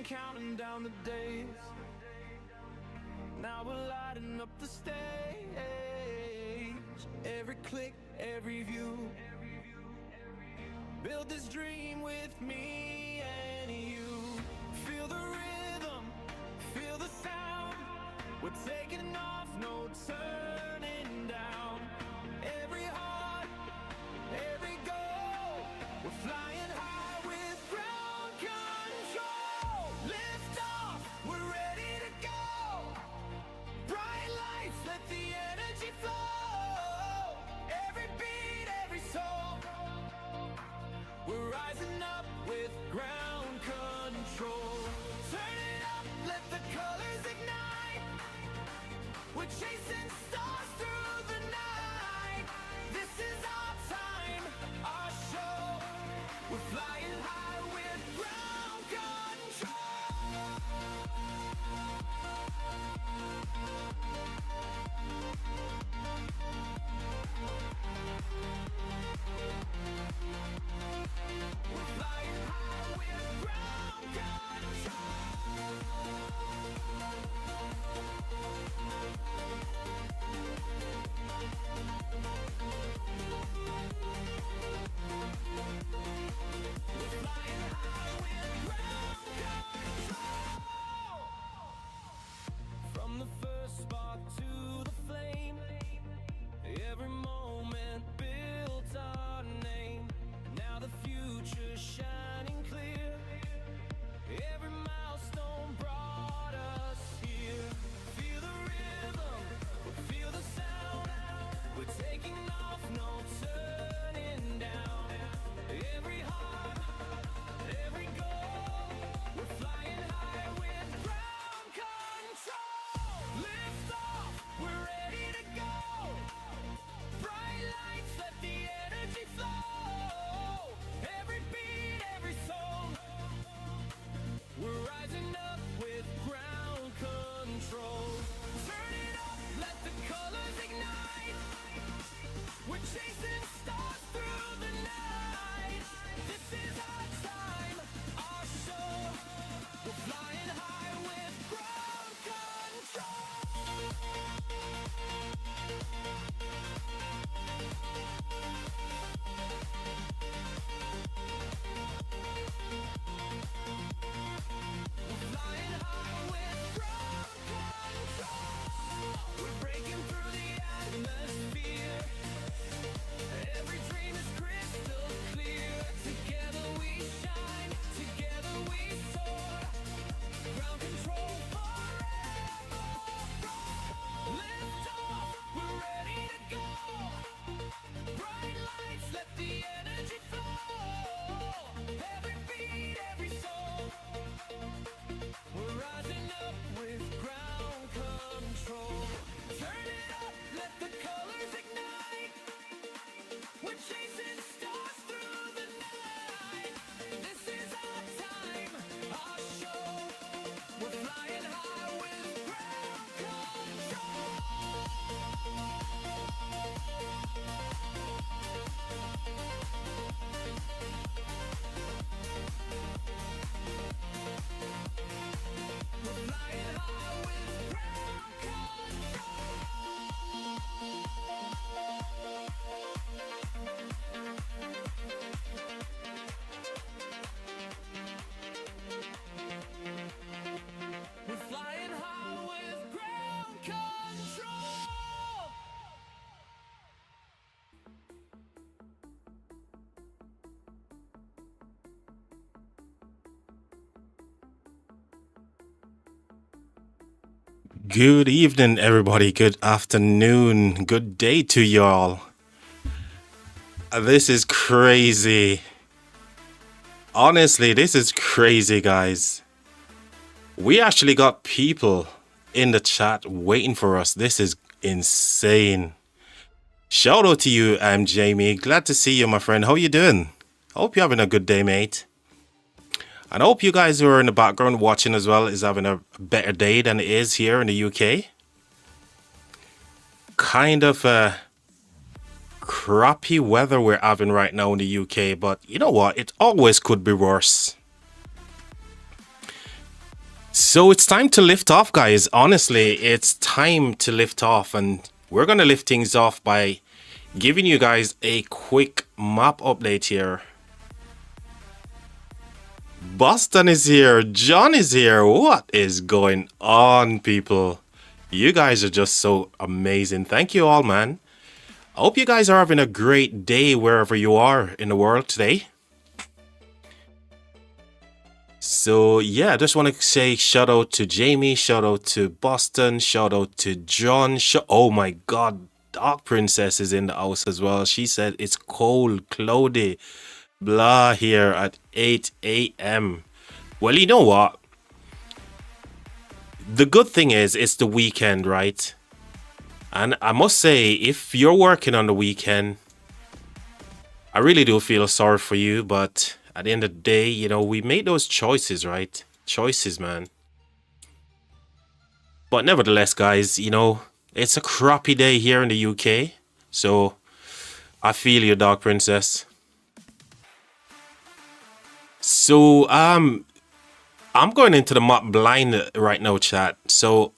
counting down the days. Now we're lighting up the stage. Every click, every view. Build this dream with me and you. Feel the rhythm, feel the sound. We're taking off, no turning down. Every heart, every goal. We're flying high with ground control. Lift off, we're ready to go. Bright lights, let the energy flow. Every beat, every soul. We're rising up with ground control. Turn it up, let the colors ignite. We're chasing stars through the night. This is our time, our show. We're flying high with ground control. We're flying high with ground From the first spark to the flame, every moment built our name. Now the future's shining clear. Every milestone brought us here. Feel the rhythm, feel the sound. We're taking off, no turning down. Every heart, every goal. We're flying high with ground control. Lift off, we're ready to go. Bright lights, let the energy flow. Every beat, every soul. We're rising up with ground control. Turn it up, let the colors ignite. We're chasing stars through the night. This is our time, our show. We're flying high with ground control. Flying high with ground control. We're breaking through the atmosphere. Every dream is crystal clear. Together we shine, together we soar. Ground control forever. Lift off, we're ready to go. Bright lights, let the energy flow. Every beat, every soul. We're rising up with ground control. Turn it up, let the colors ignite. We're chasing stars through the night. This is our time, our show. We're flying high with ground control. We're flying high with ground control. We're flying high with ground control. Good evening, everybody. Good afternoon. Good day to y'all. This is crazy. Honestly, this is crazy, guys. We actually got people in the chat waiting for us. This is insane. Shout out to you, I'm Jamie. Glad to see you, my friend. How you doing? Hope you're having a good day, mate. And I hope you guys who are in the background watching as well is having a better day than it is here in the UK. Kind of crappy weather we're having right now in the UK, but you know what? It always could be worse. So it's time to lift off, guys. Honestly, it's time to lift off, and we're gonna lift things off by giving you guys a quick map update here. Boston is here, John is here. What is going on, people? You guys are just so amazing. Thank you all, man. I hope you guys are having a great day wherever you are in the world today. So yeah, I just want to say shout out to Jamie, shout out to Boston, shout out to John. Oh my god, Dark Princess is in the house as well. She said it's cold, cloudy, blah here at 8 a.m. Well, you know what? The good thing is it's the weekend, right? And I must say, if you're working on the weekend, I really do feel sorry for you, but at the end of the day, you know, we made those choices, right? Choices, man. But nevertheless, guys, you know, it's a crappy day here in the UK. So, I feel you, Dark Princess. So, I'm going into the map blind right now, chat. So,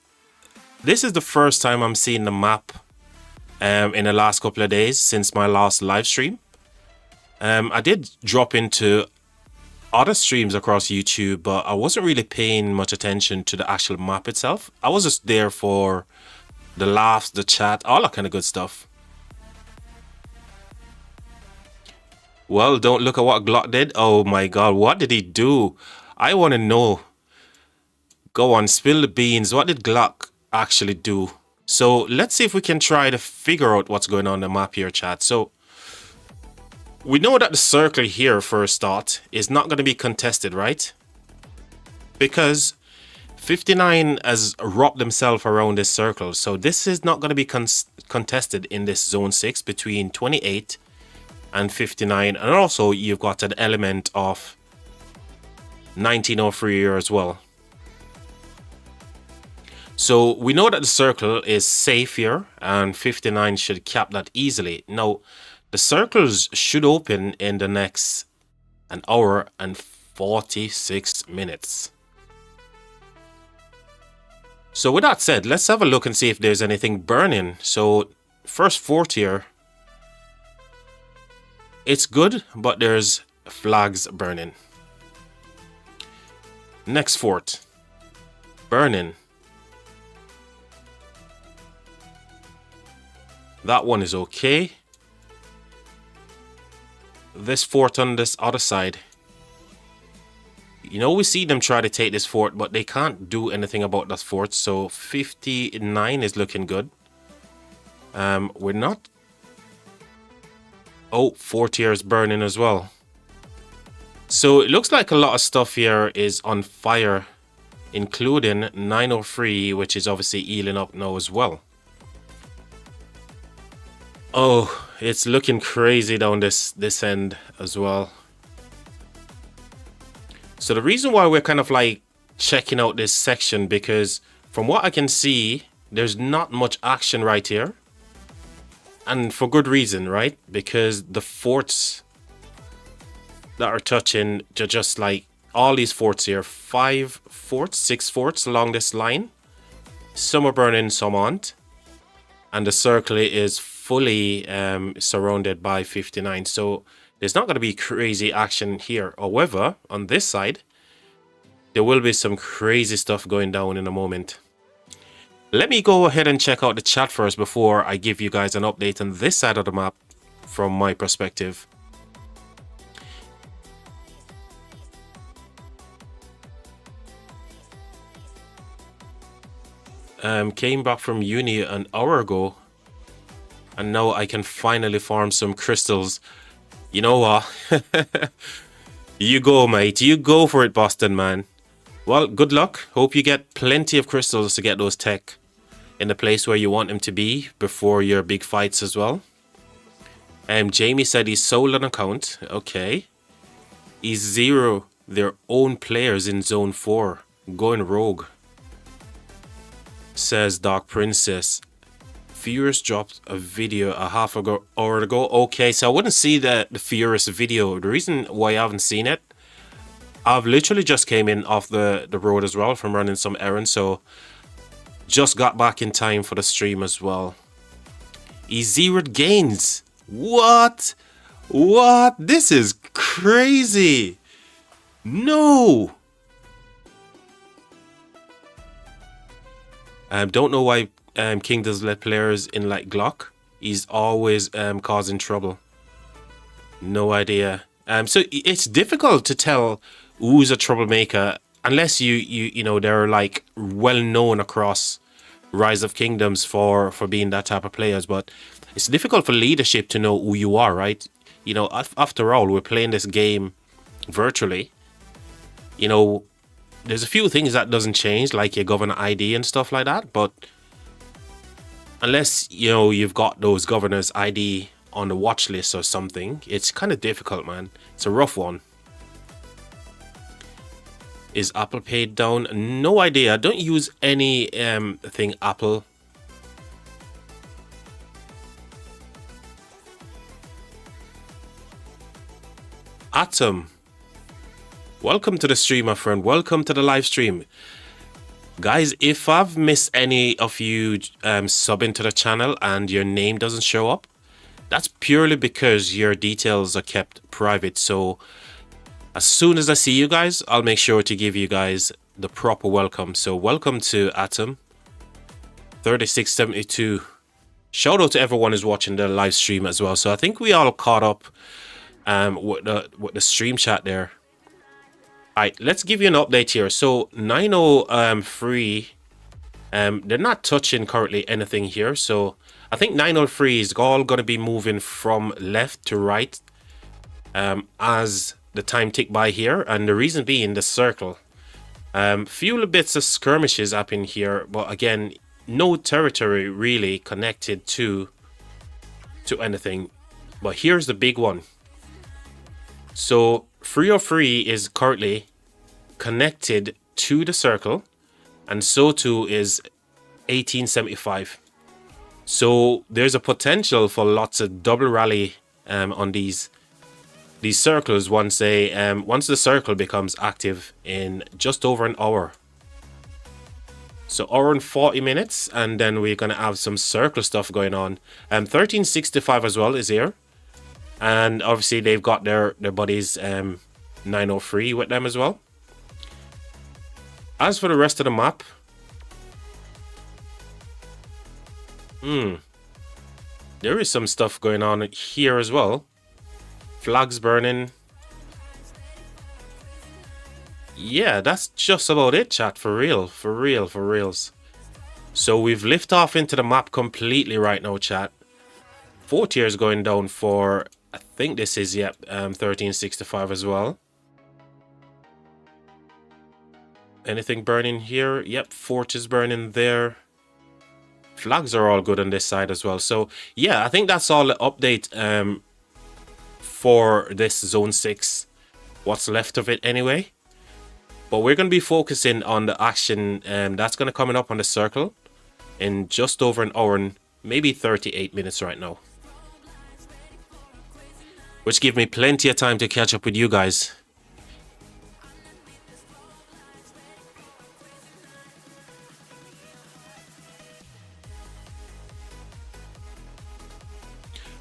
this is the first time I'm seeing the map in the last couple of days since my last live stream. I did drop into other streams across YouTube, but I wasn't really paying much attention to the actual map itself. I was just there for the laughs, the chat, all that kind of good stuff. Well, don't look at what Glock did. Oh my god, what did he do? I want to know. Go on, spill the beans. What did Glock actually do? So let's see if we can try to figure out what's going on in the map here, chat. So we know that the circle here, for a start, is not going to be contested, right? Because 59 has wrapped himself around this circle. So this is not going to be contested in this zone 6 between 28 and 59. And also, you've got an element of 1903 here as well. So we know that the circle is safe here, and 59 should cap that easily. Now, the circles should open in the next an hour and 46 minutes. So with that said, let's have a look and see if there's anything burning. So first fort here, it's good, but there's flags burning. Next fort, burning. That one is okay. This fort on this other side, you know, we see them try to take this fort, but they can't do anything about that fort. So 59 is looking good. We're not. Oh, fort here is burning as well. So it looks like a lot of stuff here is on fire, including 903, which is obviously healing up now as well. Oh, it's looking crazy down this end as well. So the reason why we're kind of like checking out this section, because from what I can see, there's not much action right here. And for good reason, right? Because the forts that are touching, they're just like all these forts here. 5 forts, 6 forts along this line. Some are burning, some aren't. And the circle is fully surrounded by 59. So there's not going to be crazy action here. However, on this side, there will be some crazy stuff going down in a moment. Let me go ahead and check out the chat first before I give you guys an update on this side of the map from my perspective. Came back from uni an hour ago, and now I can finally farm some crystals. You know what? You go, mate. You go for it, Boston, man. Well, good luck. Hope you get plenty of crystals to get those tech in the place where you want them to be before your big fights as well. Jamie said he's sold an account. Okay. He's 0 their own players in Zone 4. Going rogue. Says Dark Princess. Furious dropped a video a half hour ago. Okay, so I wouldn't see the Furious video. The reason why I haven't seen it, I've literally just came in off the road as well from running some errands, so just got back in time for the stream as well. He zeroed gains. What? What? This is crazy. No. Don't know why King does let players in like Glock. He's always causing trouble. No idea. So it's difficult to tell who's a troublemaker unless you know they're like well known across Rise of Kingdoms for being that type of players. But it's difficult for leadership to know who you are, right? You know, after all, we're playing this game virtually. You know, there's a few things that doesn't change, like your governor ID and stuff like that. But unless, you know, you've got those governors ID on the watch list or something, it's kind of difficult, man. It's a rough one. Is Apple paid down? No idea. I don't use any thing Apple. Atom, welcome to the stream, my friend. Welcome to the live stream. Guys, if I've missed any of you subbing to the channel and your name doesn't show up, that's purely because your details are kept private. So as soon as I see you guys, I'll make sure to give you guys the proper welcome. So welcome to Atom 3672. Shout out to everyone who's watching the live stream as well. So I think we all caught up with the stream chat there. All right, let's give you an update here. So 903, they're not touching currently anything here. So I think 903 is all going to be moving from left to right as the time tick by here. And the reason being the circle. Few little bits of skirmishes up in here, but again, no territory really connected to anything. But here's the big one. So 303 is currently connected to the circle, and so too is 1875. So there's a potential for lots of double rally on these circles once the circle becomes active in just over an hour. So hour and 40 minutes, and then we're gonna have some circle stuff going on. 1365 as well is here. And obviously they've got their buddies 903 with them as well. As for the rest of the map, there is some stuff going on here as well. Flags burning. Yeah, that's just about it, chat. For real, for reals. So we've lifted off into the map completely right now, chat. 4 tiers going down for, I think this is, 1365 as well. Anything burning here? Yep, fort is burning there. Flags are all good on this side as well. So yeah, I think that's all the update for this zone 6. What's left of it anyway. But we're going to be focusing on the action that's going to coming up on the circle in just over an hour and maybe 38 minutes right now. Which give me plenty of time to catch up with you guys.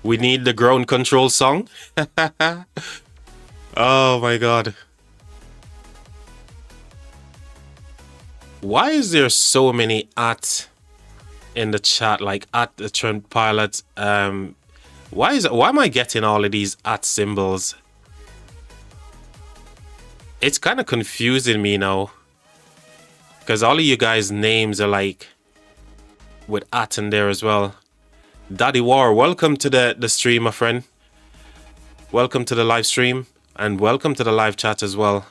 We need the ground control song. Oh my god. Why is there so many at in the chat, like at the Trent Pilot? Why am I getting all of these at symbols? It's kind of confusing me now. Because all of you guys' names are like with at in there as well. Daddy War, welcome to the stream, my friend. Welcome to the live stream. And welcome to the live chat as well.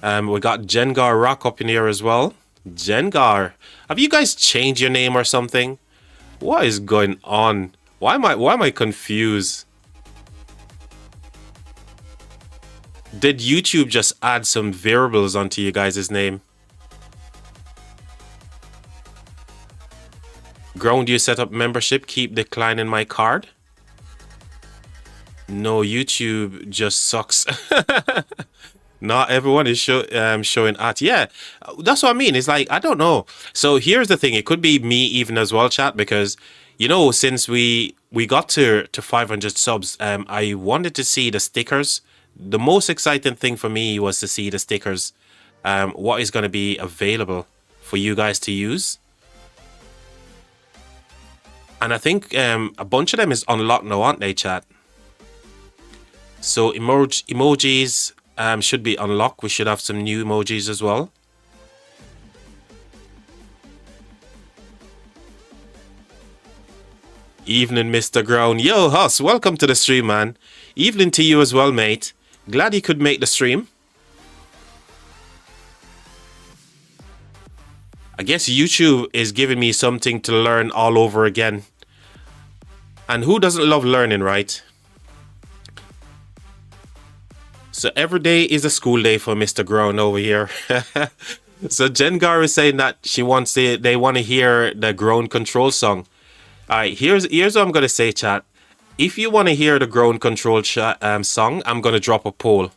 We got Jengar Rock up in here as well. Jengar, have you guys changed your name or something? What is going on? Why am I confused? Did YouTube just add some variables onto you guys' name? Ground, you set up membership, keep declining my card. No, YouTube just sucks. Not everyone is showing art. Yeah, that's what I mean. It's like, I don't know. So here's the thing. It could be me even as well, chat, because, since we got to 500 subs, I wanted to see the stickers. The most exciting thing for me was to see the stickers. What is going to be available for you guys to use. And I think a bunch of them is unlocked now, aren't they, chat? So emojis should be unlocked. We should have some new emojis as well. Evening, Mr. Ground. Yo, Huss, welcome to the stream, man. Evening to you as well, mate. Glad you could make the stream. I guess YouTube is giving me something to learn all over again. And who doesn't love learning, right? So every day is a school day for Mr. Ground over here. So Jengar is saying that they want to hear the ground control song. All right, here's what I'm gonna say, chat. If you want to hear the ground control song, I'm gonna drop a poll.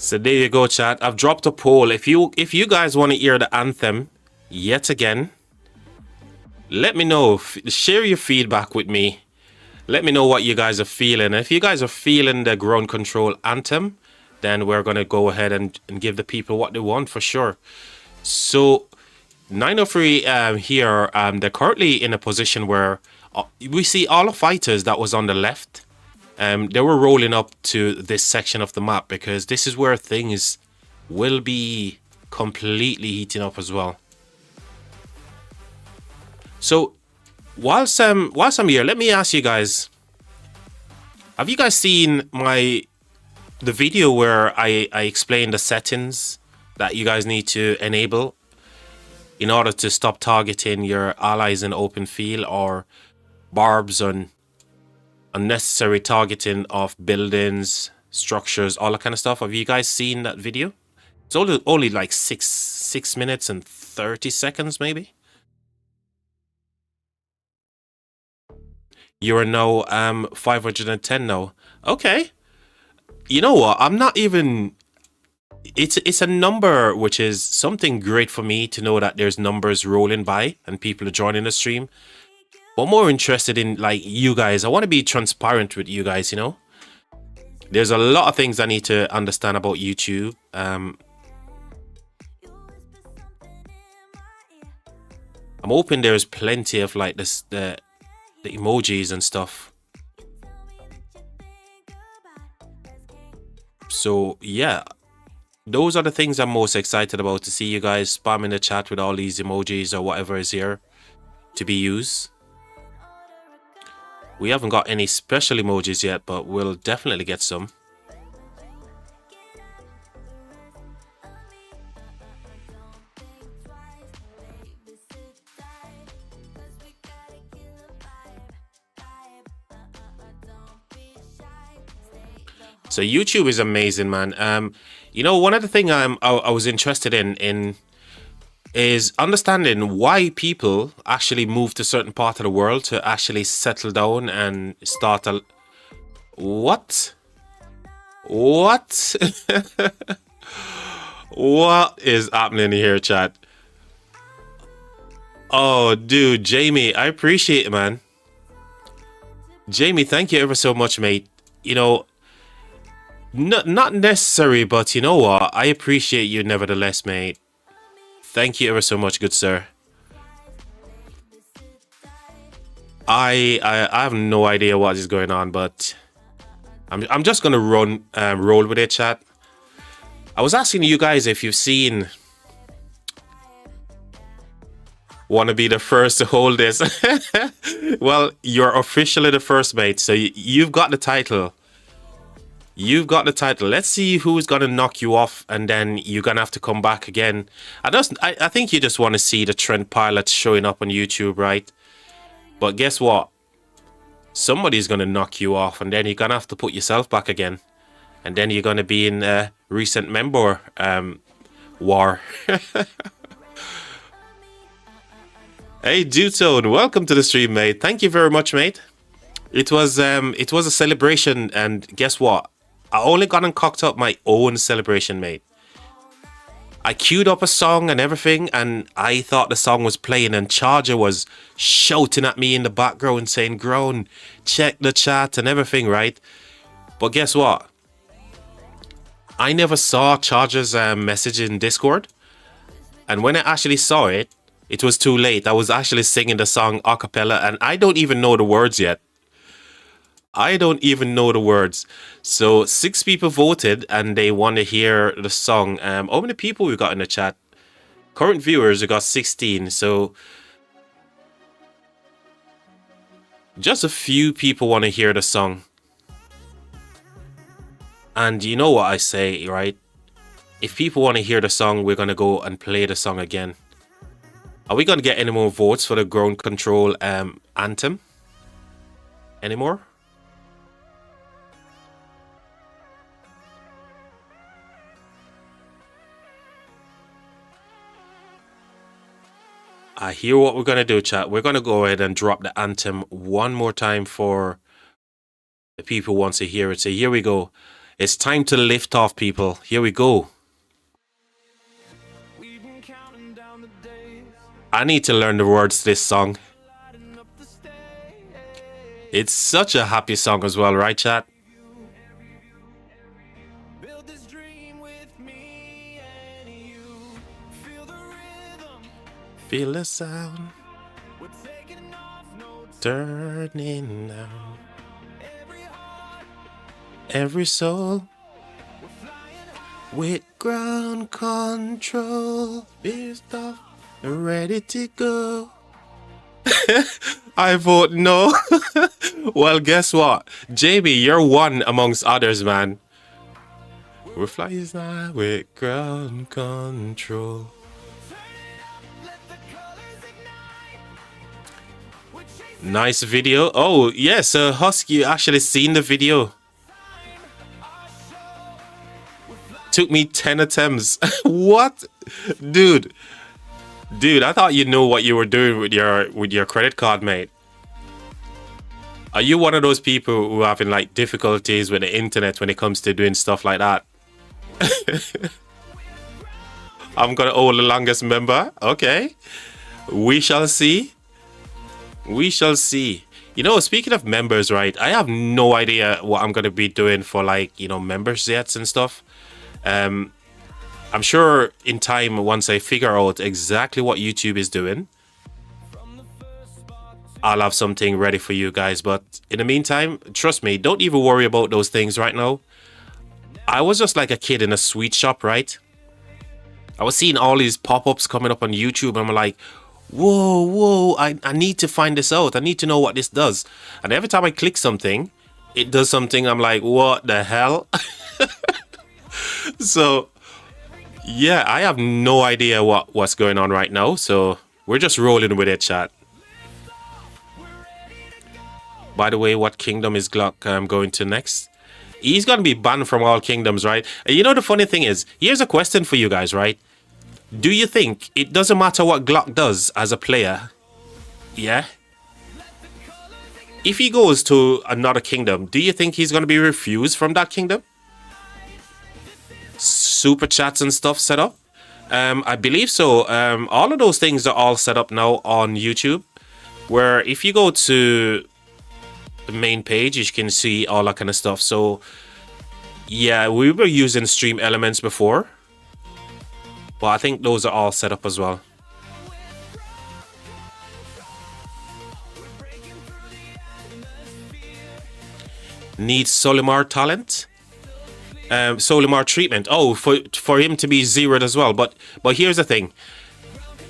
So there you go, chat. I've dropped a poll. If you guys want to hear the anthem yet again, let me know. Share your feedback with me. Let me know what you guys are feeling. If you guys are feeling the ground control anthem, then we're going to go ahead and give the people what they want for sure. So 903 here, they're currently in a position where we see all the fighters that was on the left. They were rolling up to this section of the map because this is where things will be completely heating up as well. So whilst I'm here, let me ask you guys, have you guys seen the video where I explain the settings that you guys need to enable in order to stop targeting your allies in open field or barbs and unnecessary targeting of buildings, structures, all that kind of stuff? Have you guys seen that video? It's only like 6 minutes and 30 seconds maybe. You are now 510 now. Okay. You know what? I'm not even... It's a number which is something great for me to know that there's numbers rolling by and people are joining the stream. But more interested in like you guys. I want to be transparent with you guys, There's a lot of things I need to understand about YouTube. I'm hoping there's plenty of like the emojis and stuff. So yeah, those are the things I'm most excited about, to see you guys spamming the chat with all these emojis or whatever is here to be used. We haven't got any special emojis yet, but we'll definitely get some. So YouTube is amazing, man. One of the things I was interested in is understanding why people actually move to certain part of the world to actually settle down and start a... What? What is happening here, chat? Oh, dude, Jamie, I appreciate it, man. Jamie, thank you ever so much, mate. Not necessary, but you know what? I appreciate you nevertheless, mate. Thank you ever so much, good sir. I have no idea what is going on, but I'm just gonna roll with it, chat. I was asking you guys if you've seen Want to be the first to hold this. Well, you're officially the first, mate. So you've got the title. You've got the title. Let's see who's gonna knock you off, and then you're gonna have to come back again. I think you just want to see the trend pilots showing up on YouTube, right? But guess what? Somebody's gonna knock you off, and then you're gonna have to put yourself back again, and then you're gonna be in a recent member war. Hey, Dutone, welcome to the stream, mate. Thank you very much, mate. It was a celebration, and guess what? I only got and cocked up my own celebration, mate. I queued up a song and everything, and I thought the song was playing, and Charger was shouting at me in the background saying, "Grown, check the chat," and everything, right? But guess what? I never saw Charger's message in Discord, and when I actually saw it, it was too late. I was actually singing the song a cappella, and I don't even know the words yet. I don't even know the words. So 6 people voted and they want to hear the song. How many people we got in the chat? Current viewers, we got 16. So just a few people want to hear the song. And you know what I say, right? If people want to hear the song, we're going to go and play the song again. Are we going to get any more votes for the Ground Control anthem? Anymore? I hear what we're going to do, chat. We're going to go ahead and drop the anthem one more time for the people who want to hear it. So here we go. It's time to lift off, people. Here we go. I need to learn the words to this song. It's such a happy song as well, right, chat? Feel the sound, turning down. Every soul with ground control, pissed off, ready to go. I vote no. Well, guess what? Jamie, you're one amongst others, man. We're flying now with ground control. Nice video. Oh, yes, Husky, you actually seen the video. Took me 10 attempts. What? Dude, I thought you knew what you were doing with your credit card, mate. Are you one of those people who are having like difficulties with the internet when it comes to doing stuff like that? I'm gonna hold the longest member. Okay. We shall see. We shall see. You know, speaking of members, right? I have no idea what I'm gonna be doing for like, you know, members yet and stuff. I'm sure in time, once I figure out exactly what YouTube is doing, I'll have something ready for you guys. But in the meantime, trust me, don't even worry about those things right now. I was just like a kid in a sweet shop, right? I was seeing all these pop-ups coming up on YouTube, and I'm like, whoa, I need to find this out. I need to know what this does. And every time I click something, it does something. I'm like, what the hell? So yeah, I have no idea what's going on right now. So we're just rolling with it, chat. By the way, what kingdom is Glock going to next? He's gonna be banned from all kingdoms, right? And you know, the funny thing is, here's a question for you guys, right? Do you think it doesn't matter what Glock does as a player? Yeah? If he goes to another kingdom, do you think he's going to be refused from that kingdom? Super chats and stuff set up? I believe so. All of those things are all set up now on YouTube, where if you go to the main page, you can see all that kind of stuff. So yeah, we were using Stream Elements before, but I think those are all set up as well. Needs Solimar talent, Solimar treatment. Oh, for him to be zeroed as well. But here's the thing: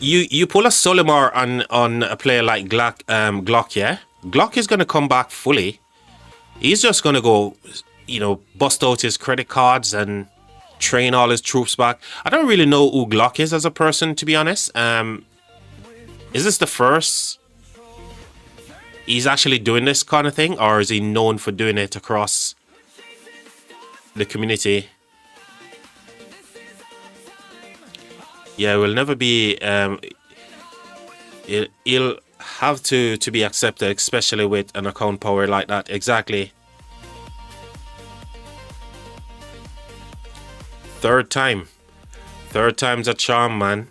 you pull a Solimar on a player like Glock, yeah. Glock is gonna come back fully. He's just gonna go you know, bust out his credit cards and train all his troops back. I don't really know who Glock is as a person, to be honest. Is this the first he's actually doing this kind of thing, or is he known for doing it across the community? Yeah, it will never be. He'll have to be accepted, especially with an account power like that. Exactly. Third time's a charm, man.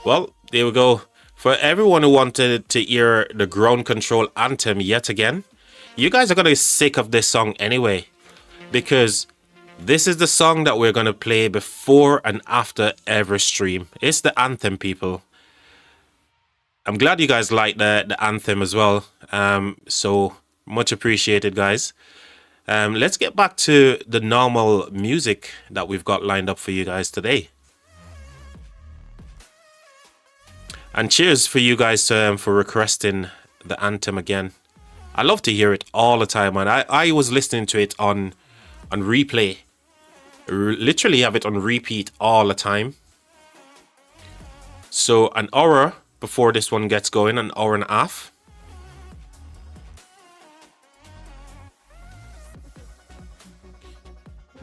Well, there we go. For everyone who wanted to hear the ground control anthem yet again, you guys are gonna be sick of this song anyway, because this is the song that we're gonna play before and after every stream. It's the anthem, people. I'm glad you guys like the anthem as well. So much appreciated, guys. Let's get back to the normal music that we've got lined up for you guys today. And cheers for you guys for requesting the anthem again. I love to hear it all the time, man. I was listening to it on replay. Literally have it on repeat all the time. So an hour before this one gets going, an hour and a half.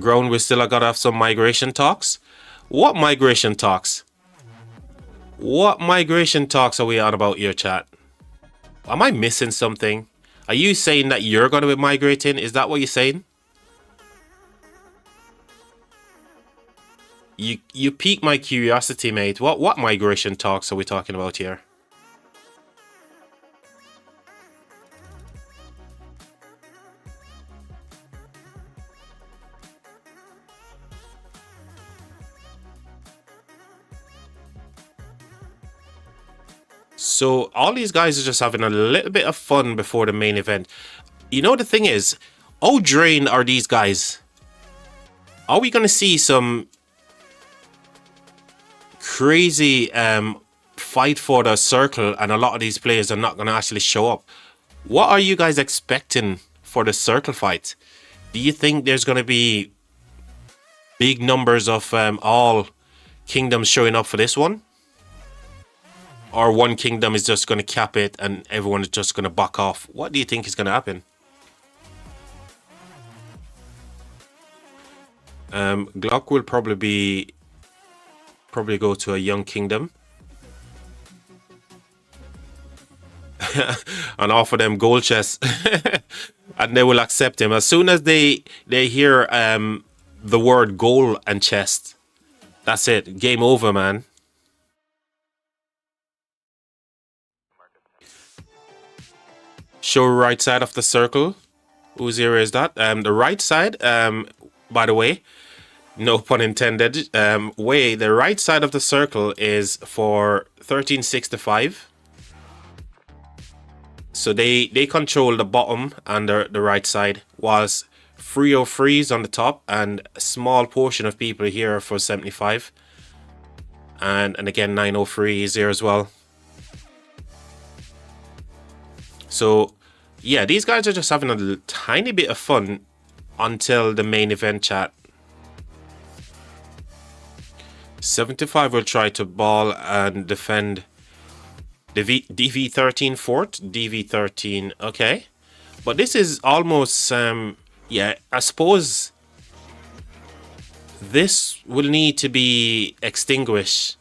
Grown, we still gotta have some migration talks. What migration talks? What migration talks are we on about here, chat? Am I missing something? Are you saying that you're gonna be migrating? Is that what you're saying? You piqued my curiosity, mate. What migration talks are we talking about here? So all these guys are just having a little bit of fun before the main event. You know, the thing is, how drained are these guys? Are we gonna see some crazy fight for the circle and a lot of these players are not gonna actually show up? What are you guys expecting for the circle fight? Do you think there's gonna be big numbers of all kingdoms showing up for this one? Or one kingdom is just going to cap it and everyone is just going to back off? What do you think is going to happen? Glock will probably go to a young kingdom and offer them gold chests, and they will accept him as soon as they hear the word gold and chest. That's it. Game over, man. Show right side of the circle. Whose area is that? The right side, by the way, no pun intended, the right side of the circle is for 1365. So they control the bottom and the right side, whilst 303 is on the top, and a small portion of people here for 75. And again, 903 is here as well. So, yeah, these guys are just having a tiny bit of fun until the main event, chat. 75 will try to ball and defend the DV13 fort. DV13, okay. But this is almost, yeah, I suppose this will need to be extinguished.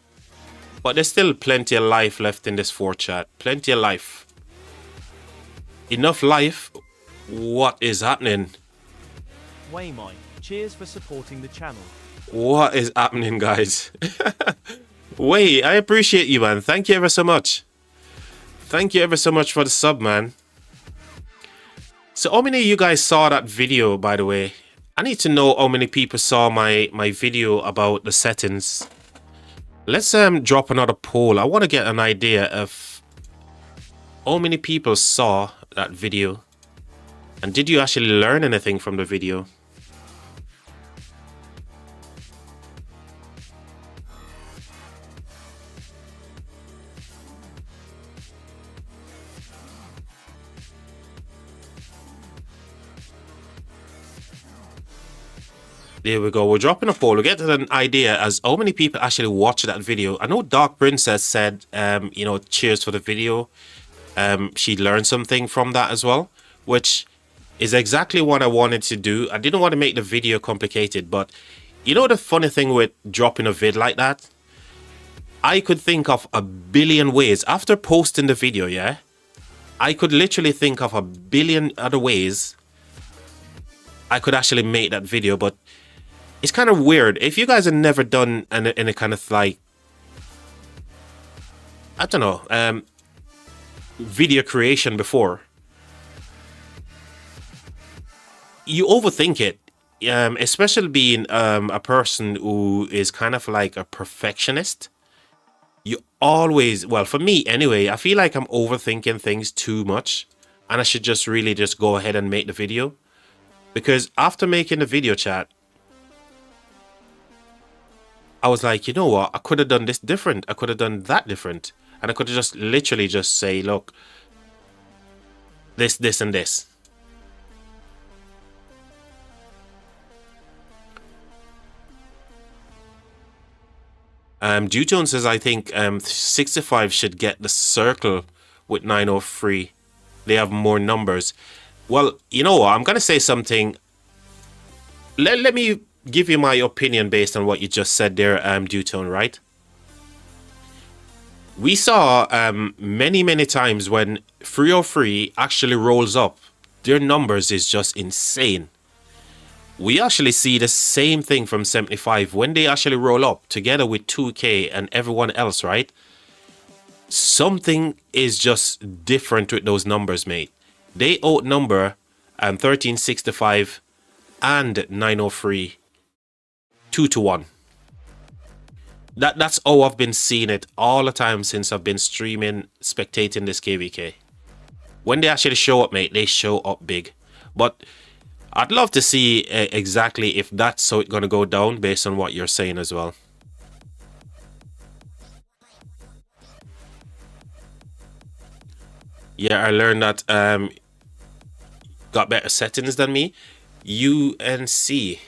But there's still plenty of life left in this fort, chat. Plenty of life. Enough life. What is happening? Waymine, cheers for supporting the channel. What is happening, guys? Way, I appreciate you, man. Thank you ever so much. Thank you ever so much for the sub, man. So how many of you guys saw that video, by the way? I need to know how many people saw my video about the settings. Let's drop another poll. I want to get an idea of how many people saw that video. And did you actually learn anything from the video? There we go. We're dropping a poll. We'll get to an idea as how many people actually watched that video. I know Dark Princess said, you know, cheers for the video. She learned something from that as well, which is exactly what I wanted to do. I didn't want to make the video complicated, but you know the funny thing with dropping a vid like that? I could think of a billion ways after posting the video, yeah? I could literally think of a billion other ways I could actually make that video, but it's kind of weird. If you guys have never done any kind of like, I don't know, video creation before, you overthink it. Especially being a person who is kind of like a perfectionist. You always, well, for me anyway, I feel like I'm overthinking things too much, and I should just really just go ahead and make the video. Because after making the video, chat, I was like, you know what? I could have done this different. I could have done that different. And I could have just literally just say, look, this, and this. Dutone says, I think 65 should get the circle with 903. They have more numbers. Well, you know what? I'm going to say something. Let me give you my opinion based on what you just said there, Dutone, right? We saw many times when 303 actually rolls up, their numbers is just insane. We actually see the same thing from 75 when they actually roll up together with 2K and everyone else, right? Something is just different with those numbers, mate. They outnumber 1365 and 903 2-1. That's how I've been seeing it all the time since I've been streaming, spectating this KVK. When they actually show up, mate, they show up big. But I'd love to see exactly if that's how it's going to go down based on what you're saying as well. Yeah, I learned that got better settings than me. UNC.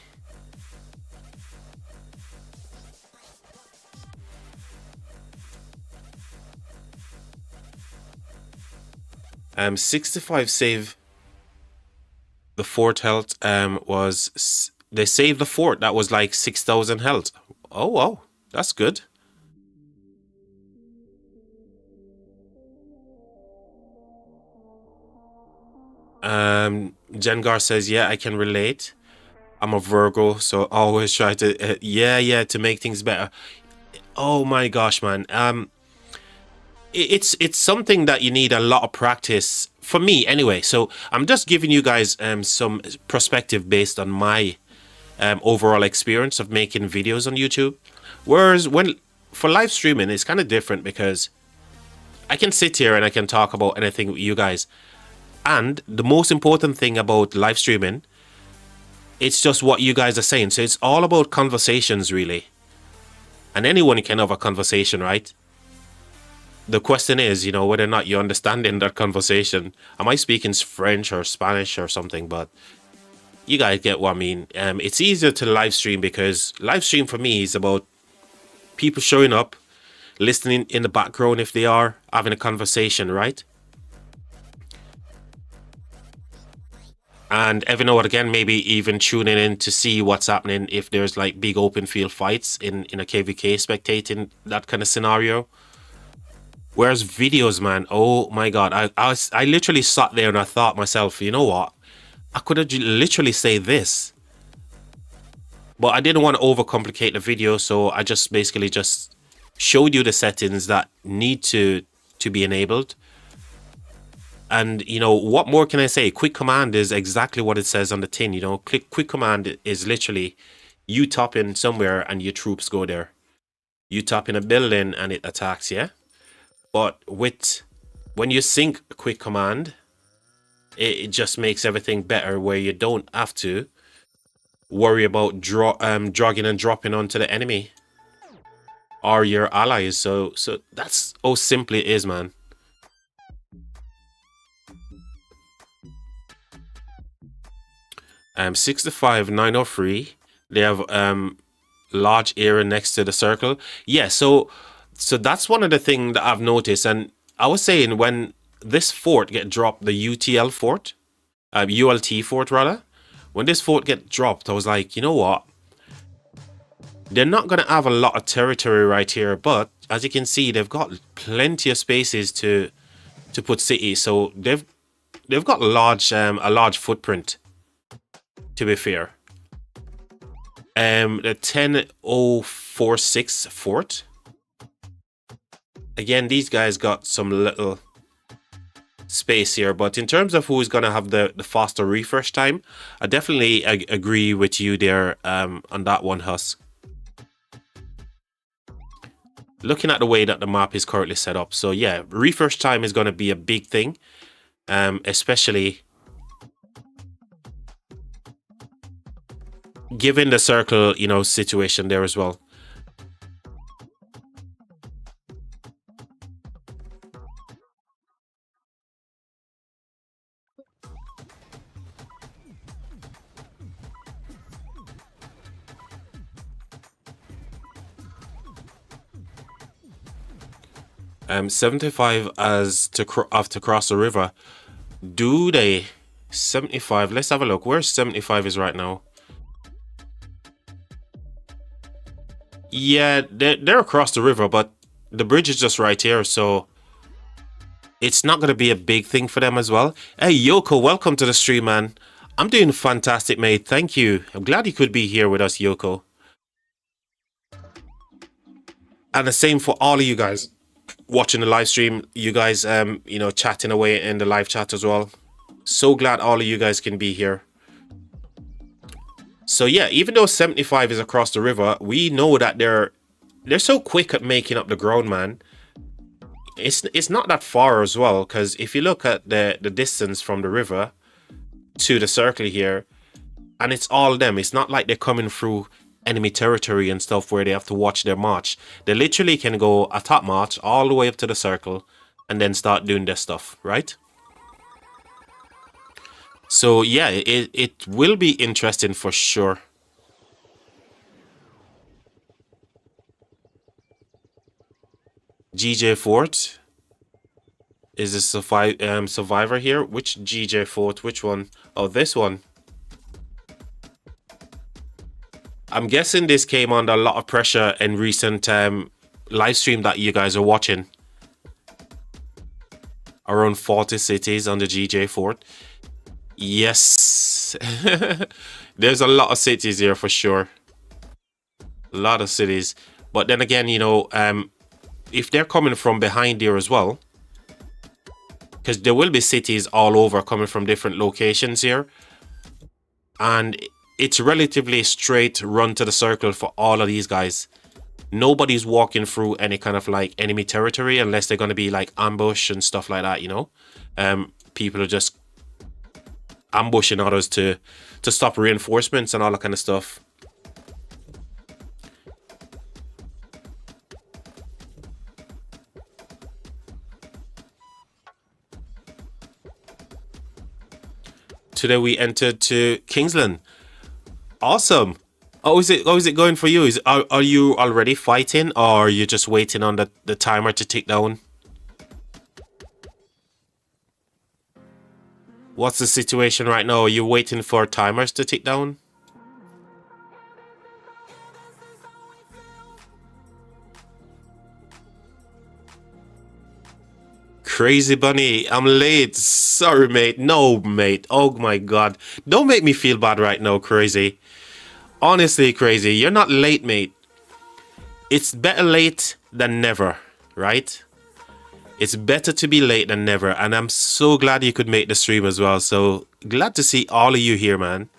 65 save the fort health was they saved the fort that was like 6,000 health. Oh wow, that's good. Jengar says, yeah, I can relate. I'm a Virgo, so always try to yeah to make things better. Oh my gosh, man. It's something that you need a lot of practice for me anyway. So I'm just giving you guys some perspective based on my overall experience of making videos on YouTube. Whereas when for live streaming, it's kind of different because I can sit here and I can talk about anything with you guys. And the most important thing about live streaming, it's just what you guys are saying. So it's all about conversations, really. And anyone can have a conversation, right? The question is, you know, whether or not you understand in that conversation. Am I speaking French or Spanish or something? But you guys get what I mean. It's easier to live stream because live stream for me is about people showing up, listening in the background if they are, having a conversation, right? And every now and again, maybe even tuning in to see what's happening if there's like big open field fights in a KVK, spectating that kind of scenario. Whereas videos, man, oh my god, I literally sat there and I thought myself, you know what? I could have literally say this. But I didn't want to overcomplicate the video, so I just basically just showed you the settings that need to be enabled. And, you know, what more can I say? Quick command is exactly what it says on the tin, you know. Quick command is literally you tap in somewhere and your troops go there. You tap in a building and it attacks, yeah? But when you sync a quick command, it just makes everything better where you don't have to worry about dragging and dropping onto the enemy or your allies. So that's how simple it is, man. 65 903, They have large area next to the circle. Yeah, so that's one of the things that I've noticed. And I was saying, when this fort get dropped, the UTL fort, ULT fort rather, when this fort get dropped, I was like, you know what? They're not gonna have a lot of territory right here, but as you can see, they've got plenty of spaces to put cities. So they've got a large footprint, to be fair. The 10046 fort. Again, these guys got some little space here, but in terms of who's gonna have the faster refresh time, I definitely agree with you there on that one, Husk. Looking at the way that the map is currently set up, so yeah, refresh time is going to be a big thing, especially given the circle, you know, situation there as well. $75 as to cross the river. Do they? 75. Let's have a look. Where 75 is right now. Yeah, they're across the river, but the bridge is just right here, so it's not going to be a big thing for them as well. Hey, Yoko, welcome to the stream, man. I'm doing fantastic, mate. Thank you. I'm glad you could be here with us, Yoko. And the same for all of you guys watching the live stream. You guys, you know, chatting away in the live chat as well. So glad all of you guys can be here. So yeah, even though 75 is across the river, we know that they're so quick at making up the ground, man. It's not that far as well, because if you look at the distance from the river to the circle here, and it's all them. It's not like they're coming through enemy territory and stuff where they have to watch their march. They literally can go a top march all the way up to the circle and then start doing their stuff, right? So yeah, it will be interesting for sure. GJ Fort is a survivor here. Which GJ Fort? Which one? Oh, this one. I'm guessing this came under a lot of pressure in recent live stream that you guys are watching. Around 40 cities on the GJ Fort. Yes. There's a lot of cities here for sure. A lot of cities. But then again, you know, if they're coming from behind here as well, because there will be cities all over coming from different locations here, and it's relatively straight run to the circle for all of these guys. Nobody's walking through any kind of like enemy territory unless they're going to be like ambush and stuff like that, you know. People are just ambushing others to stop reinforcements and all that kind of stuff. Today we entered to Kingsland. Awesome. How is it going for you? Are you already fighting, or are you just waiting on the timer to tick down? What's the situation right now? Are you waiting for timers to tick down? Crazy Bunny, I'm late. Sorry, mate. No, mate. Oh my god. Don't make me feel bad right now, Crazy. Honestly, Crazy, you're not late, mate. It's better late than never, right? It's better to be late than never, and I'm so glad you could make the stream as well. So glad to see all of you here, man.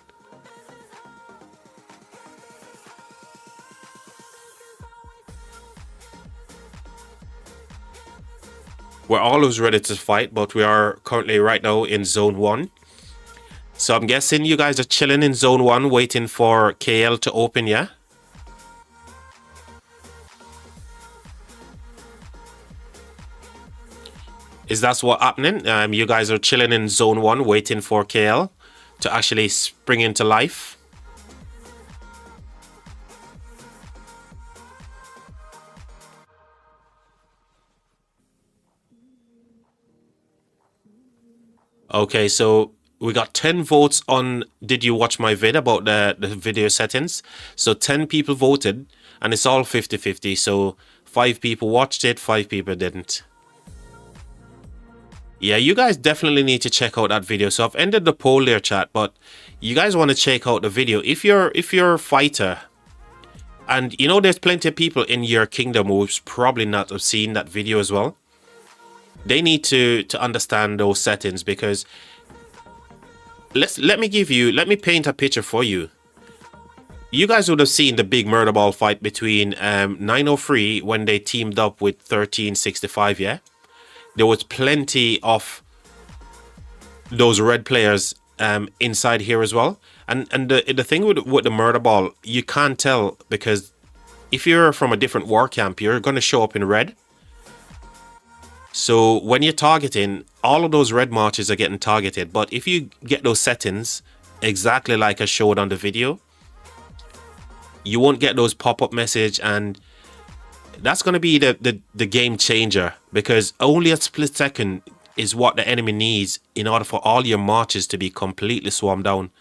We're always ready to fight, but we are currently right now in Zone 1. So I'm guessing you guys are chilling in Zone 1, waiting for KL to open, yeah? Is that what's happening? You guys are chilling in Zone 1, waiting for KL to actually spring into life? Okay, so we got 10 votes on did you watch my vid about the video settings. So 10 people voted and it's all 50-50. So 5 people watched it, 5 people didn't. Yeah, you guys definitely need to check out that video. So I've ended the poll there, chat, but you guys want to check out the video. If you're a fighter, and you know there's plenty of people in your kingdom who's probably not have seen that video as well. They need to understand those settings, because let me paint a picture for you. You guys would have seen the big murder ball fight between 903 when they teamed up with 1365, yeah? There was plenty of those red players inside here as well. And the thing with the murder ball, you can't tell, because if you're from a different war camp, you're going to show up in red. So when you're targeting, all of those red marches are getting targeted. But if you get those settings exactly like I showed on the video, you won't get those pop-up message, and that's going to be the game changer, because only a split second is what the enemy needs in order for all your marches to be completely swarmed down.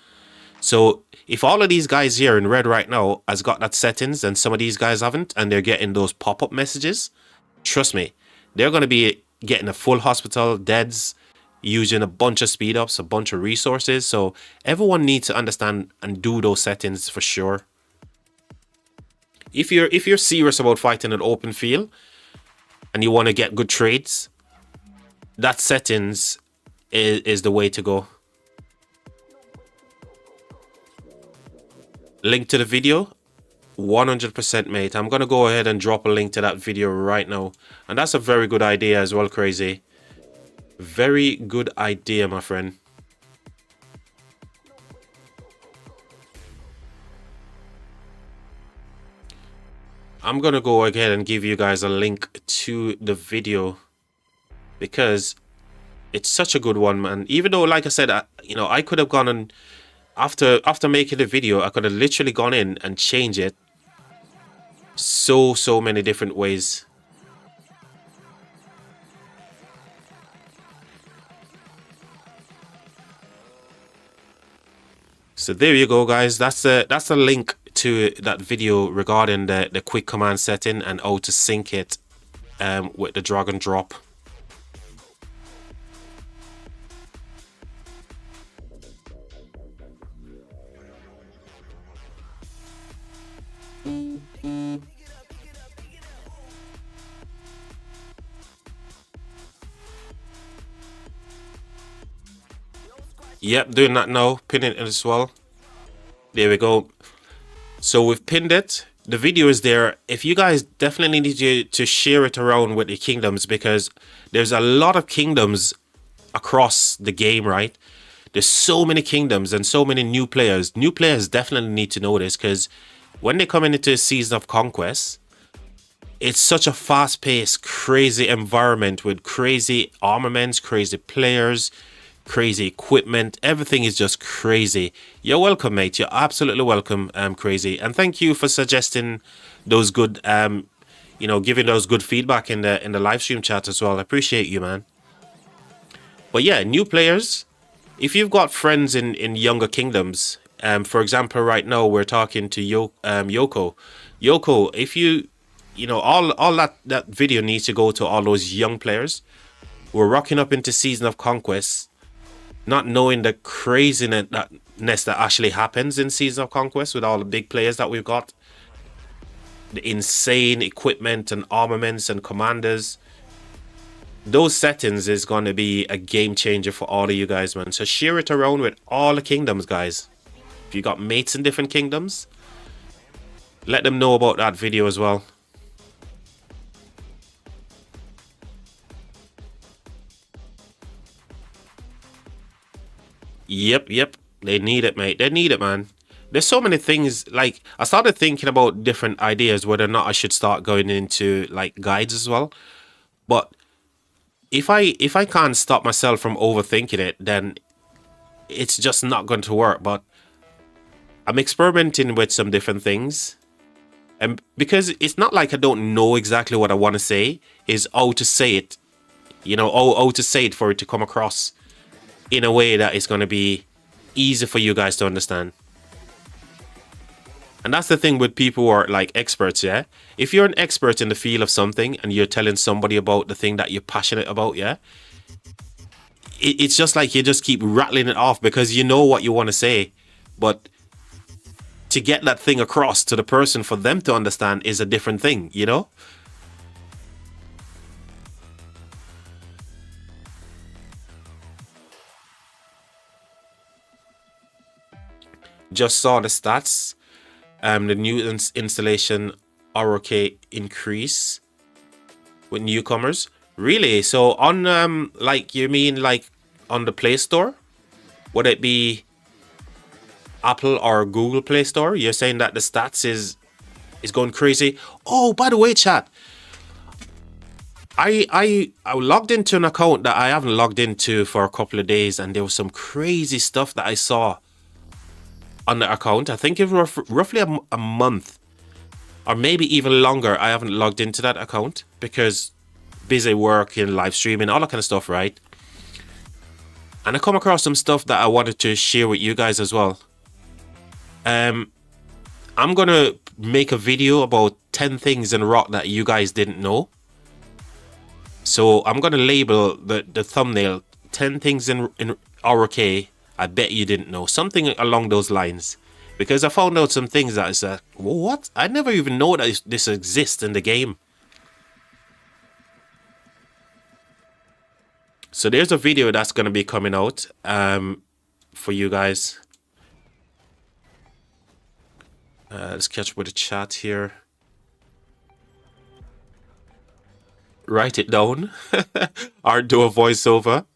So if all of these guys here in red right now has got that settings and some of these guys haven't, and they're getting those pop-up messages, trust me, they're going to be getting a full hospital, deads, using a bunch of speed ups, a bunch of resources. So everyone needs to understand and do those settings for sure. If you're serious about fighting an open field and you want to get good trades, that settings is the way to go. Link to the video, 100% mate. I'm gonna go ahead and drop a link to that video right now, and that's a very good idea as well, Crazy. Very good idea, my friend. I'm gonna go ahead and give you guys a link to the video, because it's such a good one, man. Even though, like I said, I could have gone and after making the video, I could have literally gone in and changed it so many different ways. So there you go, guys. That's the link to that video regarding the quick command setting and how to sync it with the drag and drop. Yep, doing that now, pinning it as well. There we go. So we've pinned it. The video is there. If you guys definitely need to share it around with your kingdoms, because there's a lot of kingdoms across the game, right? There's so many kingdoms and so many new players. New players definitely need to know this, because when they come into a season of conquest, it's such a fast-paced, crazy environment with crazy armaments, crazy players, crazy equipment. Everything is just crazy. You're welcome, mate. You're absolutely welcome, Crazy. And thank you for suggesting those good, giving those good feedback in the live stream chat as well. I appreciate you, man. But yeah, new players, if you've got friends in younger kingdoms, for example, right now we're talking to Yoko. Yoko, if all that video needs to go to all those young players. We're rocking up into Season of Conquest, not knowing the craziness that actually happens in Season of Conquest with all the big players that we've got. The insane equipment and armaments and commanders. Those settings is going to be a game changer for all of you guys, man. So share it around with all the kingdoms, guys. If you got mates in different kingdoms, let them know about that video as well. Yep. They need it, mate. They need it, man. There's so many things. Like, I started thinking about different ideas, whether or not I should start going into like guides as well. But if I can't stop myself from overthinking it, then it's just not going to work. But I'm experimenting with some different things. And because it's not like I don't know exactly what I want to say, is how to say it. How to say it for it to come across. in a way that is going to be easy for you guys to understand. And that's the thing with people who are like experts, yeah? If you're an expert in the field of something and you're telling somebody about the thing that you're passionate about, yeah? It's just like you just keep rattling it off because you know what you want to say. But to get that thing across to the person for them to understand is a different thing, you know? Just saw the stats. The new installation ROK increase with newcomers. Really? So on like you mean like on the Play Store? Would it be Apple or Google Play Store? You're saying that the stats is going crazy. Oh, by the way, chat. I logged into an account that I haven't logged into for a couple of days, and there was some crazy stuff that I saw on the account. I think it was roughly a month or maybe even longer. I haven't logged into that account because busy working, live streaming, all that kind of stuff, right? And I come across some stuff that I wanted to share with you guys as well. I'm gonna make a video about 10 things in rock that you guys didn't know. So I'm gonna label the thumbnail 10 things in ROK I bet you didn't know. Something along those lines. Because I found out some things that is what? I never even know that this exists in the game. So there's a video that's going to be coming out for you guys. Let's catch up with the chat here. Write it down. Or do a voiceover.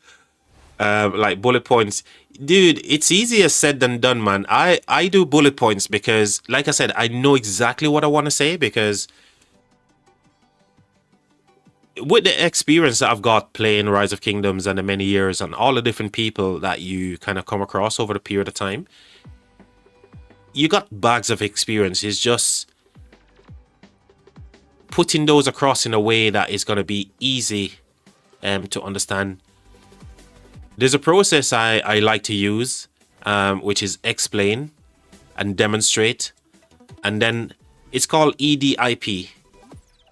Like bullet points. Dude, it's easier said than done, man. I do bullet points because, like I said, I know exactly what I want to say because with the experience that I've got playing Rise of Kingdoms and the many years and all the different people that you kind of come across over the period of time, you got bags of experience. It's just putting those across in a way that is going to be easy to understand. There's a process I like to use, which is explain and demonstrate. And then it's called EDIP.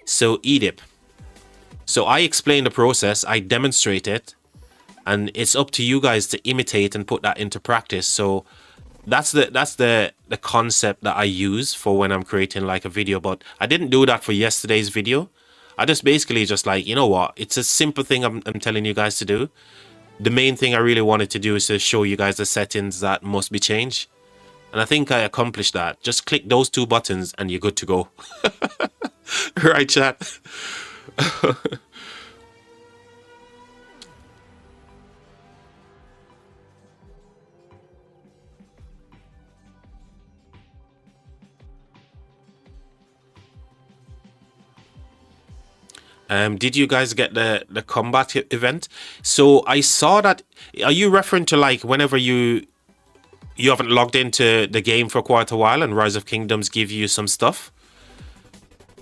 So EDIP. So I explain the process, I demonstrate it, and it's up to you guys to imitate and put that into practice. So that's the concept that I use for when I'm creating like a video. But I didn't do that for yesterday's video. I just basically just like, you know what? It's a simple thing I'm telling you guys to do. The main thing I really wanted to do is to show you guys the settings that must be changed. And I think I accomplished that. Just click those two buttons and you're good to go. Right, chat? Did you guys get the combat event? So I saw that. Are you referring to like whenever you haven't logged into the game for quite a while and Rise of Kingdoms give you some stuff?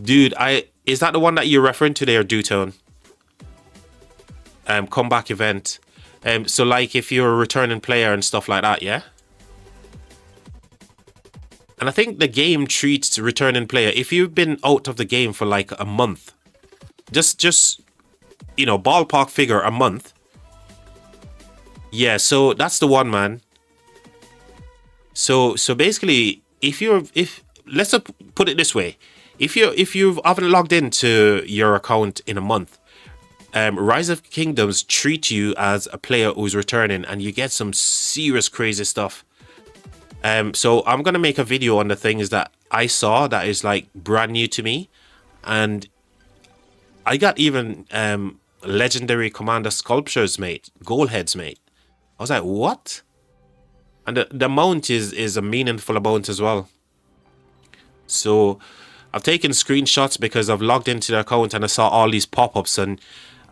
Dude, is that the one that you're referring to there, Dutone? Comeback event. So like if you're a returning player and stuff like that, yeah? And I think the game treats returning player, if you've been out of the game for like a month, just you know, ballpark figure a month. Yeah, so that's the one, man. So basically, if let's put it this way, if you haven't logged into your account in a month, Rise of Kingdoms treat you as a player who's returning, and you get some serious crazy stuff. So I'm gonna make a video on the things that I saw that is like brand new to me, and I got even legendary commander sculptures, mate, gold heads, mate. I was like, what? And the amount is a meaningful amount as well. So I've taken screenshots because I've logged into the account and I saw all these pop-ups and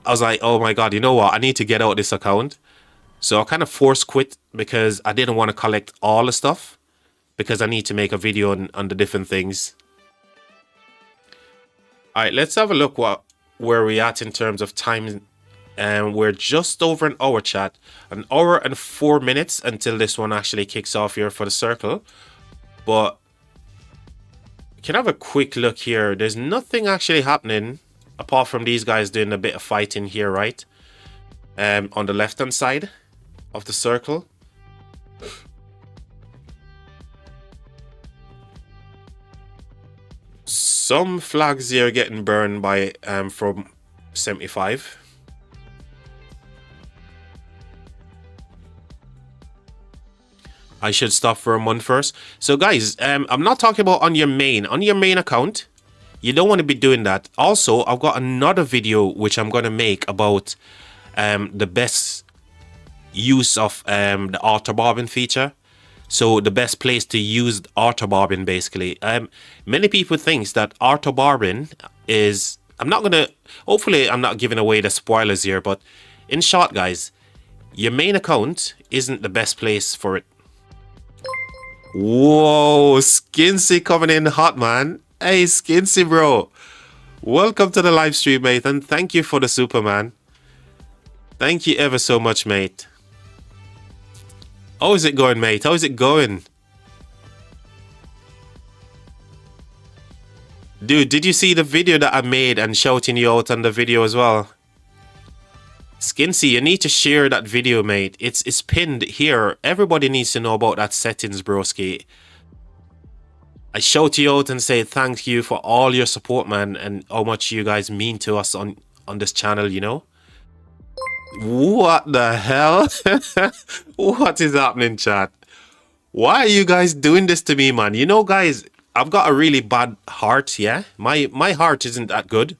I was like, oh my god, you know what? I need to get out of this account. So I kind of forced quit because I didn't want to collect all the stuff because I need to make a video on the different things. All right, let's have a look where we at in terms of time And we're just over an hour, chat. An hour and 4 minutes until this one actually kicks off here for the circle. But we can have a quick look here. There's nothing actually happening apart from these guys doing a bit of fighting here, right? On the left-hand side of the circle. Some flags here getting burned by from 75. I should stop for a month first. So guys, I'm not talking about on your main account. You don't want to be doing that. Also, I've got another video which I'm going to make about the best use of the auto bobbing feature. So the best place to use auto bobbing, basically. Many people think that auto bobbing is... hopefully I'm not giving away the spoilers here, but in short, guys, your main account isn't the best place for it. Whoa, Skinsy coming in hot, man. Hey, Skinsy, bro. Welcome to the live stream, mate, and thank you for the Superman. Thank you ever so much, mate. How is it going, mate? How is it going? Dude, did you see the video that I made and shouting you out on the video as well? Skinsy, you need to share that video, mate. It's pinned here. Everybody needs to know about that settings, broski. I shout you out and say thank you for all your support, man, and how much you guys mean to us on this channel, you know? What the hell? What is happening, chat? Why are you guys doing this to me, man? You know, guys, I've got a really bad heart, yeah? My heart isn't that good.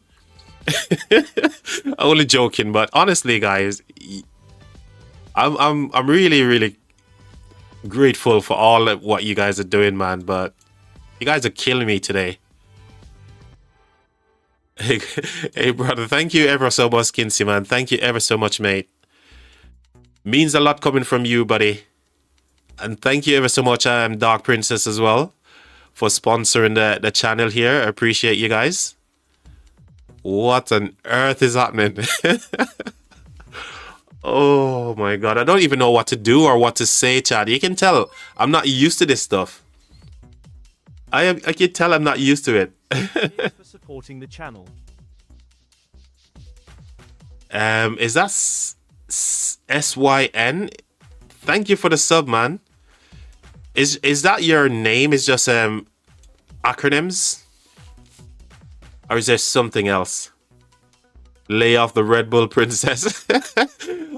Only joking, but honestly, guys, I'm really grateful for all of what you guys are doing, man, but you guys are killing me today. Hey, brother, thank you ever so much, Kinsey, man. Thank you ever so much, mate. Means a lot coming from you, buddy. And thank you ever so much, Dark Princess, as well, for sponsoring the channel here. I appreciate you guys. What on earth is happening? Oh my god, I don't even know what to do or what to say, Chad. You can tell I'm not used to this stuff. I can tell I'm not used to it. Cheers for supporting the channel. Is that SYN? Thank you for the sub, man. Is that your name? Is just acronyms? Or is there something else? Lay off the Red Bull princess.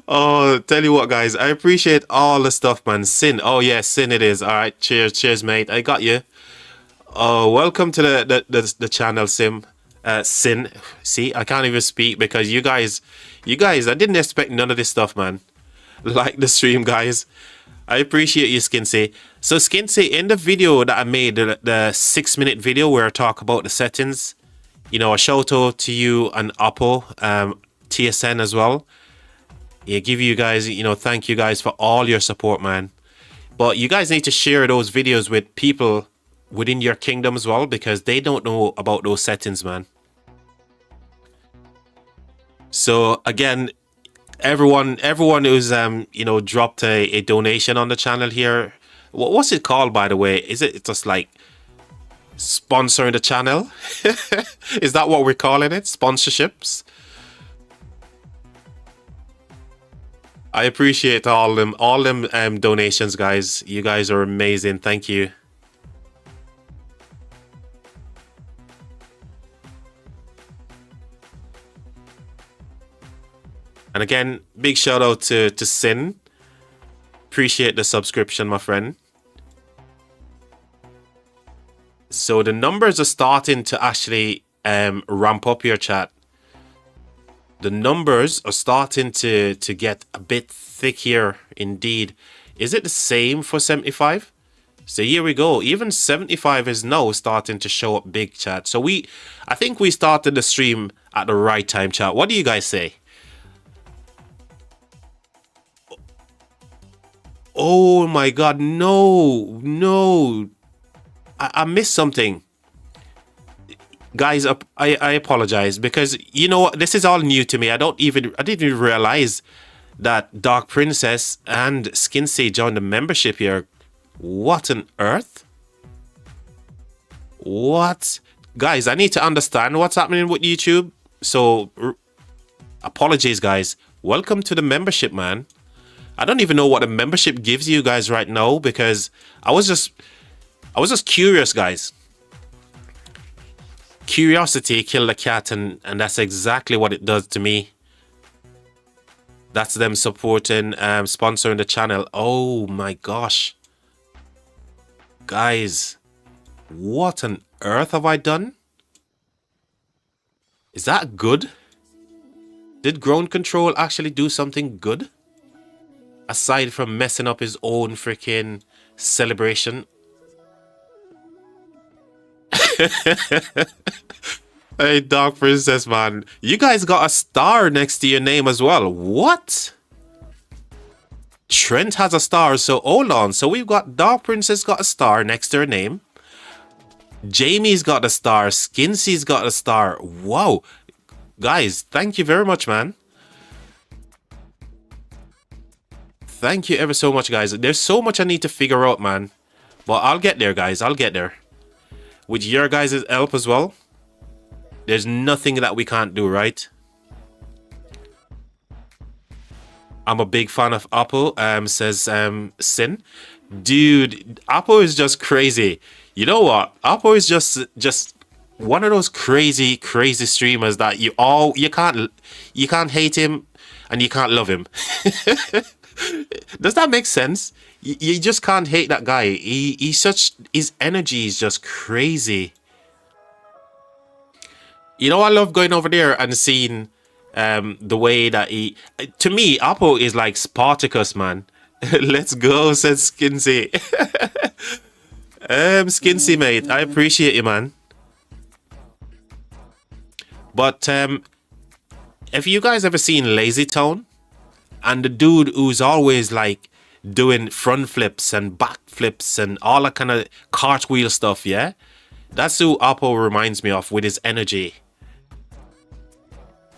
Oh, tell you what, guys. I appreciate all the stuff, man. Sin. Oh, yeah, Sin it is. All right. Cheers, mate. I got you. Oh, welcome to the channel, Sin. See, I can't even speak because you guys, I didn't expect none of this stuff, man. Like the stream, guys. I appreciate you, Skinsy. So, Skinsy, in the video that I made, the 6-minute video where I talk about the settings, you know, a shout out to you and Oppo, TSN as well. Yeah, give you guys, you know, thank you guys for all your support, man. But you guys need to share those videos with people within your kingdom as well, because they don't know about those settings, man. So again, everyone who's you know, dropped a donation on the channel here, what's it called, by the way? Is it just like sponsoring the channel? Is that what we're calling it? Sponsorships? I appreciate all them donations, guys. You guys are amazing. Thank you. And again, big shout out to Sin. Appreciate the subscription, my friend. So the numbers are starting to actually ramp up here, chat. The numbers are starting to get a bit thick here indeed. Is it the same for 75? So here we go. Even 75 is now starting to show up big, chat. So I think we started the stream at the right time, chat. What do you guys say? Oh my god, no. I missed something. guys, I apologize because you know what, this is all new to me. I didn't even realize that Dark Princess and Skinsey joined the membership here. What on earth? What? Guys, I need to understand what's happening with YouTube. So apologies, guys. Welcome to the membership, man. I don't even know what the membership gives you guys right now because I was just curious, guys. Curiosity killed the cat, and that's exactly what it does to me. That's them supporting, sponsoring the channel. Oh my gosh. Guys, what on earth have I done? Is that good? Did Ground Control actually do something good? Aside from messing up his own freaking celebration. Hey, Dark Princess, man. You guys got a star next to your name as well. What? Trent has a star, so hold on. So we've got Dark Princess got a star next to her name. Jamie's got a star. Skinsey's got a star. Wow. Guys, thank you very much, man. Thank you ever so much, guys. There's so much I need to figure out, man. But I'll get there, guys. I'll get there. With your guys' help as well. There's nothing that we can't do, right? I'm a big fan of Apple, says Sin. Dude, Apple is just crazy. You know what? Apple is just one of those crazy streamers that you can't hate him and you can't love him. Does that make sense? You just can't hate that guy. His energy is just crazy. You know, I love going over there and seeing the way that to me, Apple is like Spartacus, man. Let's go, said Skinsey. Skinsey, mate, I appreciate you, man. But have you guys ever seen Lazy Town? And the dude who's always like doing front flips and back flips and all that kind of cartwheel stuff, yeah? That's who Apple reminds me of with his energy.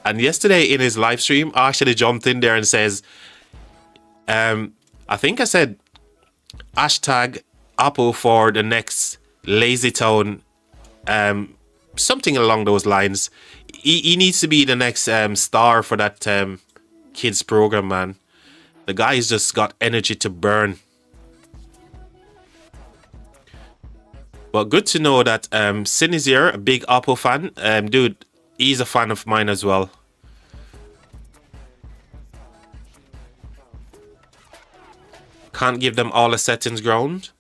And yesterday in his live stream, I actually jumped in there and says, I think I said hashtag Apple for the next Lazy Town, something along those lines. He needs to be the next star for that kids program, man. The guy's just got energy to burn. But good to know that Sin is here, a big Apple fan. Dude, he's a fan of mine as well. Can't give them all the settings ground.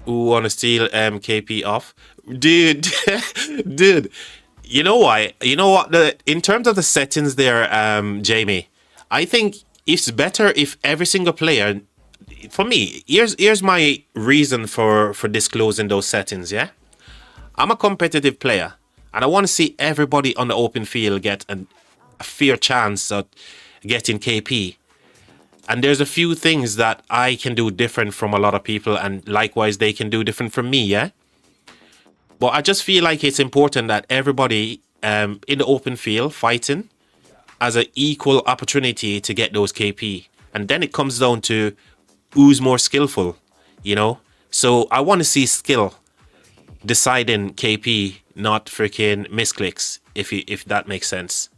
Who wanna steal KP off? Dude, dude. You know why? You know what? In terms of the settings there, Jamie, I think it's better if every single player, for me, here's my reason for disclosing those settings, yeah? I'm a competitive player, and I want to see everybody on the open field get a fair chance at getting KP. And there's a few things that I can do different from a lot of people, and likewise they can do different from me, yeah? But I just feel like it's important that everybody in the open field fighting has an equal opportunity to get those KP. And then it comes down to who's more skillful, you know? So I want to see skill deciding KP, not freaking misclicks, if that makes sense.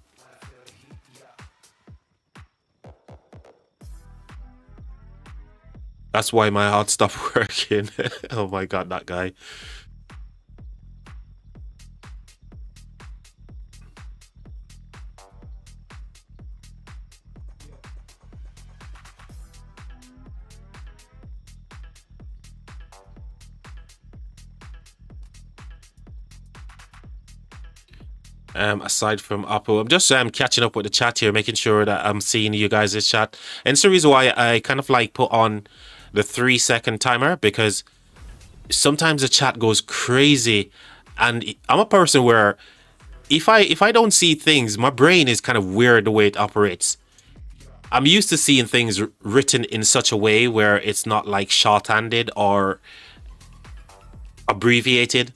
That's why my heart stopped working. Oh my god, that guy. Aside from Apple, I'm just catching up with the chat here, making sure that I'm seeing you guys' chat. And it's the reason why I kind of like put on the 3-second timer, because sometimes the chat goes crazy, and I'm a person where if I don't see things, my brain is kind of weird the way it operates. I'm used to seeing things written in such a way where it's not like short-handed or abbreviated.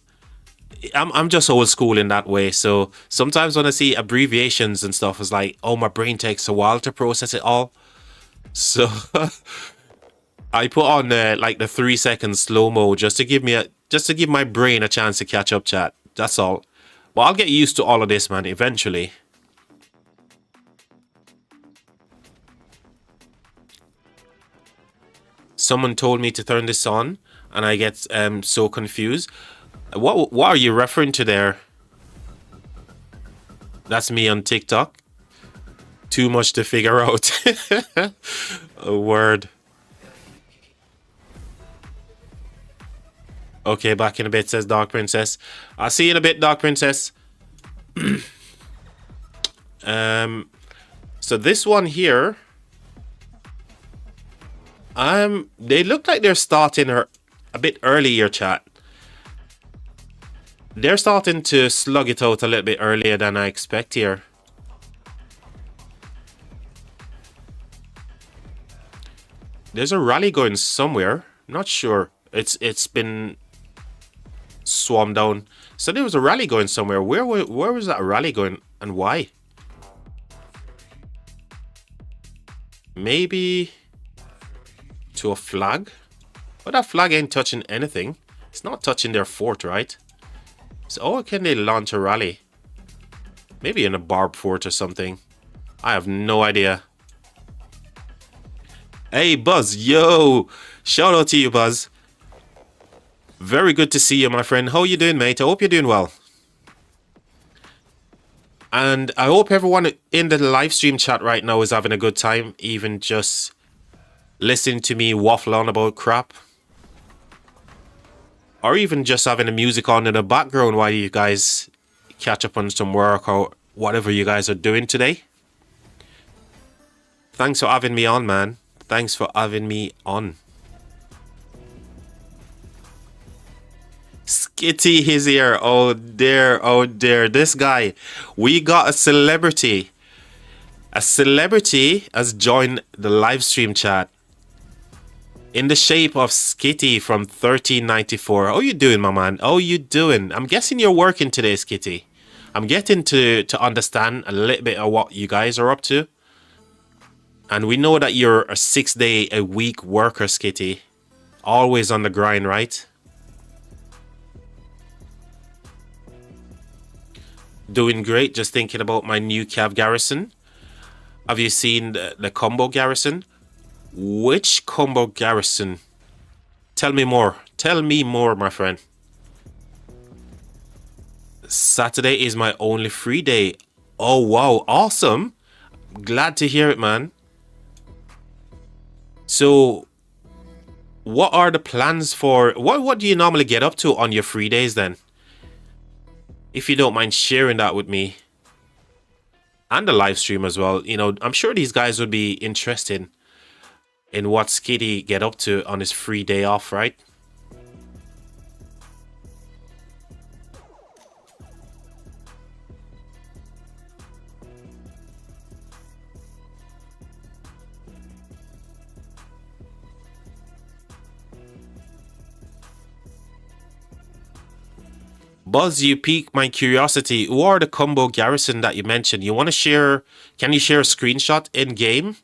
I'm just old school in that way. So sometimes when I see abbreviations and stuff, it's like, oh, my brain takes a while to process it all. So I put on like the 3 second slow mo just to give my brain a chance to catch up, chat. That's all. But I'll get used to all of this, man, eventually. Someone told me to turn this on, and I get so confused. What are you referring to there? That's me on TikTok. Too much to figure out. A word. Okay, back in a bit, says Dark Princess. I'll see you in a bit, Dark Princess. So this one here, they look like they're starting a bit earlier, chat. They're starting to slug it out a little bit earlier than I expect here. There's a rally going somewhere. Not sure. It's been swarmed down. So there was a rally going somewhere. Where was that rally going and why? Maybe to a flag? But that flag ain't touching anything. It's not touching their fort, right? So, oh, can they launch a rally? Maybe in a barbed fort or something. I have no idea. Hey, Buzz. Yo. Shout out to you, Buzz. Very good to see you, my friend. How you doing, mate? I hope you're doing well. And I hope everyone in the live stream chat right now is having a good time, even just listening to me waffle on about crap. Or even just having the music on in the background while you guys catch up on some work or whatever you guys are doing today. Thanks for having me on, man. Thanks for having me on. Skitty is here. Oh dear, oh dear. This guy. We got a celebrity. A celebrity has joined the live stream chat. In the shape of Skitty from 1394. How you doing, my man? How you doing? I'm guessing you're working today, Skitty. I'm getting to understand a little bit of what you guys are up to. And we know that you're a 6-day-a-week worker, Skitty. Always on the grind, right? Doing great. Just thinking about my new Cav Garrison. Have you seen the combo Garrison? Which combo Garrison? Tell me more. Tell me more, my friend. Saturday is my only free day. Oh, wow. Awesome. Glad to hear it, man. So, what are the plans for... What do you normally get up to on your free days, then? If you don't mind sharing that with me. And the live stream as well. You know, I'm sure these guys would be interested in what Skitty get up to on his free day off, right? Buzz, you piqued my curiosity. Who are the combo Garrison that you mentioned? You want to share? Can you share a screenshot in game?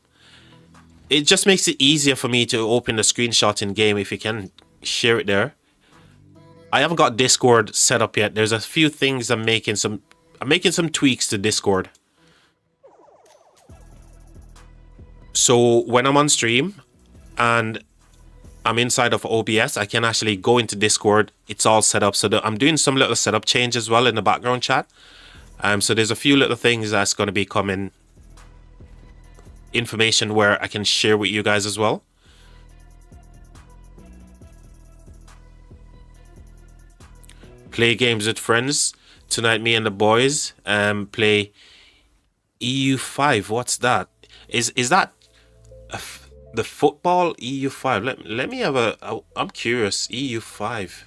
It just makes it easier for me to open the screenshot in game if you can share it there. I haven't got Discord set up yet. There's a few things I'm making some tweaks to Discord. So when I'm on stream and I'm inside of OBS, I can actually go into Discord. It's all set up. So I'm doing some little setup change as well in the background chat. So there's a few little things that's going to be coming. Information where I can share with you guys as well. Play games with friends. Tonight, me and the boys play EU5. What's that? Is that the football EU5? Let me have I'm curious. EU5.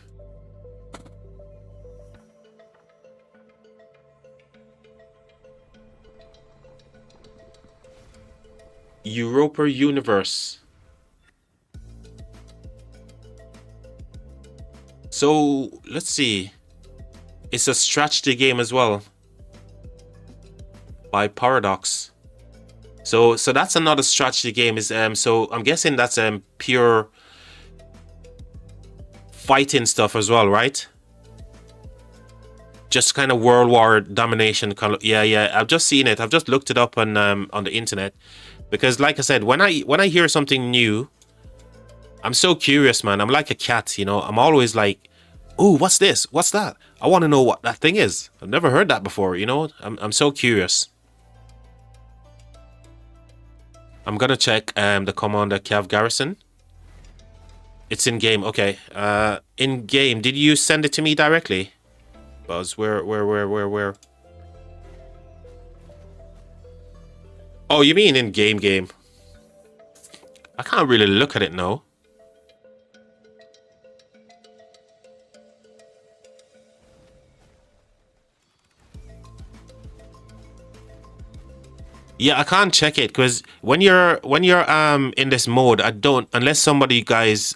Europa Universe. So let's see. It's a strategy game as well. By Paradox. So that's another strategy game. Is so I'm guessing that's pure fighting stuff as well, right? Just kind of world war domination kind of. Yeah. I've just seen it. I've just looked it up on the internet, because like I said, when I hear something new, I'm so curious, man. I'm like a cat, you know. I'm always like, "Oh, what's this? What's that? I want to know what that thing is. I've never heard that before, you know. I'm so curious." I'm gonna check the Commander Cav Garrison. It's in game. Okay. In game. Did you send it to me directly? Buzz, where? Oh, you mean in game? I can't really look at it now. Yeah, I can't check it because when you're in this mode, I don't, unless some of you guys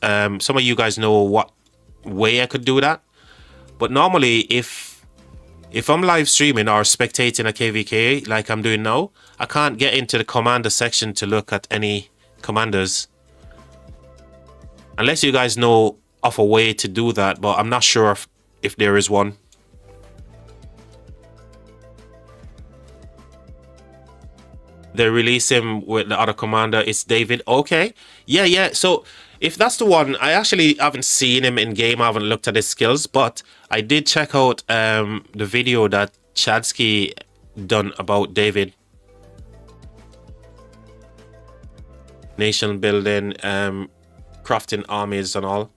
know what way I could do that. But normally, if I'm live streaming or spectating a KVK like I'm doing now, I can't get into the commander section to look at any commanders. Unless you guys know of a way to do that, but I'm not sure if there is one. They release him with the other commander. It's David. Okay. Yeah. So if that's the one, I actually haven't seen him in game. I haven't looked at his skills, but I did check out the video that Chadsky done about David. Nation building, crafting armies and all.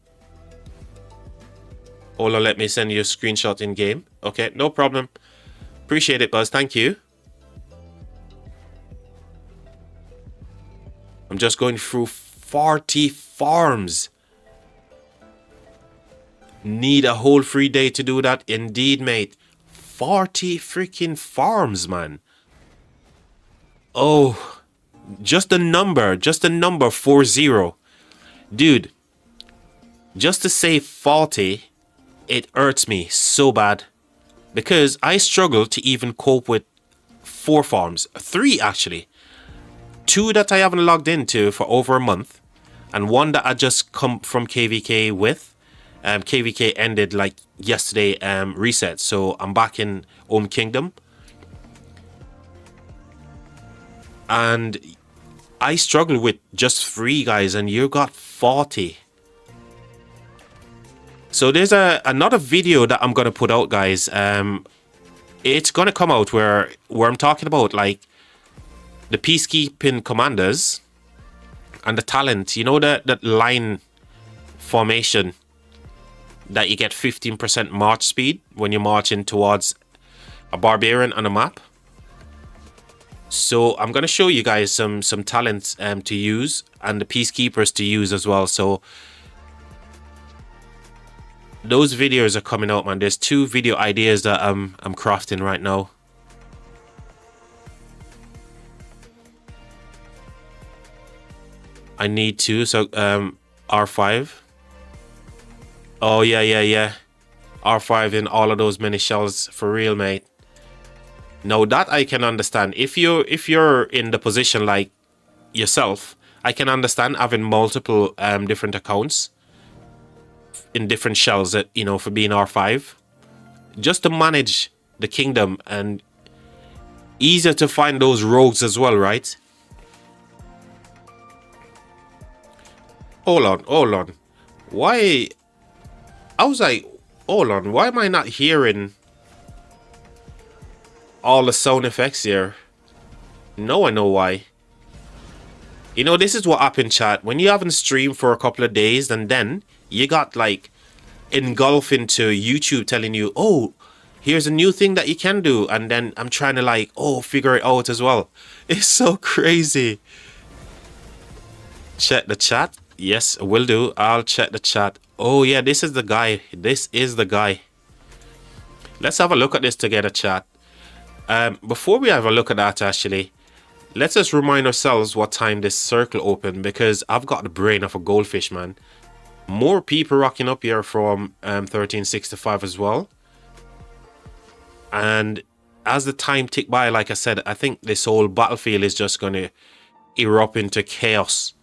Ola, let me send you a screenshot in game. Okay, no problem. Appreciate it, Buzz. Thank you. I'm just going through 40 farms. Need a whole free day to do that? Indeed, mate. 40 freaking farms, man. Oh, just the number 40. Dude, just to say 40, it hurts me so bad. Because I struggle to even cope with 4 farms. 3, actually. 2 that I haven't logged into for over a month, and 1 that I just come from KVK with. KVK ended like yesterday, reset, so I'm back in Home Kingdom. And I struggle with just 3 guys, and you got 40. So there's another video that I'm gonna put out, guys. It's gonna come out where I'm talking about like the peacekeeping commanders and the talent. You know that line formation that you get 15% march speed when you're marching towards a barbarian on a map. So I'm gonna show you guys some talents to use, and the peacekeepers to use as well. So those videos are coming out, man. There's 2 video ideas that I'm crafting right now. I need 2, so R5. Oh yeah. R5 in all of those mini shells for real, mate. No, that I can understand. If you're in the position like yourself, I can understand having multiple different accounts in different shells, that, you know, for being R5, just to manage the kingdom, and easier to find those rogues as well, right? Hold on. Why? I was like, hold on. Why am I not hearing all the sound effects here? No, I know why. You know, this is what happened, chat. When you haven't streamed for a couple of days, and then you got like engulfed into YouTube telling you, oh, here's a new thing that you can do. And then I'm trying to like, figure it out as well. It's so crazy. Check the chat. Yes, will do. I'll check the chat. Oh yeah, this is the guy. This is the guy. Let's have a look at this together, chat. Before we have a look at that, actually, let's just remind ourselves what time this circle opened, because I've got the brain of a goldfish, man. More people rocking up here from 1365 as well. And as the time tick by, like I said, I think this whole battlefield is just going to erupt into chaos.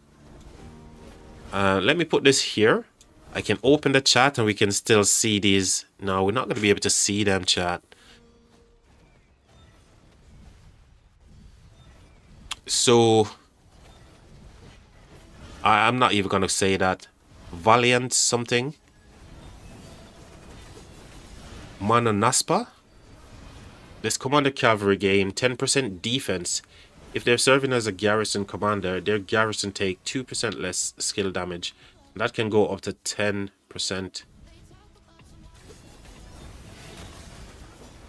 Let me put this here. I can open the chat and we can still see these. No, we're not going to be able to see them, chat. So I'm not even going to say that. Valiant something. Manonaspa. This commander cavalry game, 10% defense. If they're serving as a garrison commander, their garrison take 2% less skill damage. That can go up to 10%.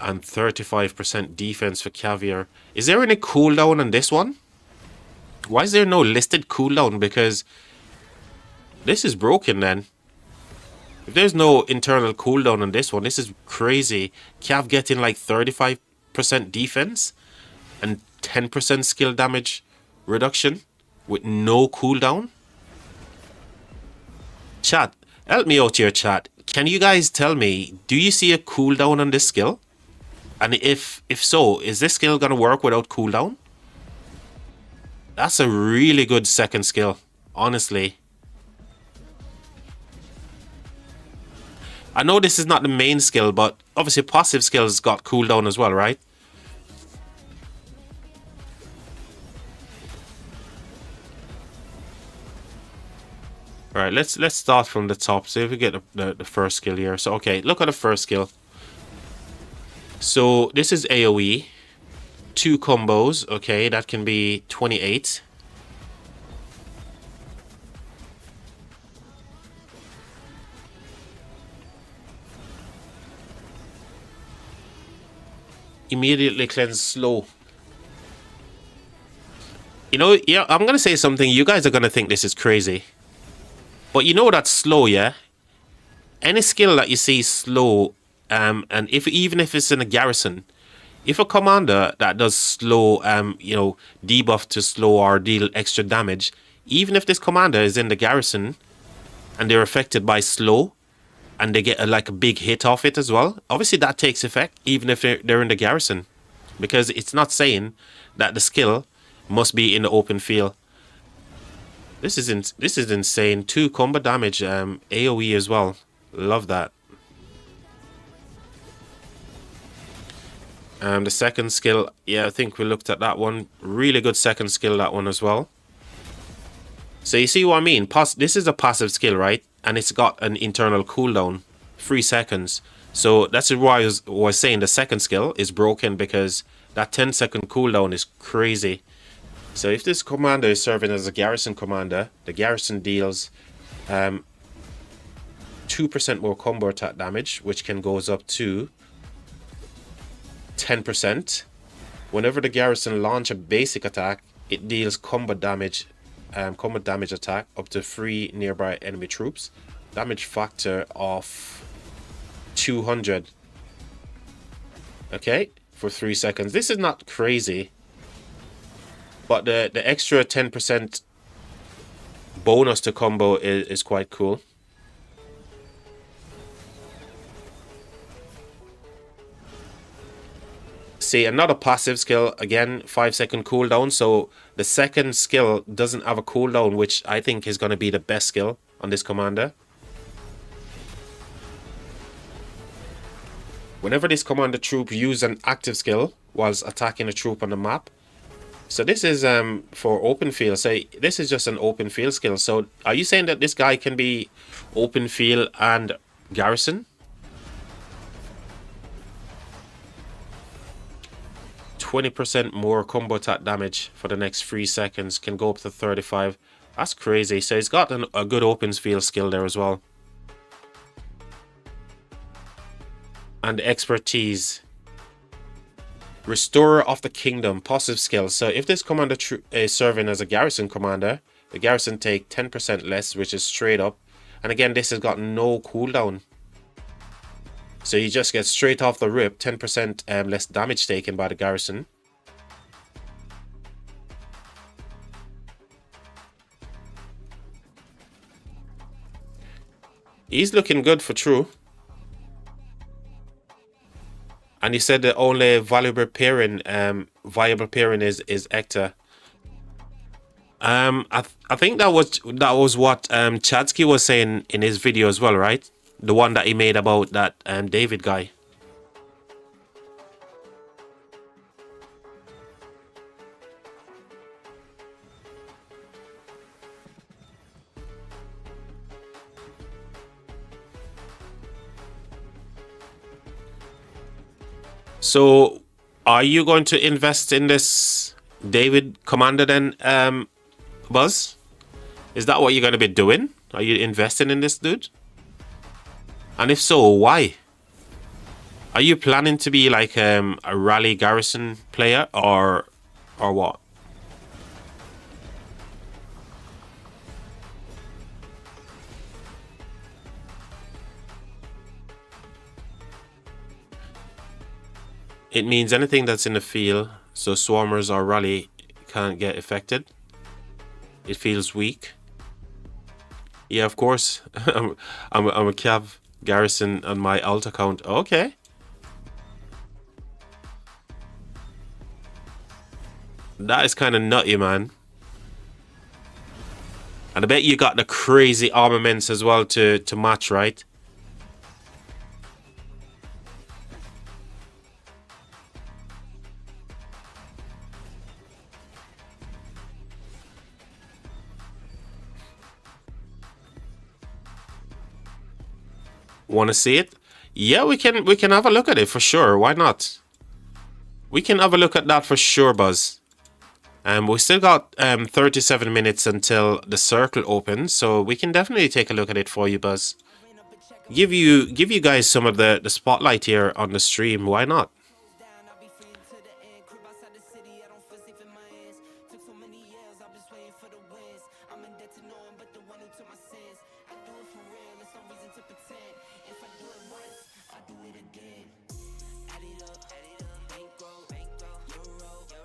And 35% defense for caviar. Is there any cooldown on this one? Why is there no listed cooldown? Because this is broken then. If there's no internal cooldown on this one, this is crazy. Cav getting like 35% defense and 10% skill damage reduction with no cooldown. Chat, help me out here, chat. Can you guys tell me, do you see a cooldown on this skill? And if so, is this skill gonna work without cooldown? That's a really good second skill, honestly. I know this is not the main skill, but obviously passive skills got cooldown as well, right? All right, let's start from the top. See if we get the first skill here. So okay, look at the first skill. So this is AoE, 2 combos. Okay, that can be 28. Immediately cleanse slow. You know, yeah, I'm gonna say something. You guys are gonna think this is crazy, but you know that's slow, yeah. Any skill that you see slow, and even if it's in a garrison, if a commander that does slow, you know, debuff to slow or deal extra damage, even if this commander is in the garrison and they're affected by slow, and they get like a big hit off it as well, obviously that takes effect even if they're in the garrison, because it's not saying that the skill must be in the open field. This is insane. 2 combo damage, AoE as well. Love that. The second skill, yeah, I think we looked at that one. Really good second skill, that one as well. So you see what I mean? This is a passive skill, right? And it's got an internal cooldown, 3 seconds. So that's why I was saying the second skill is broken, because that 10-second cooldown is crazy. So if this commander is serving as a garrison commander, the garrison deals 2% more combo attack damage, which can goes up to 10%. Whenever the garrison launch a basic attack, it deals combo damage attack up to 3 nearby enemy troops. Damage factor of 200. Okay, for 3 seconds. This is not crazy, but the extra 10% bonus to combo is quite cool. See, another passive skill, again, 5-second cooldown. So the second skill doesn't have a cooldown, which I think is going to be the best skill on this commander. Whenever this commander troop uses an active skill whilst attacking a troop on the map. So this is for open field. Say this is just an open field skill. So are you saying that this guy can be open field and garrison? 20% more combo attack damage for the next 3 seconds, can go up to 35. That's crazy. So he's got a good open field skill there as well. And expertise. Restorer of the Kingdom, passive skill. So if this commander is serving as a garrison commander, the garrison take 10% less, which is straight up. And again, this has got no cooldown. So you just get straight off the rip, 10% less damage taken by the garrison. He's looking good for true. And you said the only viable pairing is Ecta. I think that was what Chadsky was saying in his video as well, right? The one that he made about that David guy. So, are you going to invest in this David commander then, Buzz? Is that what you're going to be doing? Are you investing in this dude? And if so, why? Are you planning to be like a rally garrison player or what? It means anything that's in the field, so swarmers or rally can't get affected. It feels weak. Yeah, of course. I'm a Cav garrison on my alt account. Okay. That is kind of nutty, man. And I bet you got the crazy armaments as well to match, right? Want to see it? Yeah, we can have a look at it for sure. Why not? We can have a look at that for sure, Buzz. We still got 37 minutes until the circle opens, so we can definitely take a look at it for you, Buzz. Give you guys some of the spotlight here on the stream. Why not?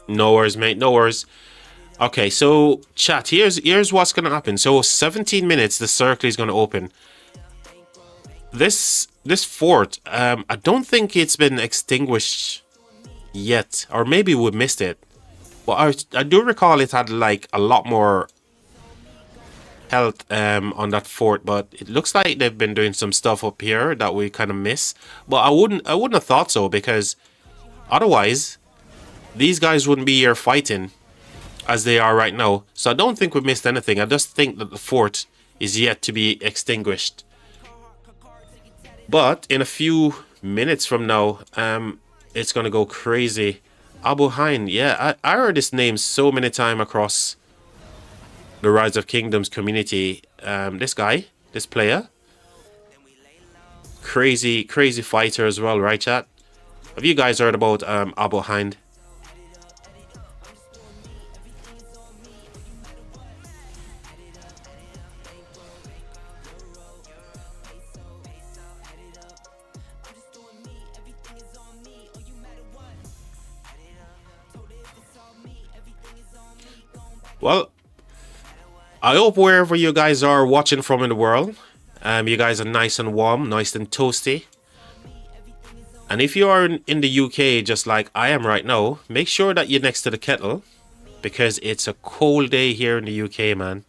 No worries, mate. No worries. Okay, so chat. Here's what's gonna happen. So 17 minutes, the circle is gonna open. This fort, I don't think it's been extinguished yet, or maybe we missed it. But I do recall it had like a lot more health on that fort. But it looks like they've been doing some stuff up here that we kind of miss. But I wouldn't have thought so, because otherwise these guys wouldn't be here fighting as they are right now. So I don't think we missed anything. I just think that the fort is yet to be extinguished. But in a few minutes from now, it's going to go crazy. Abu Hain, yeah, I heard this name so many times across the Rise of Kingdoms community. This guy, this player, crazy fighter as well, right, chat? Have you guys heard about Abu Hain? Well, I hope wherever you guys are watching from in the world, you guys are nice and warm, nice and toasty. And if you are in the UK, just like I am right now, make sure that you're next to the kettle, because it's a cold day here in the UK, man.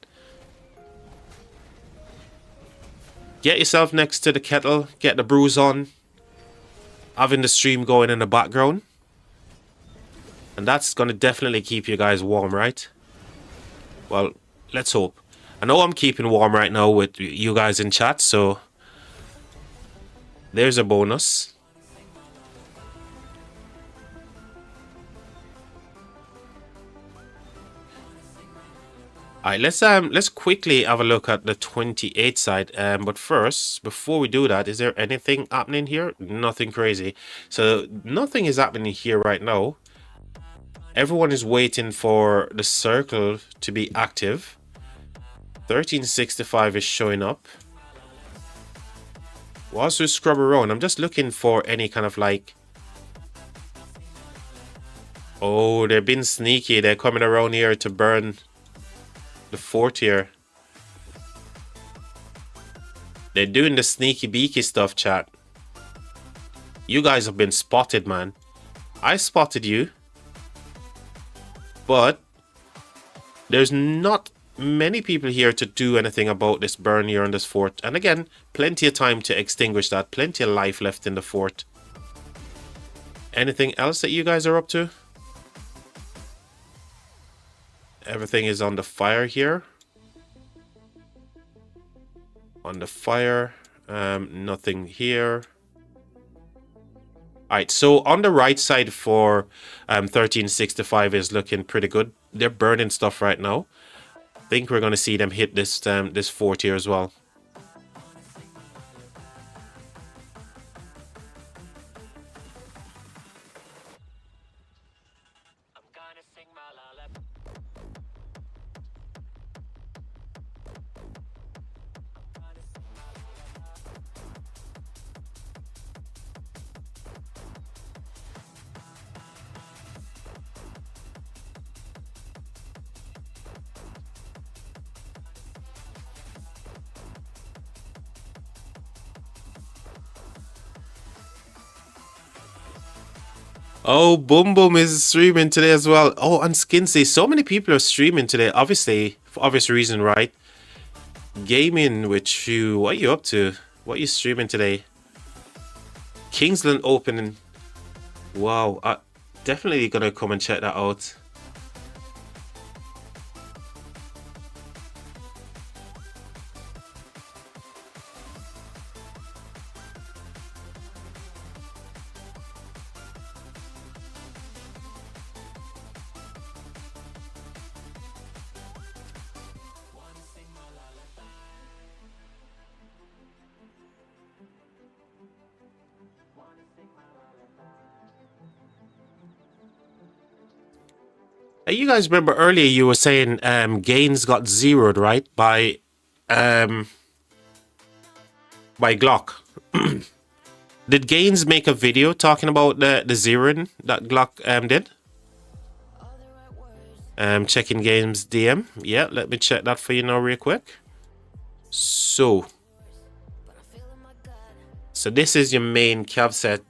Get yourself next to the kettle, get the brews on, having the stream going in the background. And that's going to definitely keep you guys warm, right? Well, let's hope. I know I'm keeping warm right now with you guys in chat, so there's a bonus. Alright, let's quickly have a look at the 28 side. But first, before we do that, is there anything happening here? Nothing crazy. So nothing is happening here right now. Everyone is waiting for the circle to be active. 1365 is showing up. Whilst we scrub around, I'm just looking for any kind of like... Oh, they're being sneaky. They're coming around here to burn the fort here. They're doing the sneaky beaky stuff, chat. You guys have been spotted, man. I spotted you. But there's not many people here to do anything about this burn here on this fort. And again, plenty of time to extinguish that. Plenty of life left in the fort. Anything else that you guys are up to? Everything is on the fire here. On the fire. Nothing here. Alright, so on the right side for 1365 is looking pretty good. They're burning stuff right now. I think we're going to see them hit this this fort here as well. Oh, Boom Boom is streaming today as well. Oh, and Skinsey. So many people are streaming today. Obviously, for obvious reason, right? Gaming with you. What are you up to? What are you streaming today? Kingsland opening. Wow. Definitely gonna come and check that out. You guys remember earlier you were saying Gaines got zeroed, right? By Glock. Did Gaines make a video talking about the zeroing that Glock did? Checking Games DM. Yeah, let me check that for you now real quick. So this is your main cav set.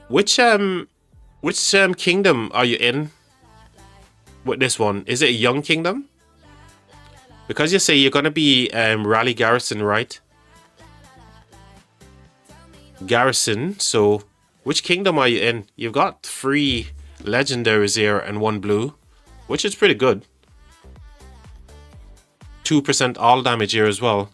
Which kingdom are you in with this one? Is it a young kingdom? Because you say you're gonna be Raleigh Garrison, right? Garrison. So which kingdom are you in? You've got 3 legendaries here and 1 blue, which is pretty good. 2% all damage here as well.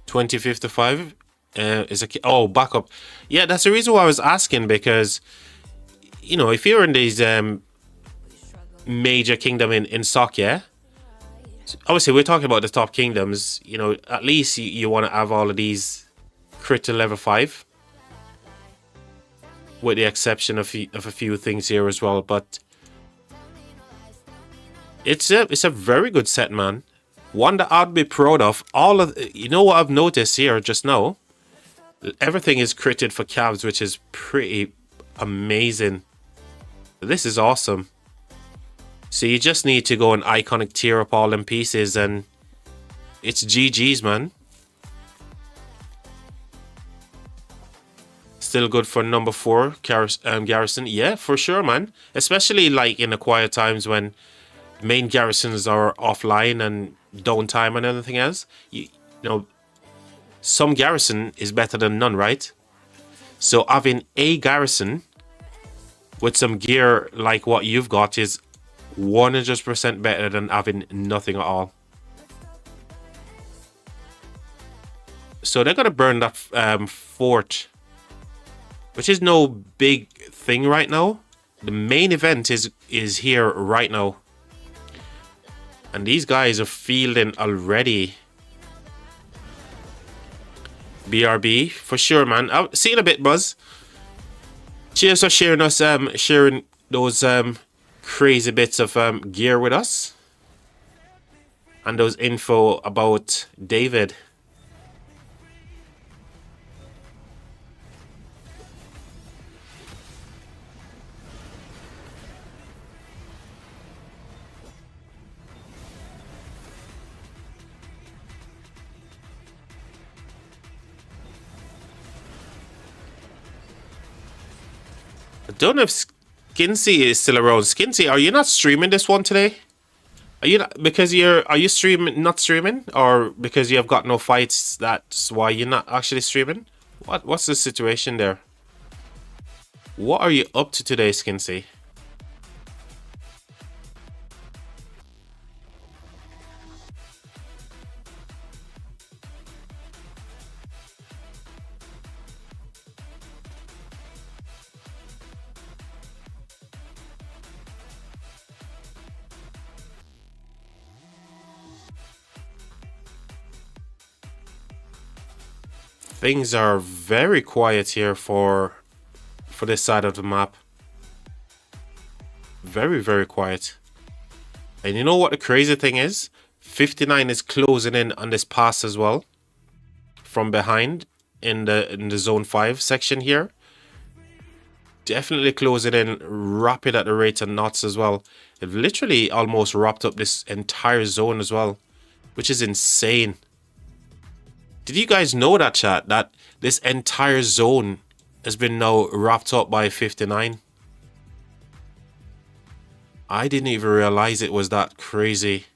$20.55 is a backup. Yeah, that's the reason why I was asking, because you know, if you're in these major kingdom in SOC, yeah, obviously we're talking about the top kingdoms. You know, at least you want to have all of these crit to level 5, with the exception of a few things here as well. But it's a very good set, man. One that I'd be proud of. You know what I've noticed here just now? Everything is critted for calves, which is pretty amazing. This is awesome. So you just need to go and iconic tier up all them pieces, and it's GG's, man. Still good for number 4, Garrison. Yeah, for sure, man. Especially like in the quiet times when main garrisons are offline and downtime and everything else. You know, some garrison is better than none, right? So having a garrison with some gear like what you've got is 100% better than having nothing at all. So they're gonna burn that fort, which is no big thing right now. The main event is here right now, and these guys are fielding already. BRB for sure, man. I'll see you in a bit, Buzz. Cheers for sharing those crazy bits of gear with us, and those info about David. I don't know if Skinsy is still around. Skinsy, are you not streaming this one today? Are you not, because are you streaming, not streaming, or because you have got no fights? That's why you're not actually streaming. What's the situation there? What are you up to today, Skinsy? Things are very quiet here for this side of the map. Very, very quiet. And you know what the crazy thing is? 59 is closing in on this pass as well. From behind in the zone 5 section here. Definitely closing in rapid at the rate of knots as well. They've literally almost wrapped up this entire zone as well, which is insane. Did you guys know that, chat? That this entire zone has been now wrapped up by 59? I didn't even realize it was that crazy.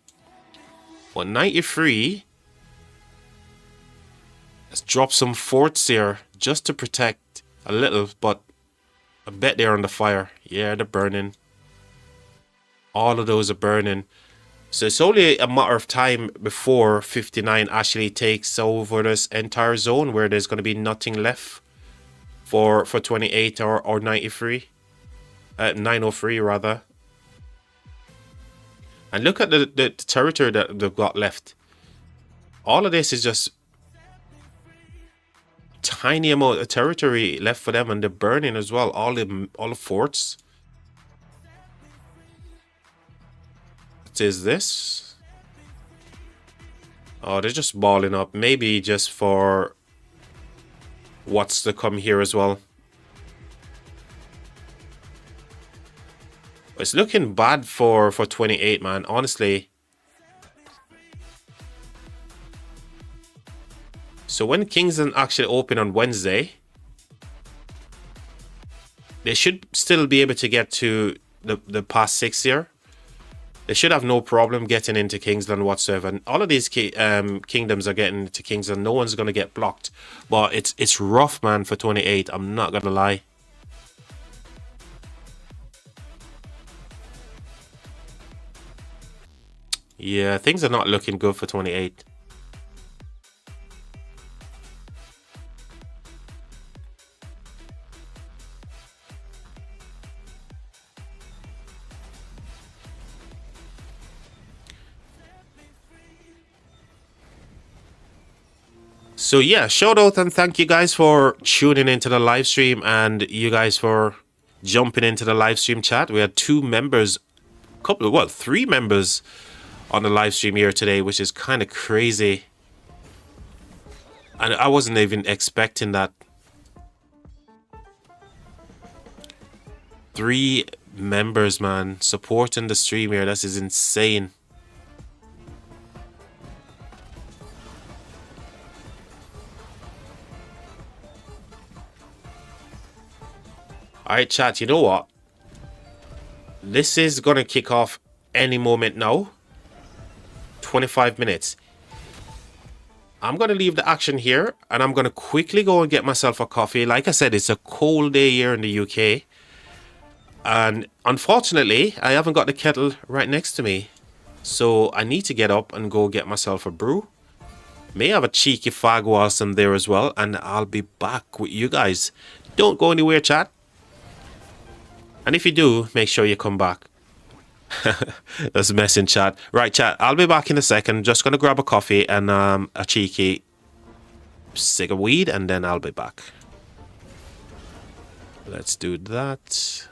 Well, 93. Let's drop some forts here just to protect a little, but I bet they're on the fire. Yeah, they're burning. All of those are burning. So it's only a matter of time before 59 actually takes over this entire zone, where there's going to be nothing left for 28 or 93. 903 rather. And look at the territory that they've got left. All of this is just tiny amount of territory left for them, and they're burning as well. All the forts. What is this? Oh, they're just balling up. Maybe just for what's to come here as well. It's looking bad for 28, man. Honestly. So when Kingston actually open on Wednesday, they should still be able to get to the past 6 here. They should have no problem getting into Kingsland whatsoever. And all of these kingdoms are getting to Kingsland. No one's going to get blocked. But it's rough, man, for 28. I'm not going to lie. Yeah, things are not looking good for 28. So yeah, shout out and thank you guys for tuning into the live stream, and you guys for jumping into the live stream chat. We had 2 members, 3 members on the live stream here today, which is kind of crazy. And I wasn't even expecting that. 3 members, man, supporting the stream here. This is insane. Alright, chat, you know what? This is gonna kick off any moment now. 25 minutes. I'm gonna leave the action here, and I'm gonna quickly go and get myself a coffee. Like I said, it's a cold day here in the UK. And unfortunately, I haven't got the kettle right next to me. So I need to get up and go get myself a brew. May have a cheeky fag whilst I'm there as well, and I'll be back with you guys. Don't go anywhere, chat. And if you do, make sure you come back. That's a mess in chat. Right, chat, I'll be back in a second. Just going to grab a coffee and a cheeky cig of weed, and then I'll be back. Let's do that.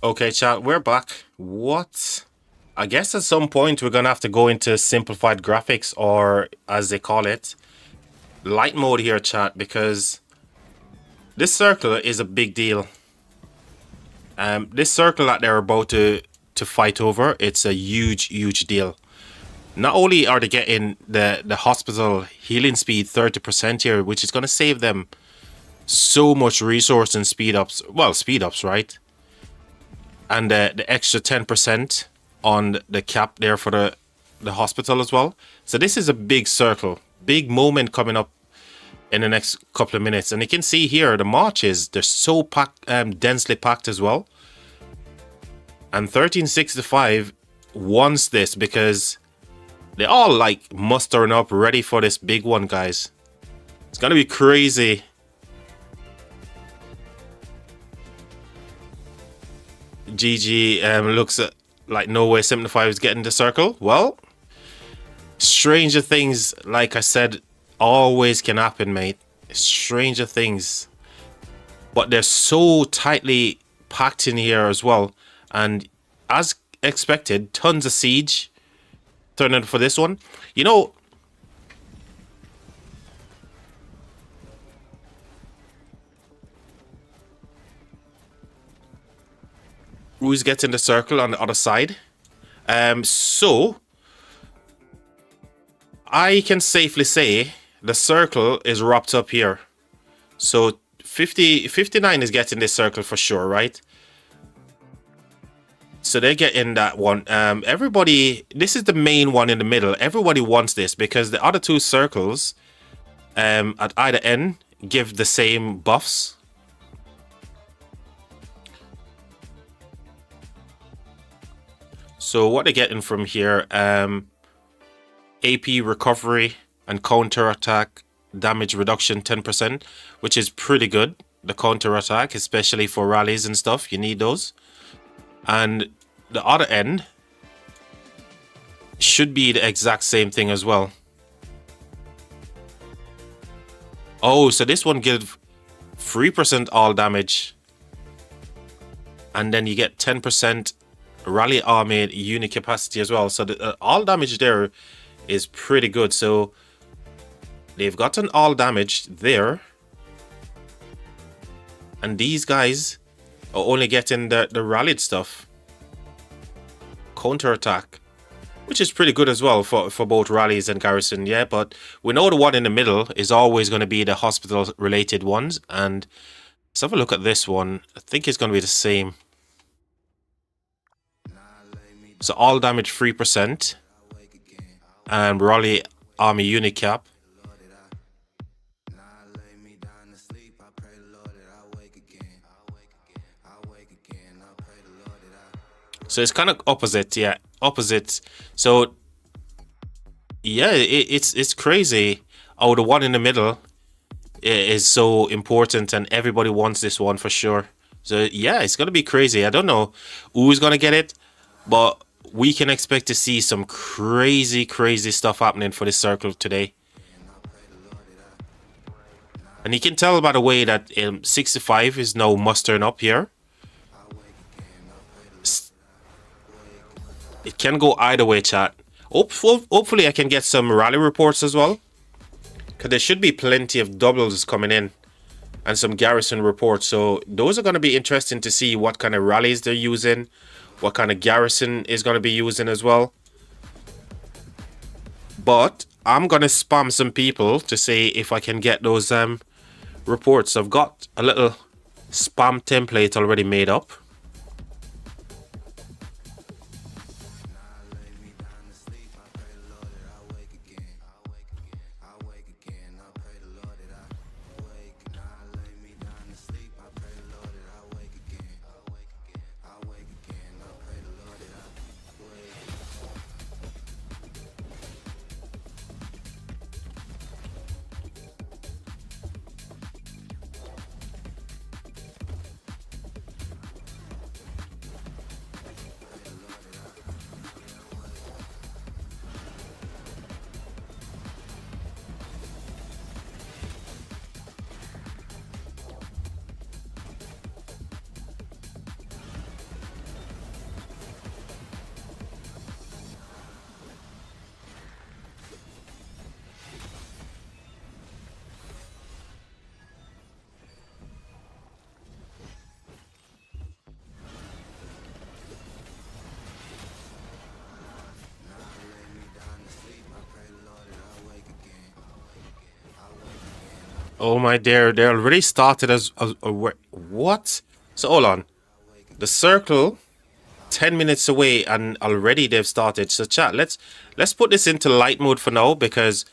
Okay, chat, we're back. What? I guess at some point we're gonna have to go into simplified graphics, or as they call it, light mode here, chat, because this circle is a big deal. This circle that they're about to fight over, it's a huge deal. Not only are they getting the hospital healing speed 30% here, which is gonna save them so much resource and speed ups. Well, speed ups, right? And the extra 10% on the cap there for the hospital as well. So this is a big circle, big moment coming up in the next couple of minutes. And you can see here the marches, they're so packed, densely packed as well. And 1365 wants this because they're all like mustering up, ready for this big one, guys. It's gonna be crazy. GG looks like no way 75 is getting the circle. Well, stranger things, like I said, always can happen, mate. Stranger things. But they're so tightly packed in here as well. And as expected, tons of siege turning for this one. You know, who's getting the circle on the other side? So I can safely say the circle is wrapped up here. So 59 is getting this circle for sure, right? So they're getting that one. Everybody, this is the main one in the middle. Everybody wants this because the other two circles at either end give the same buffs. So what they're getting from here, AP recovery and counter attack damage reduction 10%, which is pretty good. The counter attack, especially for rallies and stuff, you need those. And the other end should be the exact same thing as well. Oh, so this one gives 3% all damage. And then you get 10% rally army unit capacity as well. So the all damage there is pretty good. So they've gotten all damage there. And these guys are only getting the rallied stuff. Counter attack, which is pretty good as well for both rallies and garrison. Yeah, but we know the one in the middle is always going to be the hospital related ones. And let's have a look at this one. I think it's going to be the same. So all damage 3% and rally army unit cap. So it's kind of opposite, yeah, opposite. So yeah, it's crazy how the one in the middle is so important and everybody wants this one for sure. So yeah, it's gonna be crazy. I don't know who's gonna get it, but we can expect to see some crazy stuff happening for this circle today. And you can tell by the way that 65 is now mustering up here. It can go either way, chat. Hopefully I can get some rally reports as well, because there should be plenty of doubles coming in and some garrison reports. So those are going to be interesting to see what kind of rallies they're using, what kind of garrison is going to be using as well. But I'm going to spam some people to see if I can get those reports. I've got a little spam template already made up. Oh my dear, they already started as what? So hold on. The circle 10 minutes away and already they've started. So chat, let's put this into light mode for now because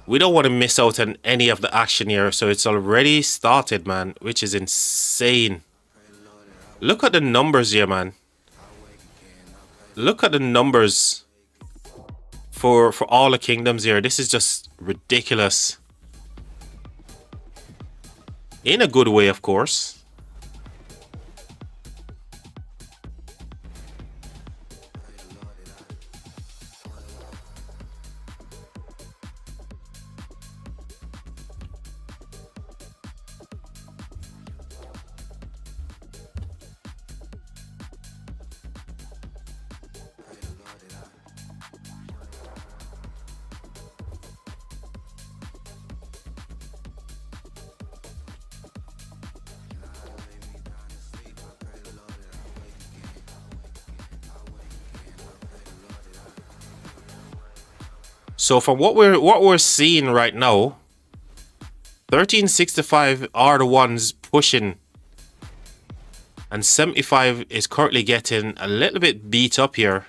we don't want to miss out on any of the action here. So it's already started, man, which is insane. Look at the numbers here, man. Look at the numbers for all the kingdoms here. This is just ridiculous. In a good way, of course. So from what we're seeing right now, 1365 are the ones pushing, and 75 is currently getting a little bit beat up here.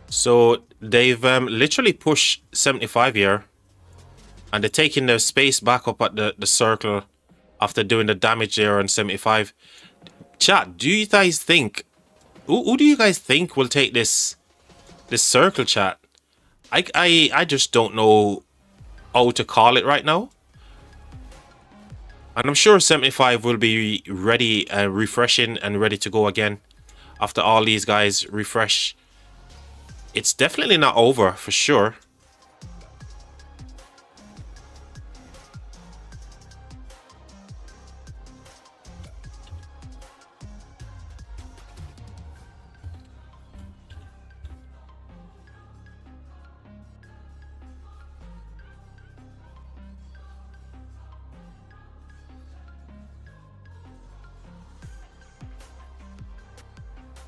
So they've literally pushed 75 here, and they're taking their space back up at the circle after doing the damage there on 75. Chat, do you guys think, who do you guys think will take this circle, chat? I just don't know how to call it right now. And I'm sure 75 will be ready, refreshing and ready to go again after all these guys refresh. It's definitely not over for sure.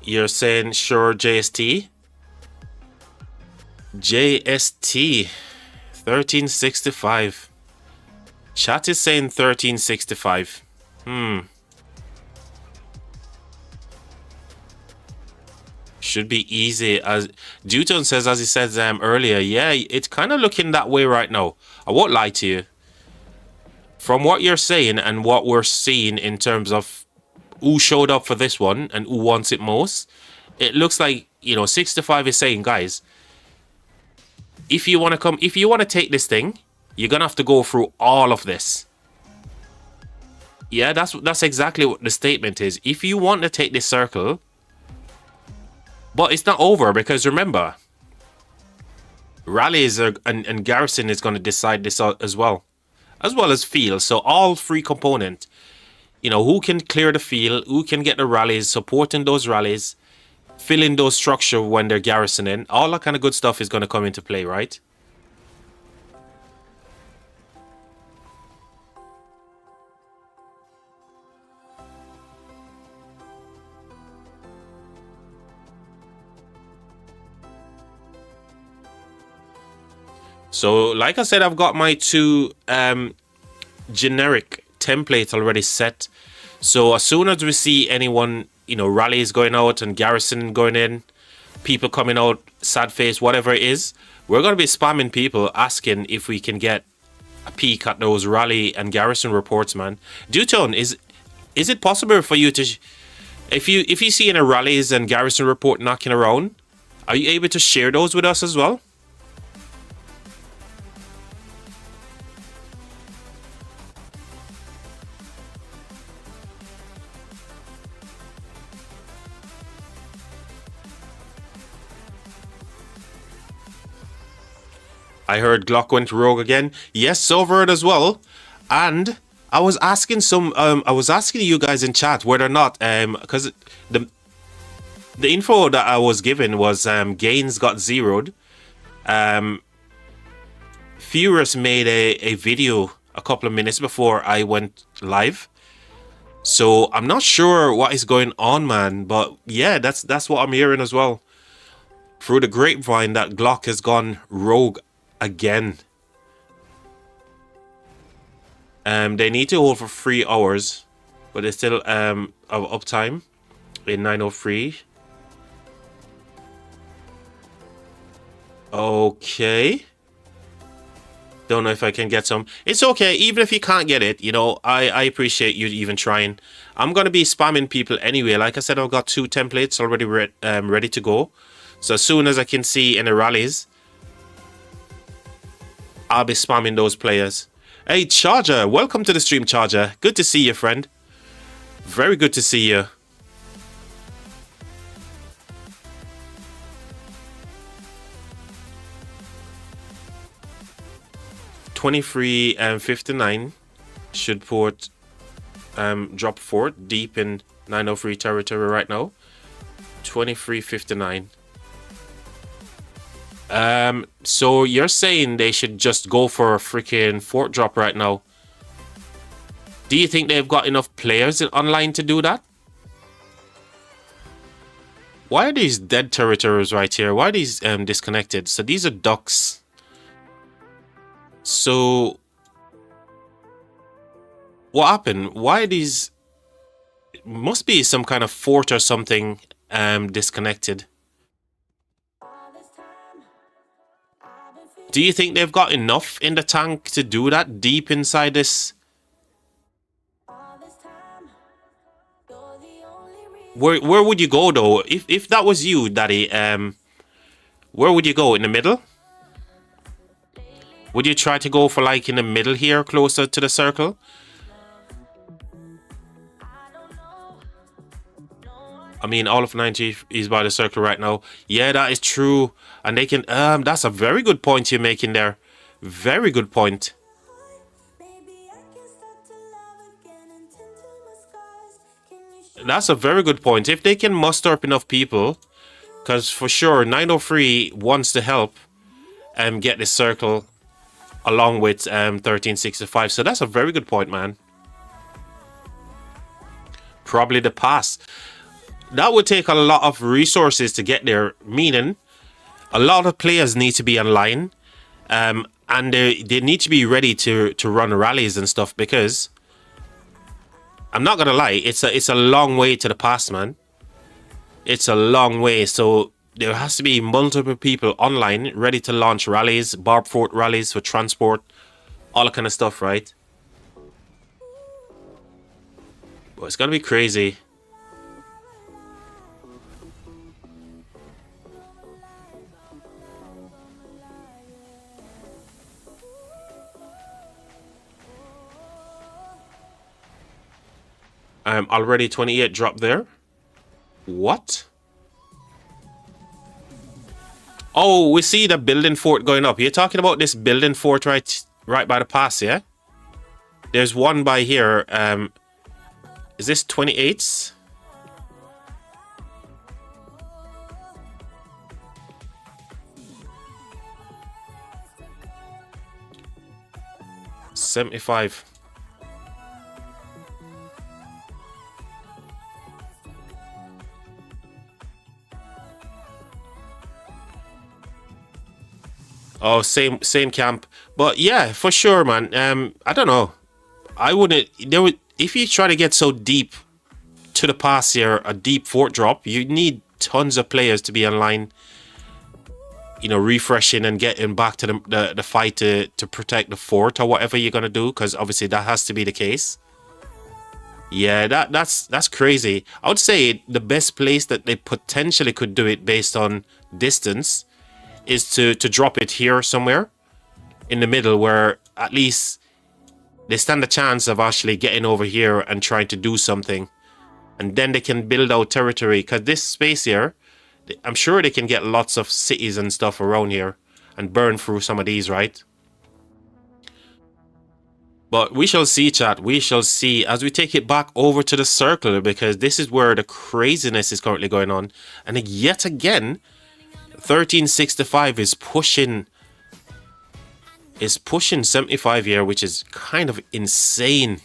You're saying sure JST? JST 1365. Chat is saying 1365. Should be easy, as Duton says, as he said earlier. Yeah, it's kind of looking that way right now. I won't lie to you. From what you're saying and what we're seeing in terms of who showed up for this one and who wants it most, it looks like, you know, 65 is saying, guys, if you want to take this thing, you're gonna have to go through all of this. Yeah, that's exactly what the statement is. If you want to take this circle, but it's not over, because remember, rallies are, and garrison is going to decide this as well as field. So all three component, you know, who can clear the field, who can get the rallies, supporting those rallies, filling those structure when they're garrisoning, all that kind of good stuff is going to come into play, right? So like I said, I've got my two generic templates already set. So as soon as we see anyone, you know, rallies going out and garrison going in, people coming out, sad face, whatever it is, we're going to be spamming people asking if we can get a peek at those rally and garrison reports, man. Dutone, is it possible for you to, if you see any rallies and garrison report knocking around, are you able to share those with us as well? I heard Glock went rogue again. Yes, so heard as well. And I was asking you guys in chat whether or not because the info that I was given was Gaines got zeroed. Furious made a video a couple of minutes before I went live. So I'm not sure what is going on, man. But yeah, that's what I'm hearing as well. Through the grapevine that Glock has gone rogue again. They need to hold for 3 hours, but they still have uptime in 903. Okay. Don't know if I can get some. It's okay, even if you can't get it, you know, I appreciate you even trying. I'm going to be spamming people anyway. Like I said, I've got 2 templates already ready to go. So as soon as I can see any rallies, I'll be spamming those players. Hey, Charger, welcome to the stream, Charger. Good to see you, friend. Very good to see you. $23 and $59 should put drop fort deep in 903 territory right now. $23.59. So you're saying they should just go for a freaking fort drop right now? Do you think they've got enough players online to do that? Why are these dead territories right here? Why are these disconnected? So these are ducks. So what happened? Why are these? Must be some kind of fort or something disconnected. Do you think they've got enough in the tank to do that deep inside this? Where would you go though? If that was you, Daddy, where would you go? In the middle? Would you try to go for like in the middle here, closer to the circle? I mean, all of 90 is by the circle right now. Yeah, that is true. And they can, that's a very good point you're making there. Very good point. That's a very good point. If they can muster up enough people, because for sure 903 wants to help get this circle along with 1365. So that's a very good point, man. Probably the pass. That would take a lot of resources to get there, meaning a lot of players need to be online, and they need to be ready to run rallies and stuff, because I'm not gonna lie, it's a long way to the pass, man. It's a long way, so there has to be multiple people online ready to launch rallies, barb fort rallies for transport, all that kind of stuff, right? But it's gonna be crazy. Already 28 drop there. What? Oh, we see the building fort going up. You're talking about this building fort right by the pass, yeah? There's one by here. Is this 28s? $75. Oh, same camp. But yeah, for sure, man. I don't know. I wouldn't. If you try to get so deep to the pass here, a deep fort drop, you need tons of players to be online. You know, refreshing and getting back to the fight to protect the fort or whatever you're gonna do, because obviously that has to be the case. Yeah, that's crazy. I would say the best place that they potentially could do it based on distance is to drop it here somewhere in the middle, where at least they stand a chance of actually getting over here and trying to do something, and then they can build out territory, because this space here, I'm sure they can get lots of cities and stuff around here, and burn through some of these, right? But we shall see, chat. We shall see as we take it back over to the circle, because this is where the craziness is currently going on. And yet again, 1365 is pushing 75 here, which is kind of insane.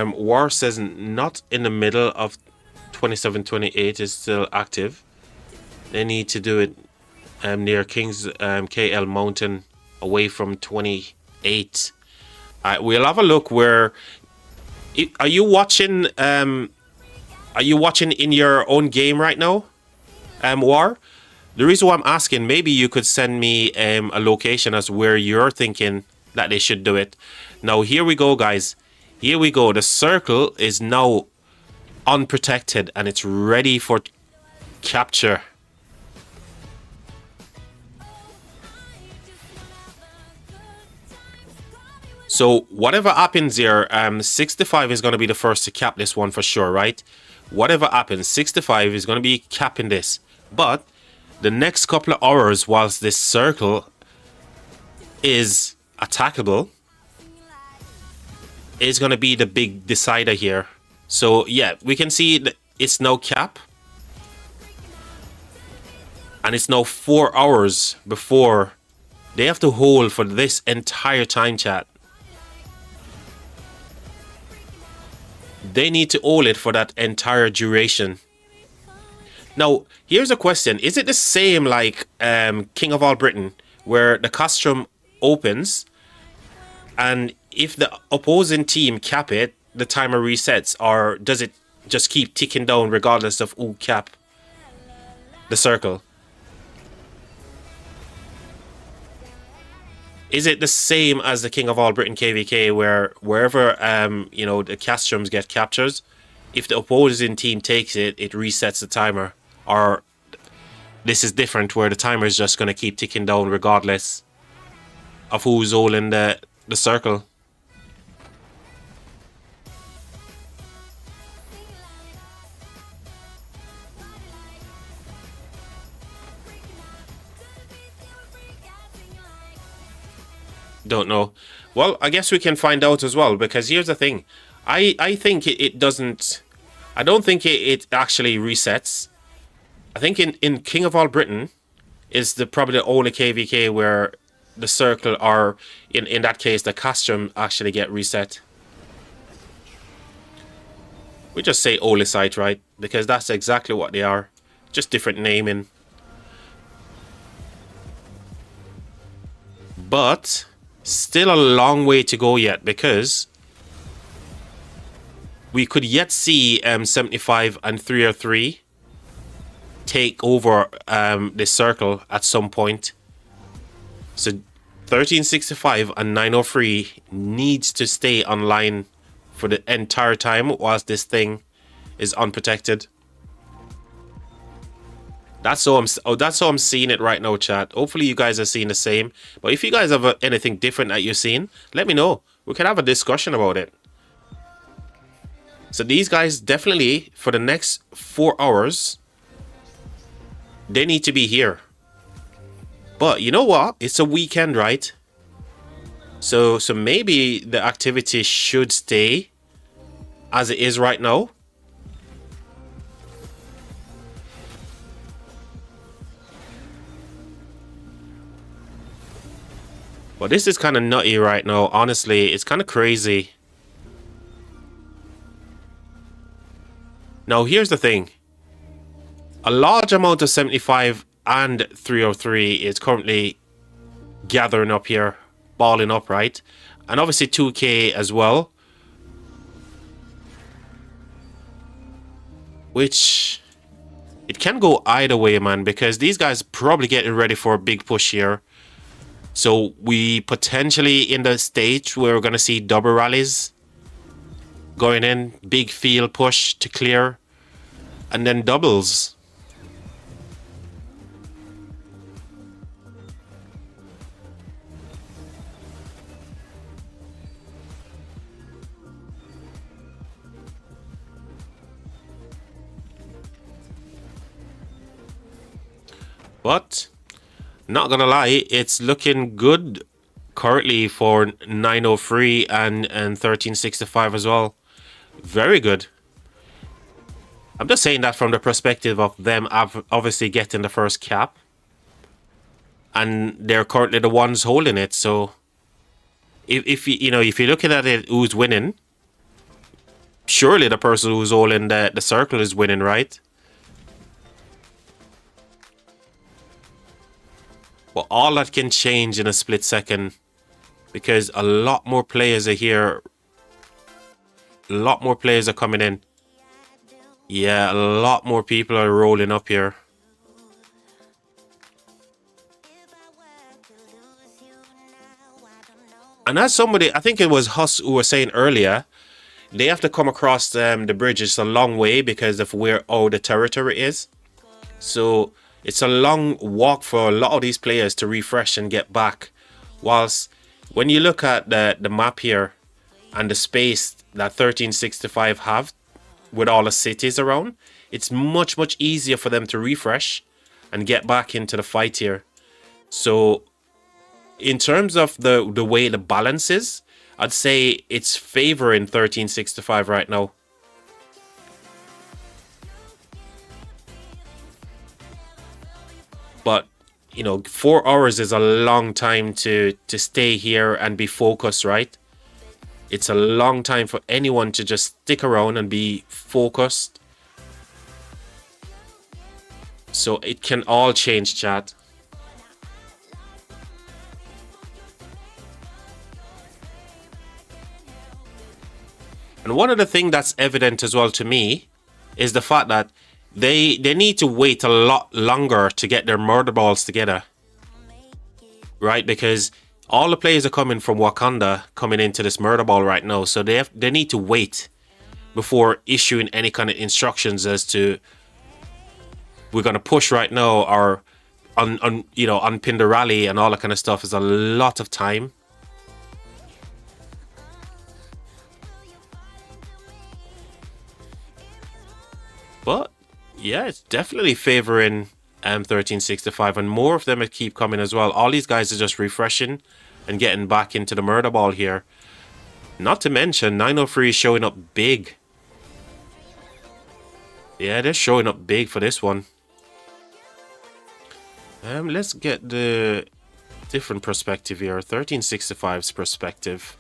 War says not in the middle of 27-28 is still active. They need to do it near King's KL Mountain, away from 28. We'll have a look where. Are you watching? Are you watching in your own game right now, War? The reason why I'm asking, maybe you could send me a location as where you're thinking that they should do it. Now here we go, guys. Here we go. The circle is now unprotected and it's ready for capture. So whatever happens here, 65 is going to be the first to cap this one for sure, right? Whatever happens, 65 is going to be capping this. But the next couple of hours, whilst this circle is attackable, is going to be the big decider here. So yeah, we can see that it's now cap. And it's now 4 hours before they have to hold for this entire time, chat. They need to hold it for that entire duration. Now, here's a question. Is it the same like King of All Britain, where the custom opens, and if the opposing team cap it, the timer resets? Or does it just keep ticking down regardless of who cap the circle? Is it the same as the King of All Britain KVK, where wherever you know, the castrums get captures, if the opposing team takes it, it resets the timer? Or this is different, where the timer is just going to keep ticking down regardless of who's holding the circle? Don't know. Well, I guess we can find out as well, because here's the thing. I think it doesn't. I don't think it actually resets. I think in King of All Britain is probably the only KVK where the circle, or in that case the custom, actually get reset. We just say Olicite, right? Because that's exactly what they are. Just different naming. But still a long way to go yet, because we could yet see 75 and 303 take over this circle at some point. So 1365 and 903 needs to stay online for the entire time whilst this thing is unprotected. That's how I'm seeing it right now, chat. Hopefully you guys are seeing the same. But if you guys have anything different that you're seeing, let me know. We can have a discussion about it. So these guys definitely, for the next 4 hours, they need to be here. But you know what? It's a weekend, right? So maybe the activity should stay as it is right now. But this is kind of nutty right now. Honestly, it's kind of crazy. Now, here's the thing. A large amount of 75 and 303 is currently gathering up here, balling up, right? And obviously 2K as well. Which, it can go either way, man, because these guys are probably getting ready for a big push here. So we potentially in the stage where we're going to see double rallies going in, big field push to clear, and then doubles. But not gonna lie, it's looking good currently for 903 and 1365 as well. Very good. I'm just saying that from the perspective of them obviously getting the first cap. And they're currently the ones holding it. So if you're looking at it, who's winning, surely the person who's holding the circle is winning, right? But all that can change in a split second, because a lot more players are here. A lot more players are coming in. Yeah, a lot more people are rolling up here. And as somebody, I think it was Huss who was saying earlier, they have to come across the bridge. It's a long way because of where all the territory is. So it's a long walk for a lot of these players to refresh and get back. Whilst when you look at the map here and the space that 1365 have with all the cities around, it's much easier for them to refresh and get back into the fight here. So in terms of the way the balance is, I'd say it's favoring 1365 right now. But 4 hours is a long time to stay here and be focused, right? It's a long time for anyone to just stick around and be focused. So it can all change, chat. And one of the things that's evident as well to me is the fact that they need to wait a lot longer to get their murder balls together. Right? Because all the players are coming from Wakanda coming into this murder ball right now. So they need to wait before issuing any kind of instructions as to we're going to push right now or unpin the rally and all that kind of stuff. Is a lot of time. But yeah, it's definitely favoring 1365, and more of them keep coming as well. All these guys are just refreshing and getting back into the murder ball here. Not to mention 903 is showing up big. Yeah, they're showing up big for this one. Let's get the different perspective here. 1365's perspective.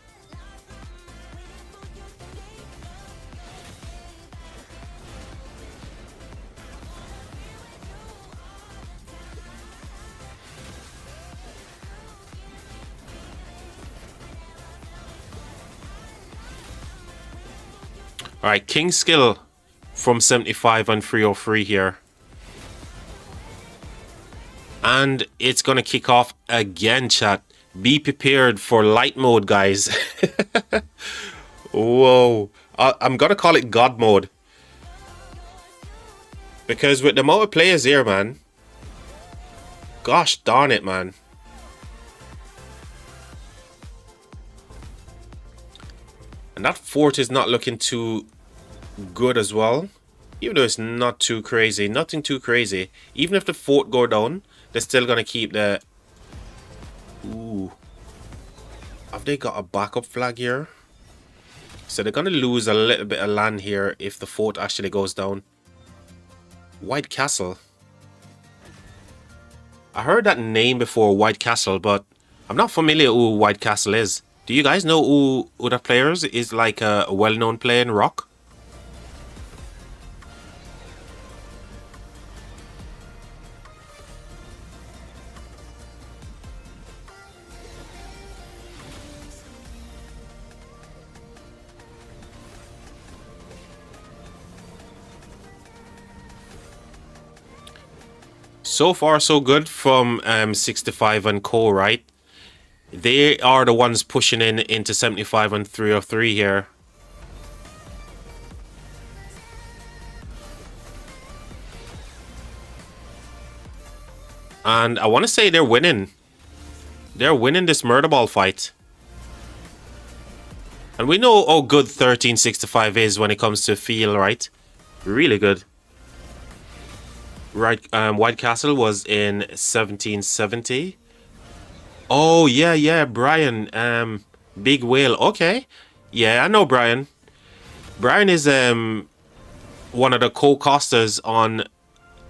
Alright, King Skill from 75 and 303 here. And it's going to kick off again, chat. Be prepared for light mode, guys. Whoa. I'm going to call it God mode. Because with the amount of players here, man. Gosh darn it, man. And that fort is not looking too good as well. Even though it's not too crazy. Nothing too crazy. Even if the fort go down, they're still going to keep the... Ooh. Have they got a backup flag here? So they're going to lose a little bit of land here if the fort actually goes down. White Castle. I heard that name before, White Castle, but I'm not familiar who White Castle is. Do you guys know who that player is? Is like a well-known player in Rock? So far, so good from 65 and co, right? They are the ones pushing into 75 and 303 here. And I want to say they're winning. They're winning this murder ball fight. And we know how good 1365 is when it comes to feel, right? Really good. Right, White Castle was in 1770. Oh yeah, yeah, Brian. Big Whale. Okay, yeah, I know Brian. Brian is one of the co-casters on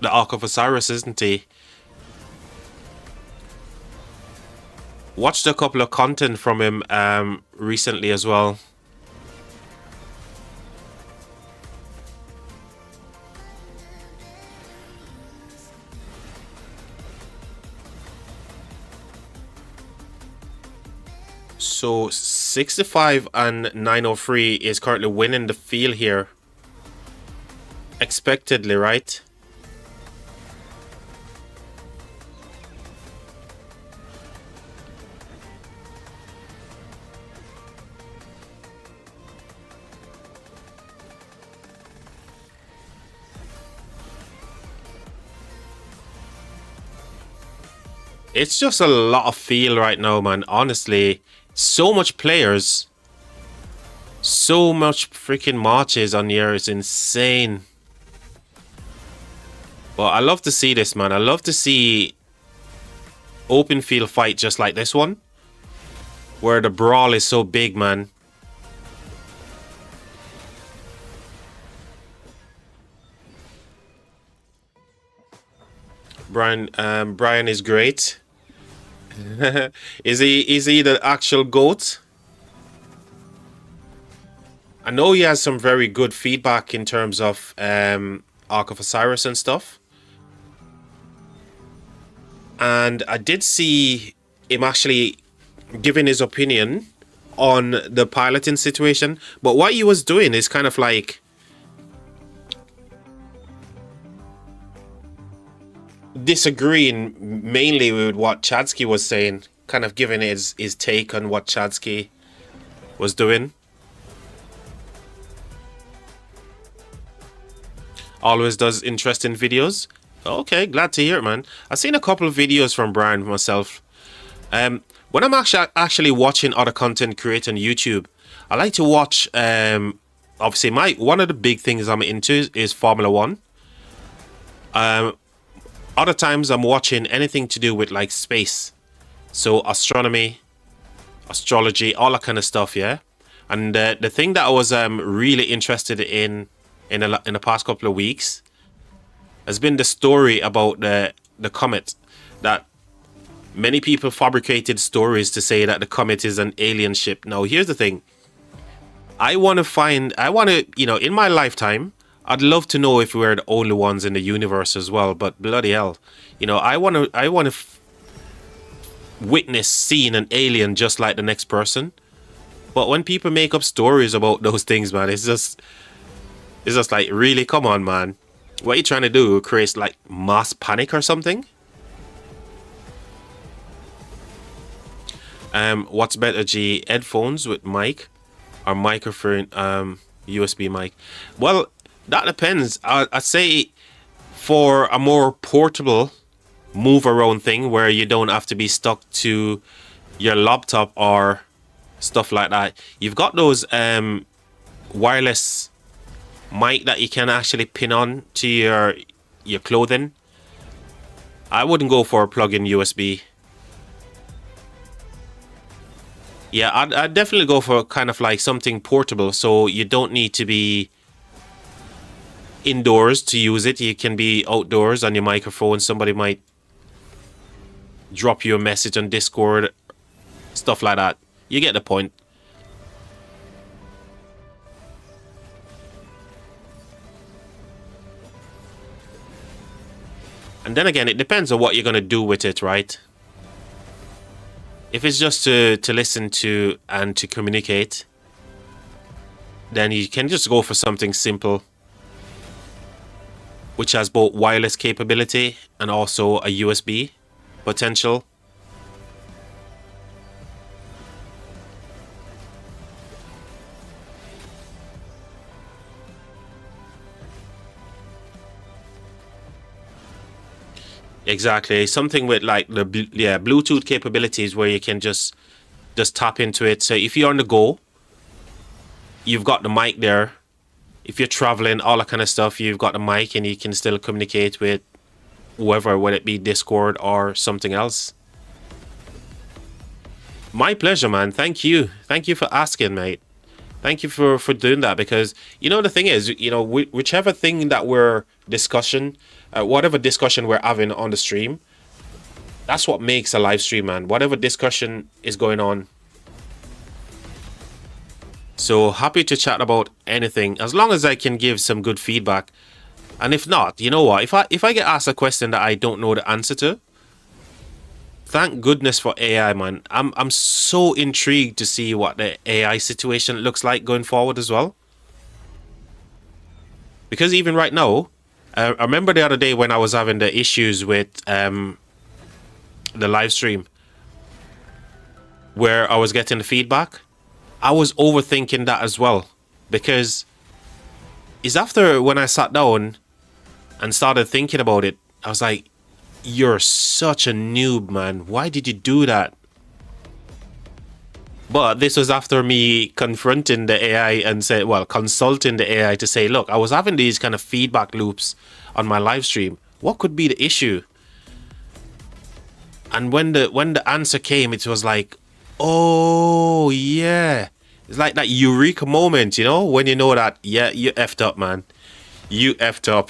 the Ark of Osiris, isn't he? Watched a couple of content from him recently as well. So 65 and 903 is currently winning the field here. Expectedly, right? It's just a lot of feel right now, man. Honestly, so much players, so much freaking matches on here. It's insane. But I love to see this, man. I love to see open field fight just like this one, where the brawl is so big, man. Brian is great. Is he the actual GOAT? I know he has some very good feedback in terms of Ark of Osiris and stuff. And I did see him actually giving his opinion on the piloting situation. But what he was doing is kind of like disagreeing mainly with what Chadsky was saying, kind of giving his take on what Chadsky was doing. Always does interesting videos. Okay, glad to hear it, man. I've seen a couple of videos from Brian myself. When I'm actually watching other content created on YouTube, I like to watch, obviously one of the big things I'm into is Formula 1. Other times I'm watching anything to do with like space. So astronomy, astrology, all that kind of stuff, yeah? And the thing that I was really interested in the past couple of weeks has been the story about the comet. That many people fabricated stories to say that the comet is an alien ship. Now, here's the thing. I want to, you know, in my lifetime, I'd love to know if we're the only ones in the universe as well, but bloody hell, you know, I want to witness seeing an alien just like the next person. But when people make up stories about those things, man, it's just like, really, come on, man. What are you trying to do? Create like mass panic or something? What's better, G? Headphones with mic or microphone, USB mic? Well, that depends. I'd say for a more portable move around thing where you don't have to be stuck to your laptop or stuff like that, you've got those wireless mic that you can actually pin on to your clothing. I wouldn't go for a plug-in USB. Yeah, I'd definitely go for kind of like something portable, so you don't need to be indoors to use it. You can be outdoors on your microphone. Somebody might drop you a message on Discord, stuff like that. You get the point. And then again, it depends on what you're going to do with it, right? If it's just to listen to and to communicate, then you can just go for something simple, which has both wireless capability and also a USB potential. Exactly, something with like the Bluetooth capabilities where you can just tap into it. So if you're on the go, you've got the mic there. If you're traveling, all that kind of stuff, you've got the mic and you can still communicate with whoever, whether it be Discord or something else. My pleasure, man. Thank you. Thank you for asking, mate. Thank you for doing that, because you know the thing is, you know, whichever thing that we're discussion, whatever discussion we're having on the stream, that's what makes a live stream, man. Whatever discussion is going on. So happy to chat about anything as long as I can give some good feedback. And if not, you know what? If I get asked a question that I don't know the answer to, thank goodness for AI, man. I'm so intrigued to see what the AI situation looks like going forward as well. Because even right now, I remember the other day when I was having the issues with the live stream, where I was getting the feedback. I was overthinking that as well, because it's after when I sat down and started thinking about it, I was like, you're such a noob, man. Why did you do that? But this was after me confronting the AI and say, well, consulting the AI to say, look, I was having these kind of feedback loops on my live stream. What could be the issue? And when the answer came, it was like, oh yeah. It's like that eureka moment, you know, when you know that, yeah, you effed up, man. You effed up.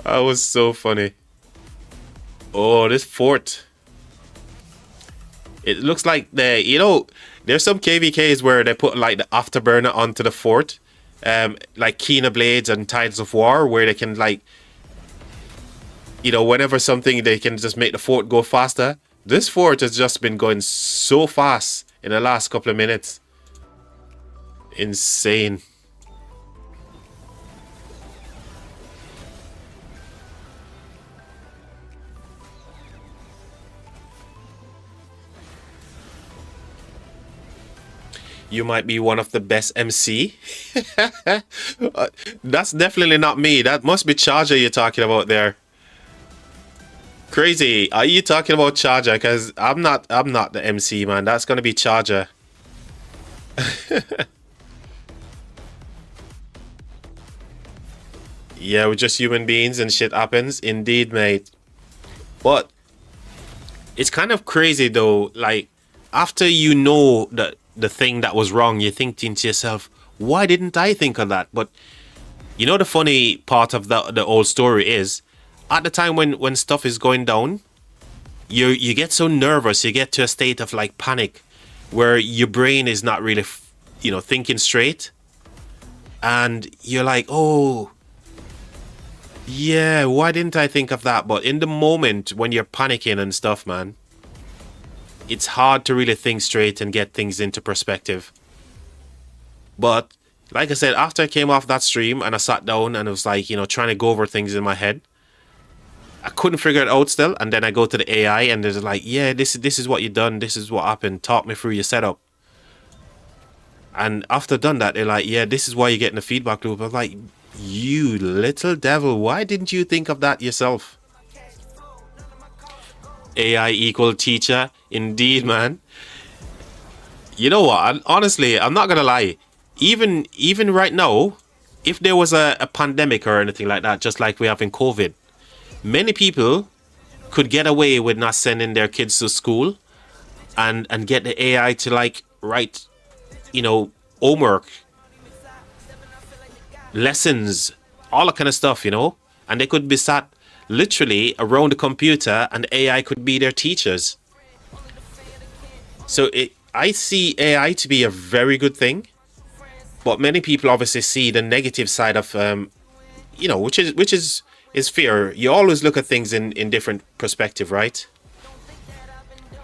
That was so funny. Oh, this fort. It looks like you know, there's some KVKs where they put like the afterburner onto the fort. Like Kena Blades and Tides of War, where they can like, you know, whenever something, they can just make the fort go faster. This fort has just been going so fast in the last couple of minutes. Insane. You might be one of the best MC. That's definitely not me. That must be Charger you're talking about there. Crazy. Are you talking about Charger? Because I'm not the MC, man. That's gonna be Charger. Yeah, we're just human beings and shit happens. Indeed, mate. But it's kind of crazy though. Like, after you know that the thing that was wrong, you're thinking to yourself, why didn't I think of that? But you know, the funny part of the old story is, at the time when stuff is going down, you get so nervous, you get to a state of like panic, where your brain is not really, you know, thinking straight, and you're like, oh, yeah, why didn't I think of that? But in the moment when you're panicking and stuff, man, it's hard to really think straight and get things into perspective. But like I said, after I came off that stream and I sat down and I was like, you know, trying to go over things in my head, I couldn't figure it out still. And then I go to the AI and they're like, yeah, this is what you done. This is what happened. Talk me through your setup. And after done that, they're like, yeah, this is why you're getting a feedback loop. I'm like, you little devil, why didn't you think of that yourself? AI equal teacher. Indeed, man. You know what? Honestly, I'm not gonna lie. Even right now, if there was a pandemic or anything like that, just like we have in COVID, many people could get away with not sending their kids to school and get the AI to like write, you know, homework, lessons, all that kind of stuff, you know, and they could be sat literally around the computer and AI could be their teachers. So I see AI to be a very good thing, but many people obviously see the negative side of, you know, which is fair. You always look at things in different perspective, right?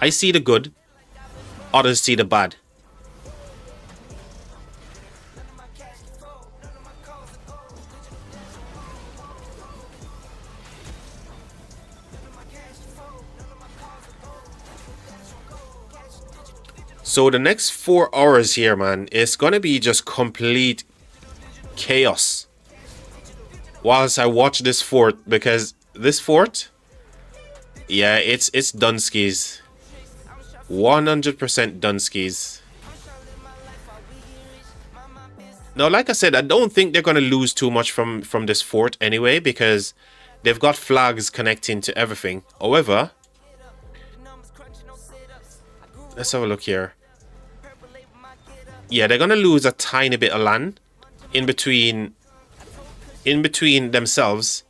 I see the good, others see the bad. So the next 4 hours here, man, is gonna be just complete chaos whilst I watch this fort, because this fort, yeah, it's Dunskies. 100% Dunskies. Now, like I said, I don't think they're gonna lose too much from this fort anyway, because They've got flags connecting to everything. However, let's have a look here. Yeah, they're gonna lose a tiny bit of land in between themselves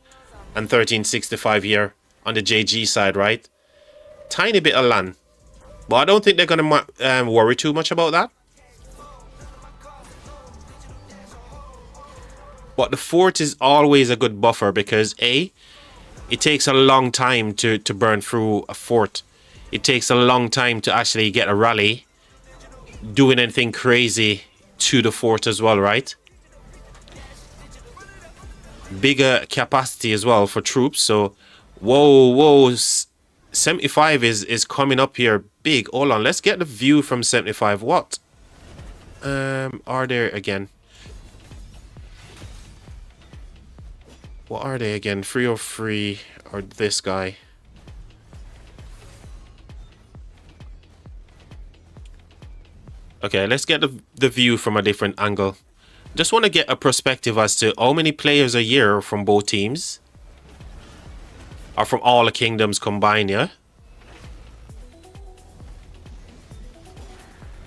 and 1365 here on the JG side, right? Tiny bit of land, but I don't think they're gonna worry too much about that. But the fort is always a good buffer because A, it takes a long time to burn through a fort. It takes a long time to actually get a rally doing anything crazy to the fort as well, right? Bigger capacity as well for troops. So, whoa, 75 is coming up here big. Hold on, let's get the view from 75. What are there again? What are they again? 303 or this guy? Okay, let's get the view from a different angle. Just want to get a perspective as to how many players a year from both teams. Or from all the kingdoms combined, yeah?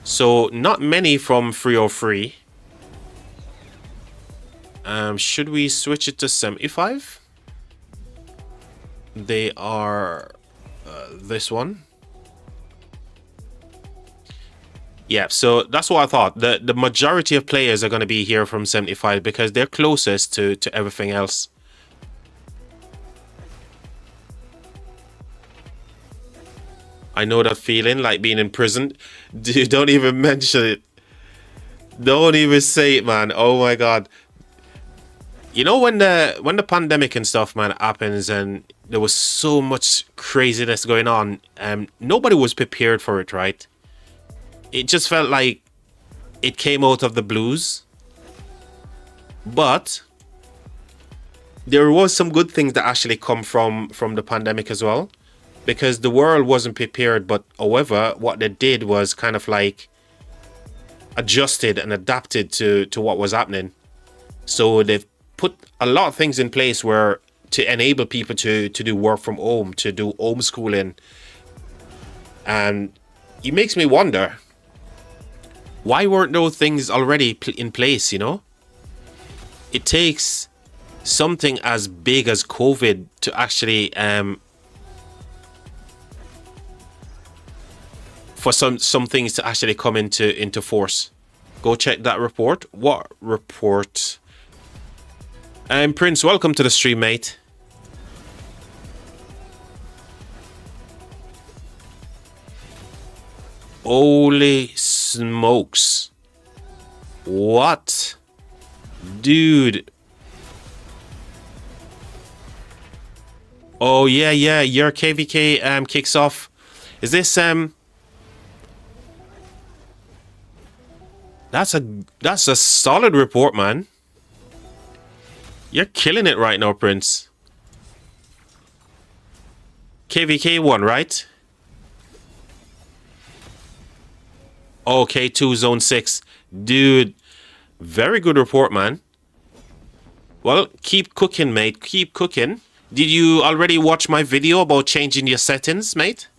So, not many from 303. Should we switch it to 75? They are this one. Yeah, so that's what I thought. The majority of players are going to be here from 75 because they're closest to everything else. I know that feeling, like being in prison. Dude, don't even mention it. Don't even say it, man. Oh my god. You know when the pandemic and stuff, man, happens and there was so much craziness going on, nobody was prepared for it, right? It just felt like it came out of the blues. But there was some good things that actually come from the pandemic as well. Because the world wasn't prepared, but however, what they did was kind of like adjusted and adapted to what was happening. So they've put a lot of things in place where to enable people to do work from home, to do homeschooling. And it makes me wonder, why weren't those things already in place, you know? It takes something as big as COVID to actually for some things to actually come into force. Go check that report. What report? Prince, welcome to the stream, mate. Holy smokes. What? Dude. Oh yeah, your KVK kicks off. Is this That's a solid report, man. You're killing it right now, Prince. KVK 1, right? Okay, 2 zone 6. Dude, very good report, man. Well, keep cooking, mate. Keep cooking. Did you already watch my video about changing your settings, mate?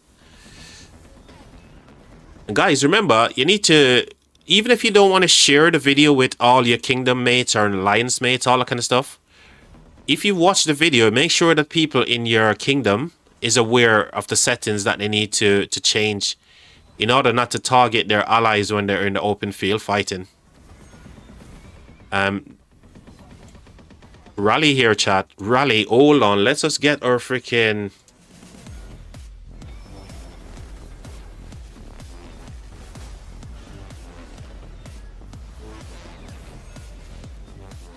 Guys, remember, you need to, even if you don't want to share the video with all your kingdom mates or alliance mates, all that kind of stuff, if you watch the video, make sure that people in your kingdom is aware of the settings that they need to change in order not to target their allies when they're in the open field fighting. Rally here, chat. Rally. Hold on. Let's just get our freaking...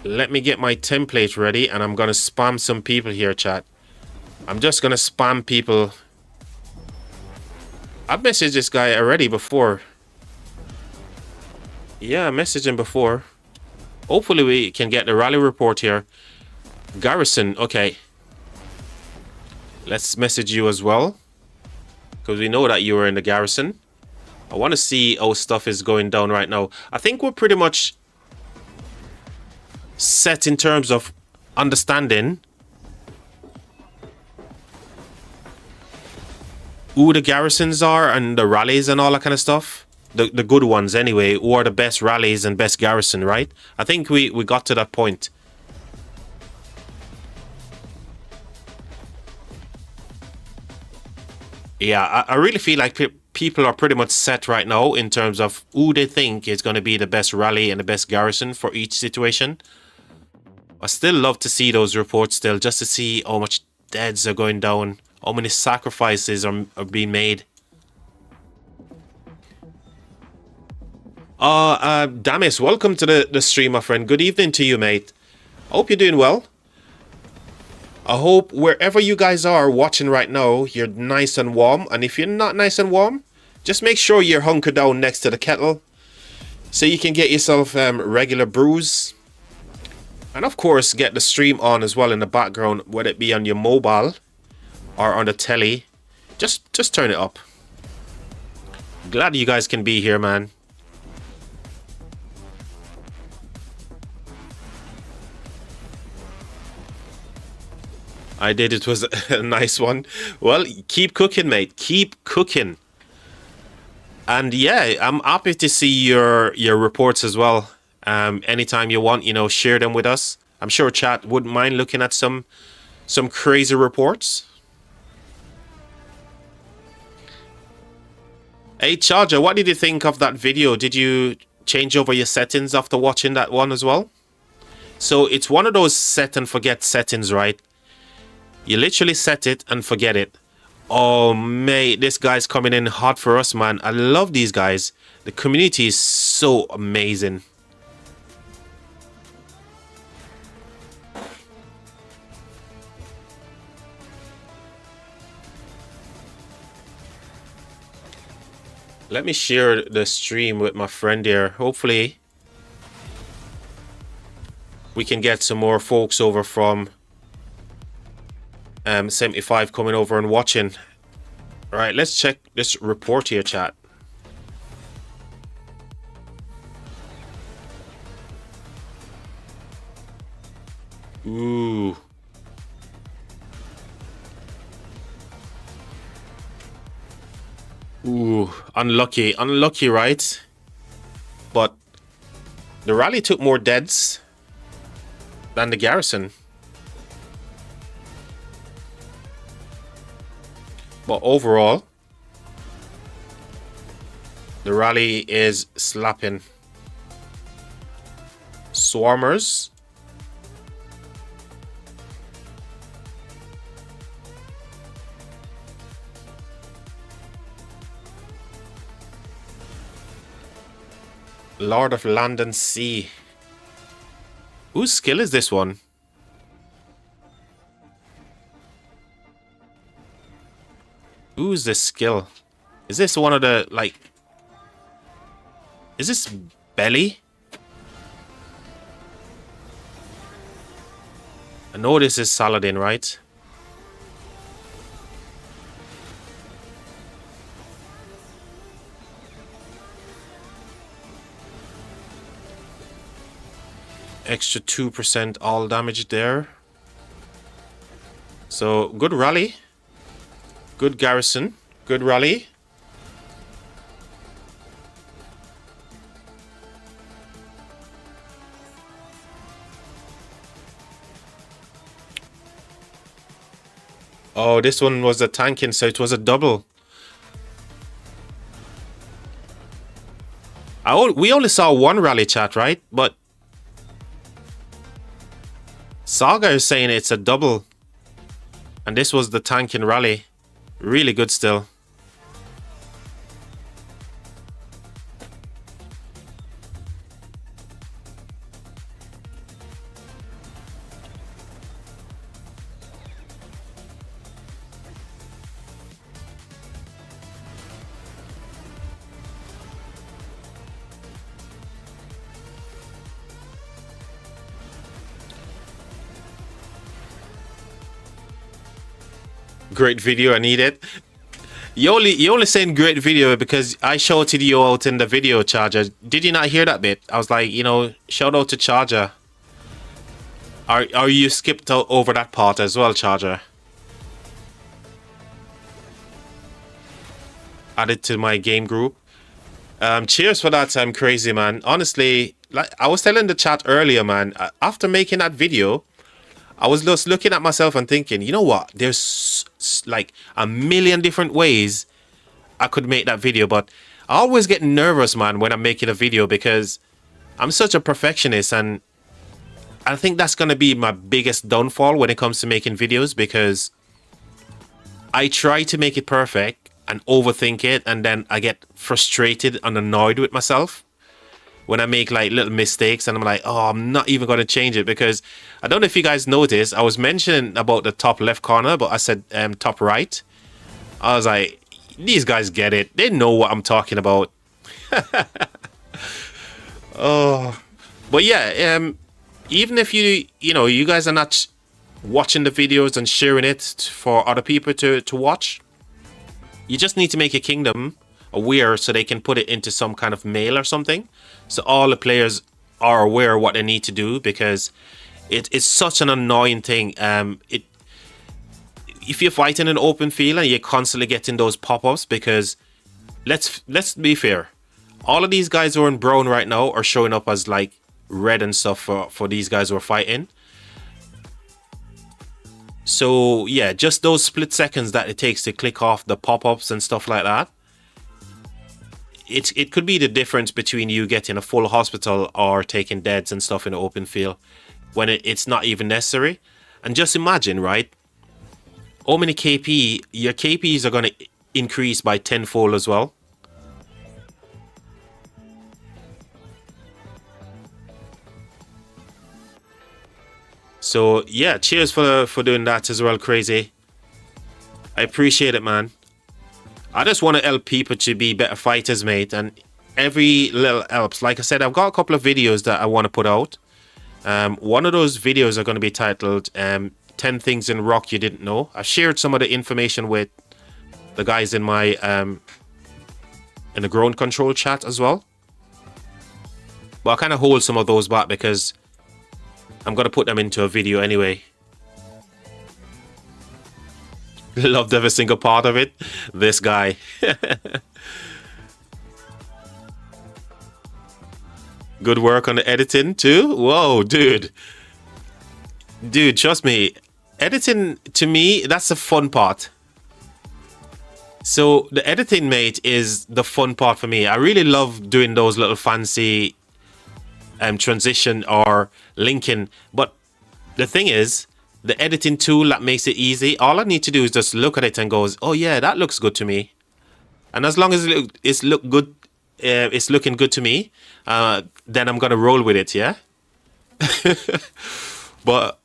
Let me get my template ready and I'm gonna spam some people here, chat. I'm just gonna spam people. I've messaged this guy already before. Yeah, I messaged him before. Hopefully we can get the rally report here. Garrison, okay. Let's message you as well, because we know that you were in the garrison. I want to see how stuff is going down right now. I think we're pretty much set in terms of understanding who the garrisons are and the rallies and all that kind of stuff. The good ones anyway, who are the best rallies and best garrison, right? I think we got to that point. Yeah, I really feel like people are pretty much set right now in terms of who they think is going to be the best rally and the best garrison for each situation. I still love to see those reports still, just to see how much deaths are going down, how many sacrifices are being made. Damis, welcome to the stream, my friend. Good evening to you, mate. I hope you're doing well. I hope wherever you guys are watching right now, you're nice and warm. And if you're not nice and warm, just make sure you're hunkered down next to the kettle so you can get yourself regular brews. And of course, get the stream on as well in the background, whether it be on your mobile or on the telly. Just turn it up. Glad you guys can be here, man. I did. It was a nice one. Well, keep cooking, mate. Keep cooking. And yeah, I'm happy to see your reports as well. Anytime you want, you know, share them with us. I'm sure chat wouldn't mind looking at some crazy reports. Hey, Charger, what did you think of that video? Did you change over your settings after watching that one as well? So it's one of those set and forget settings, right? You literally set it and forget it. Oh, mate, this guy's coming in hot for us, man. I love these guys. The community is so amazing. Let me share the stream with my friend here. Hopefully, we can get some more folks over from 75 coming over and watching. All right, let's check this report here, chat. Ooh. Ooh, unlucky, right? But the rally took more deaths than the garrison. But overall, the rally is slapping. Swarmers. Lord of Land and Sea. Whose skill is this one? Who's this skill? Is this one of the, like... Is this Belly? I know this is Saladin, right? Extra 2% all damage there. So, good rally. Good garrison. Good rally. Oh, this one was a tanking, so it was a double. We only saw one rally, chat, right? But Saga is saying it's a double. And this was the tanking rally. Really good still. Great video, I need it. You only saying great video because I shouted you out in the video, Charger. Did you not hear that bit? I was like, you know, shout out to Charger. Are you skipped over that part as well, Charger? added to my game group. Cheers for that, Crazy Man. Honestly, like I was telling the chat earlier, man, after making that video, I was just looking at myself and thinking, you know what? There's like a million different ways I could make that video, but I always get nervous, man, when I'm making a video because I'm such a perfectionist, and I think that's going to be my biggest downfall when it comes to making videos, because I try to make it perfect and overthink it, and then I get frustrated and annoyed with myself when I make like little mistakes, and I'm like, oh, I'm not even going to change it, because I don't know if you guys noticed, I was mentioning about the top left corner, but I said top right. I was like, these guys get it. They know what I'm talking about. Oh, but yeah, even if you guys are not watching the videos and sharing it for other people to watch, you just need to make your kingdom aware so they can put it into some kind of mail or something, so all the players are aware what they need to do, because it's such an annoying thing. If you're fighting an open field and you're constantly getting those pop-ups, because let's be fair, all of these guys who are in brown right now are showing up as like red and stuff for these guys who are fighting. So yeah, just those split seconds that it takes to click off the pop-ups and stuff like that, it could be the difference between you getting a full hospital or taking deads and stuff in the open field when it's not even necessary. And just imagine, right, how many KP, your KPs are going to increase by tenfold as well. So yeah, cheers for doing that as well, Crazy. I appreciate it, man. I just want to help people to be better fighters, mate, and every little helps. Like I said, I've got a couple of videos that I want to put out. One of those videos are going to be titled 10 Things in Rock You Didn't Know. I've shared some of the information with the guys in my in the ground control chat as well. But I kind of hold some of those back because I'm going to put them into a video anyway. Loved every single part of it. This guy. Good work on the editing too. Whoa, dude. Dude, trust me. Editing, to me, that's the fun part. So the editing, mate, is the fun part for me. I really love doing those little fancy transition or linking. But the thing is, the editing tool that makes it easy, all I need to do is just look at it and goes, oh yeah, that looks good to me. And as long as it's looking good to me, then I'm gonna roll with it, yeah. But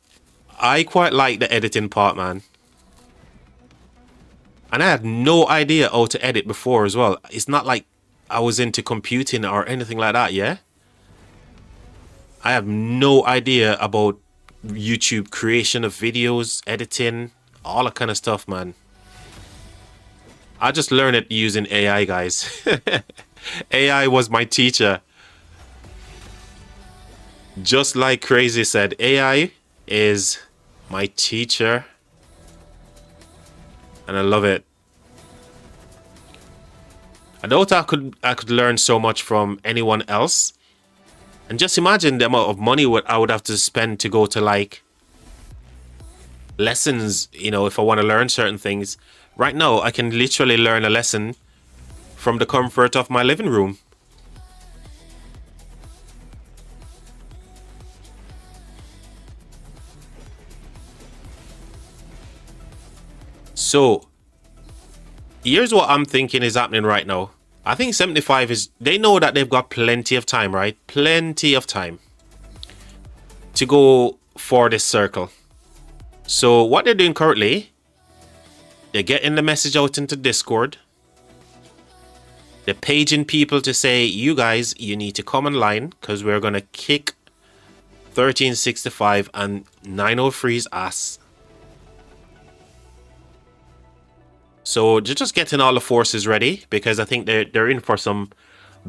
I quite like the editing part, man. And I had no idea how to edit before as well. It's not like I was into computing or anything like that, yeah. I have no idea about YouTube creation of videos, editing, all that kind of stuff, man. I just learned it using AI, guys. AI was my teacher. Just like Crazy said, AI is my teacher. And I love it. I doubt I could learn so much from anyone else. And just imagine the amount of money I would have to spend to go to like lessons, you know, if I want to learn certain things. Right now, I can literally learn a lesson from the comfort of my living room. So, here's what I'm thinking is happening right now. I think 75 is, they know that they've got plenty of time, right? Plenty of time to go for this circle. So what they're doing currently, they're getting the message out into Discord. They're paging people to say, you guys, you need to come online because we're going to kick 1365 and 903's ass. So they're just getting all the forces ready because I think they're in for some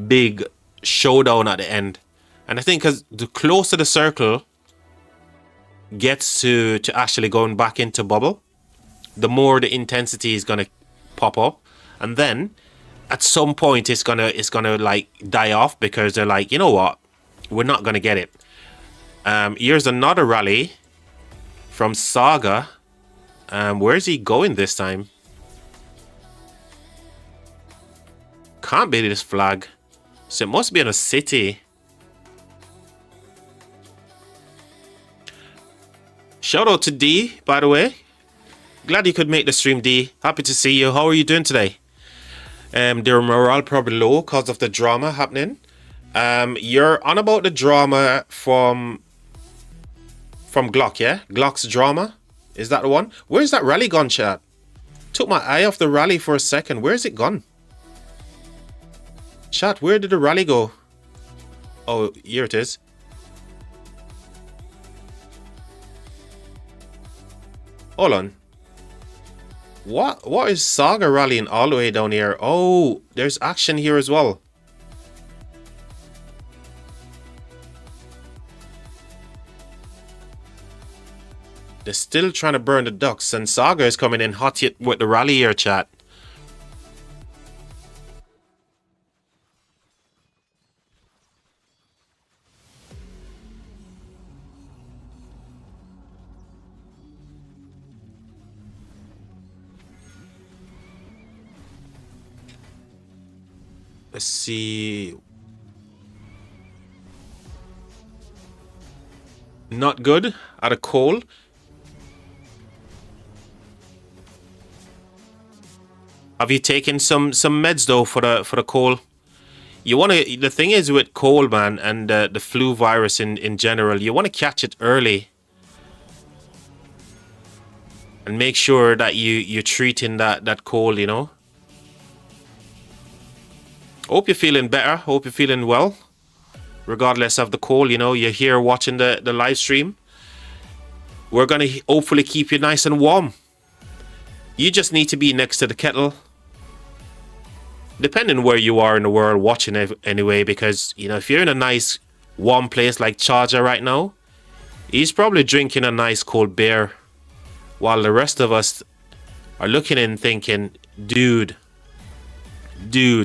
big showdown at the end. And I think because the closer the circle gets to actually going back into bubble, the more the intensity is going to pop up. And then at some point it's gonna like die off because they're like, you know what, we're not gonna get it. Here's another rally from Saga. Where's he going this time? Can't be this flag, so it must be in a city. Shout out to D, by the way. Glad you could make the stream, D. Happy to see you. How are you doing today? Their morale probably low because of the drama happening. You're on about the drama from Glock, yeah? Glock's drama? Is that the one? Where's that rally gone, chat? Took my eye off the rally for a second. Where's it gone? Chat, where did the rally go? Oh, here it is. Hold on. What is Saga rallying all the way down here? Oh, there's action here as well. They're still trying to burn the ducks, and Saga is coming in hot hit with the rally here, chat. Let's see. Not good out of coal. Have you taken some meds though for the coal? You want to. The thing is with coal, man, and the flu virus in general, you want to catch it early and make sure that you're treating that coal. You know. Hope you're feeling better. Hope you're feeling well, regardless of the cold. You know, you're here watching the live stream. We're gonna hopefully keep you nice and warm. You just need to be next to the kettle, depending where you are in the world watching it anyway. Because you know, if you're in a nice warm place like Charger right now, he's probably drinking a nice cold beer, while the rest of us are looking and thinking, dude,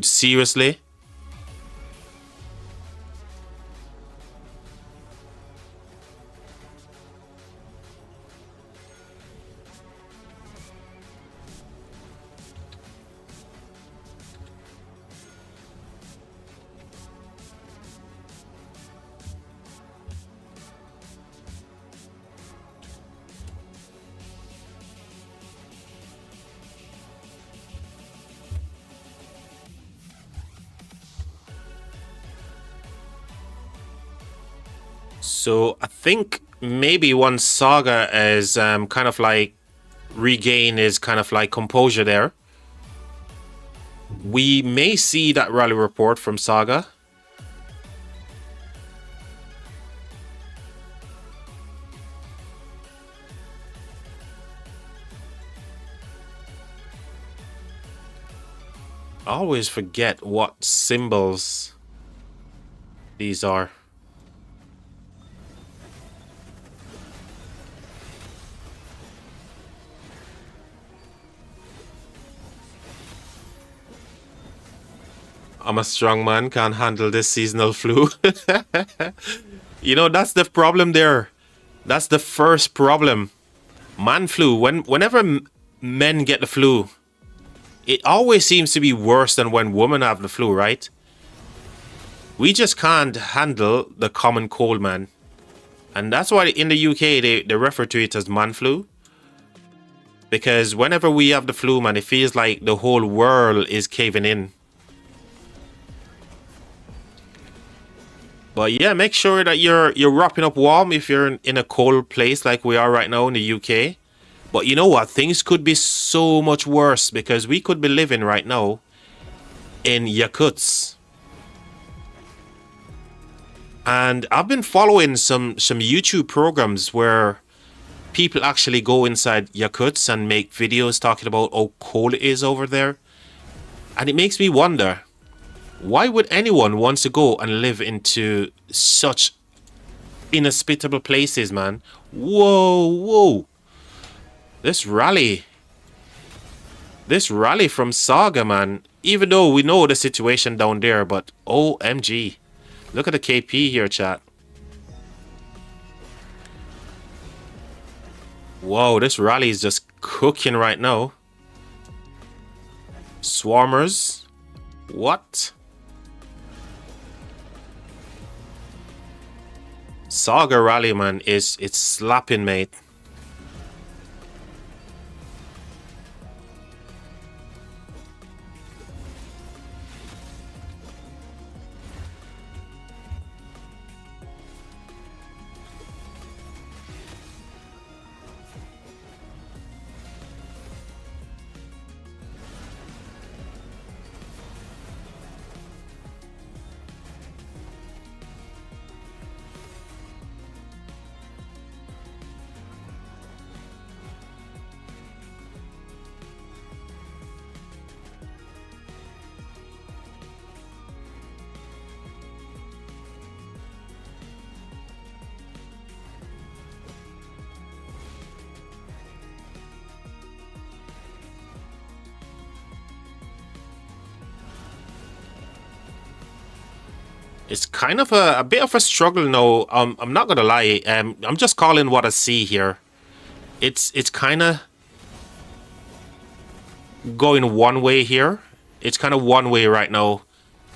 seriously? So I think maybe once Saga is kind of like regain his kind of like composure there, we may see that rally report from Saga. I always forget what symbols these are. I'm a strong man, can't handle this seasonal flu. You know, that's the problem there. That's the first problem. Man flu. Whenever men get the flu, it always seems to be worse than when women have the flu, right? We just can't handle the common cold, man. And that's why in the UK, they refer to it as man flu. Because whenever we have the flu, man, it feels like the whole world is caving in. But yeah, make sure that you're wrapping up warm if you're in a cold place like we are right now in the UK. But you know what? Things could be so much worse because we could be living right now in Yakuts. And I've been following some YouTube programs where people actually go inside Yakuts and make videos talking about how cold it is over there. And it makes me wonder, why would anyone want to go and live into such inhospitable places, man? Whoa. This rally. This rally from Saga, man. Even though we know the situation down there, but OMG. Look at the KP here, chat. Whoa, this rally is just cooking right now. Swarmers. What? Saga rally, man, it's slapping, mate. It's kind of a bit of a struggle now. I'm not gonna lie. I'm just calling what I see here. It's kind of going one way here. It's kind of one way right now.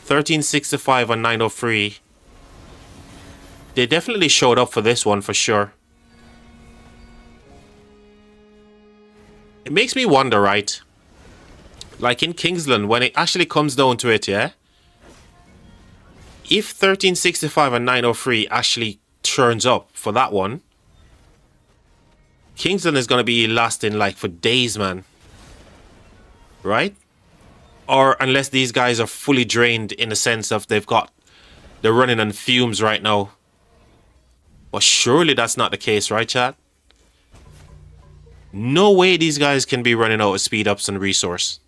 1365 and 903. They definitely showed up for this one for sure. It makes me wonder, right? Like in Kingsland, when it actually comes down to it, yeah? If 1365 and 903 actually turns up for that one, Kingsland is going to be lasting like for days, man. Right? Or unless these guys are fully drained in the sense of they're running on fumes right now. But surely that's not the case, right, chat? No way these guys can be running out of speed ups and resource.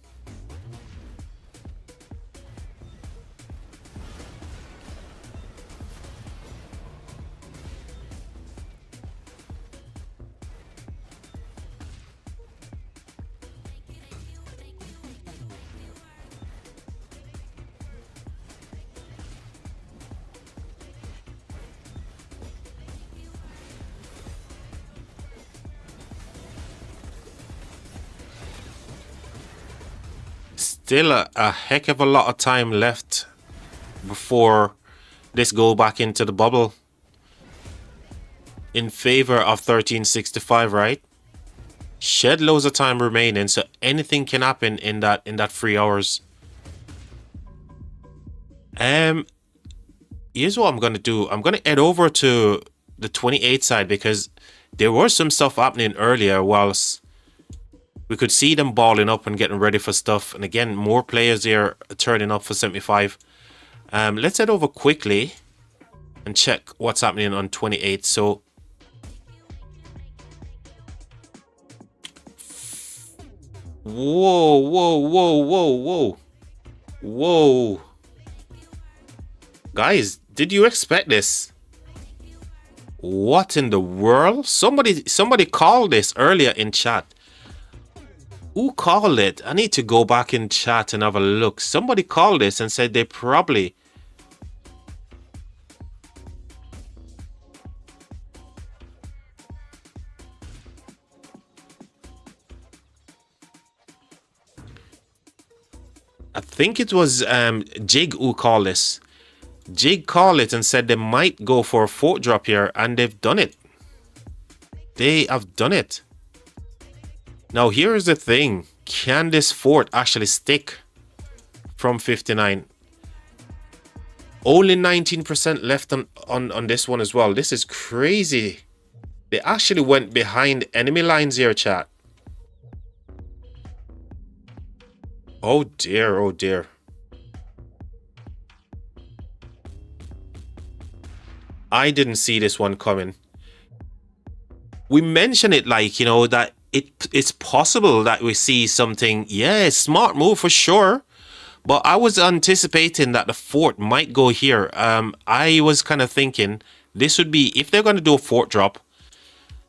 Still a heck of a lot of time left before this go back into the bubble in favor of 1365, right? Shed loads of time remaining, so anything can happen in that 3 hours. Here's what I'm gonna do. I'm gonna head over to the 28 side because there was some stuff happening earlier whilst we could see them balling up and getting ready for stuff. And again, more players here turning up for 75. Let's head over quickly and check what's happening on 28. So, whoa, whoa, whoa, whoa, whoa. Whoa. Guys, did you expect this? What in the world? Somebody called this earlier in chat. Who called it? I need to go back in chat and have a look. Somebody called this and said they probably... I think it was Jig who called this. Jig called it and said they might go for a fort drop here, and they've done it. They have done it. Now, here's the thing. Can this fort actually stick from 59? Only 19% left on this one as well. This is crazy. They actually went behind enemy lines here, chat. Oh dear, oh dear. I didn't see this one coming. We mentioned it like, you know, that it's possible that we see something. Yeah, smart move for sure. But I was anticipating that the fort might go here. I was kind of thinking this would be, if they're going to do a fort drop,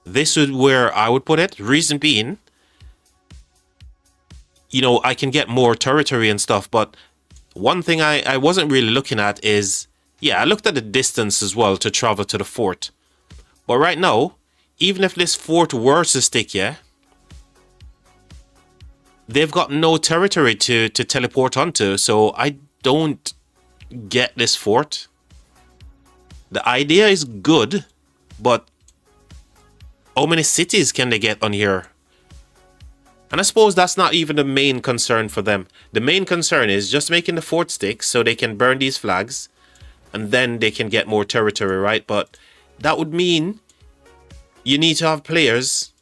this is where I would put it. Reason being, you know, I can get more territory and stuff. But one thing I wasn't really looking at is, yeah, I looked at the distance as well to travel to the fort. But right now, even if this fort were to stick, yeah, they've got no territory to teleport onto. So I don't get this fort. The idea is good, but how many cities can they get on here? And I suppose that's not even the main concern for them. The main concern is just making the fort stick so they can burn these flags and then they can get more territory, right? But that would mean you need to have players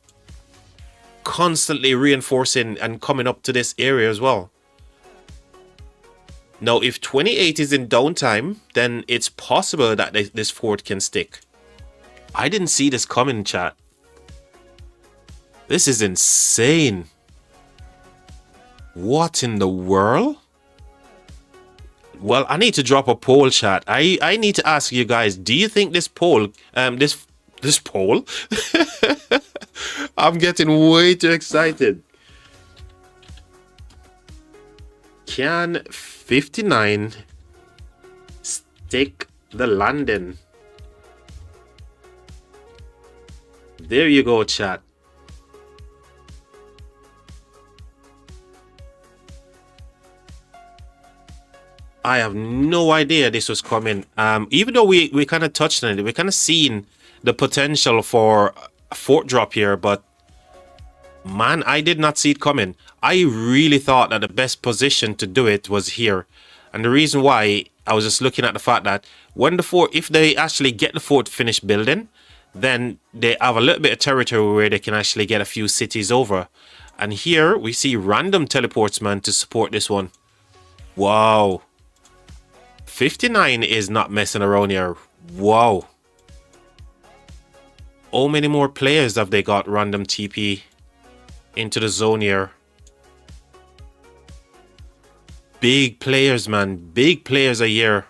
constantly reinforcing and coming up to this area as well. Now, if 28 is in downtime, then it's possible that this fort can stick. I didn't see this coming, chat. This is insane. What in the world? Well, I need to drop a poll, chat. I need to ask you guys, do you think this poll, this poll? I'm getting way too excited. Can 59 stick the landing? There you go, chat. I have no idea this was coming. Even though we kind of touched on it, we kind of seen the potential for a fort drop here, but man, I did not see it coming. I really thought that the best position to do it was here. And the reason why, I was just looking at the fact that when the fort, if they actually get the fort finished building, then they have a little bit of territory where they can actually get a few cities over. And here we see random teleports, man, to support this one. Wow. 59 is not messing around here. Wow. How many more players have they got random TP into the zone here? Big players, man. Big players a year.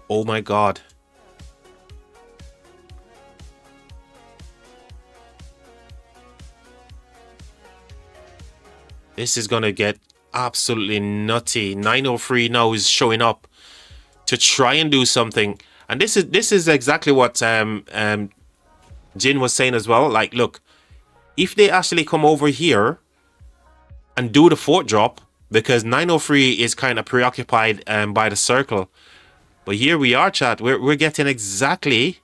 Oh my god. This is gonna get absolutely nutty. 903 now is showing up to try and do something. And this is exactly what Jin was saying as well. Like, look, if they actually come over here and do the fort drop, because 903 is kind of preoccupied by the circle. But here we are, chat. We're getting exactly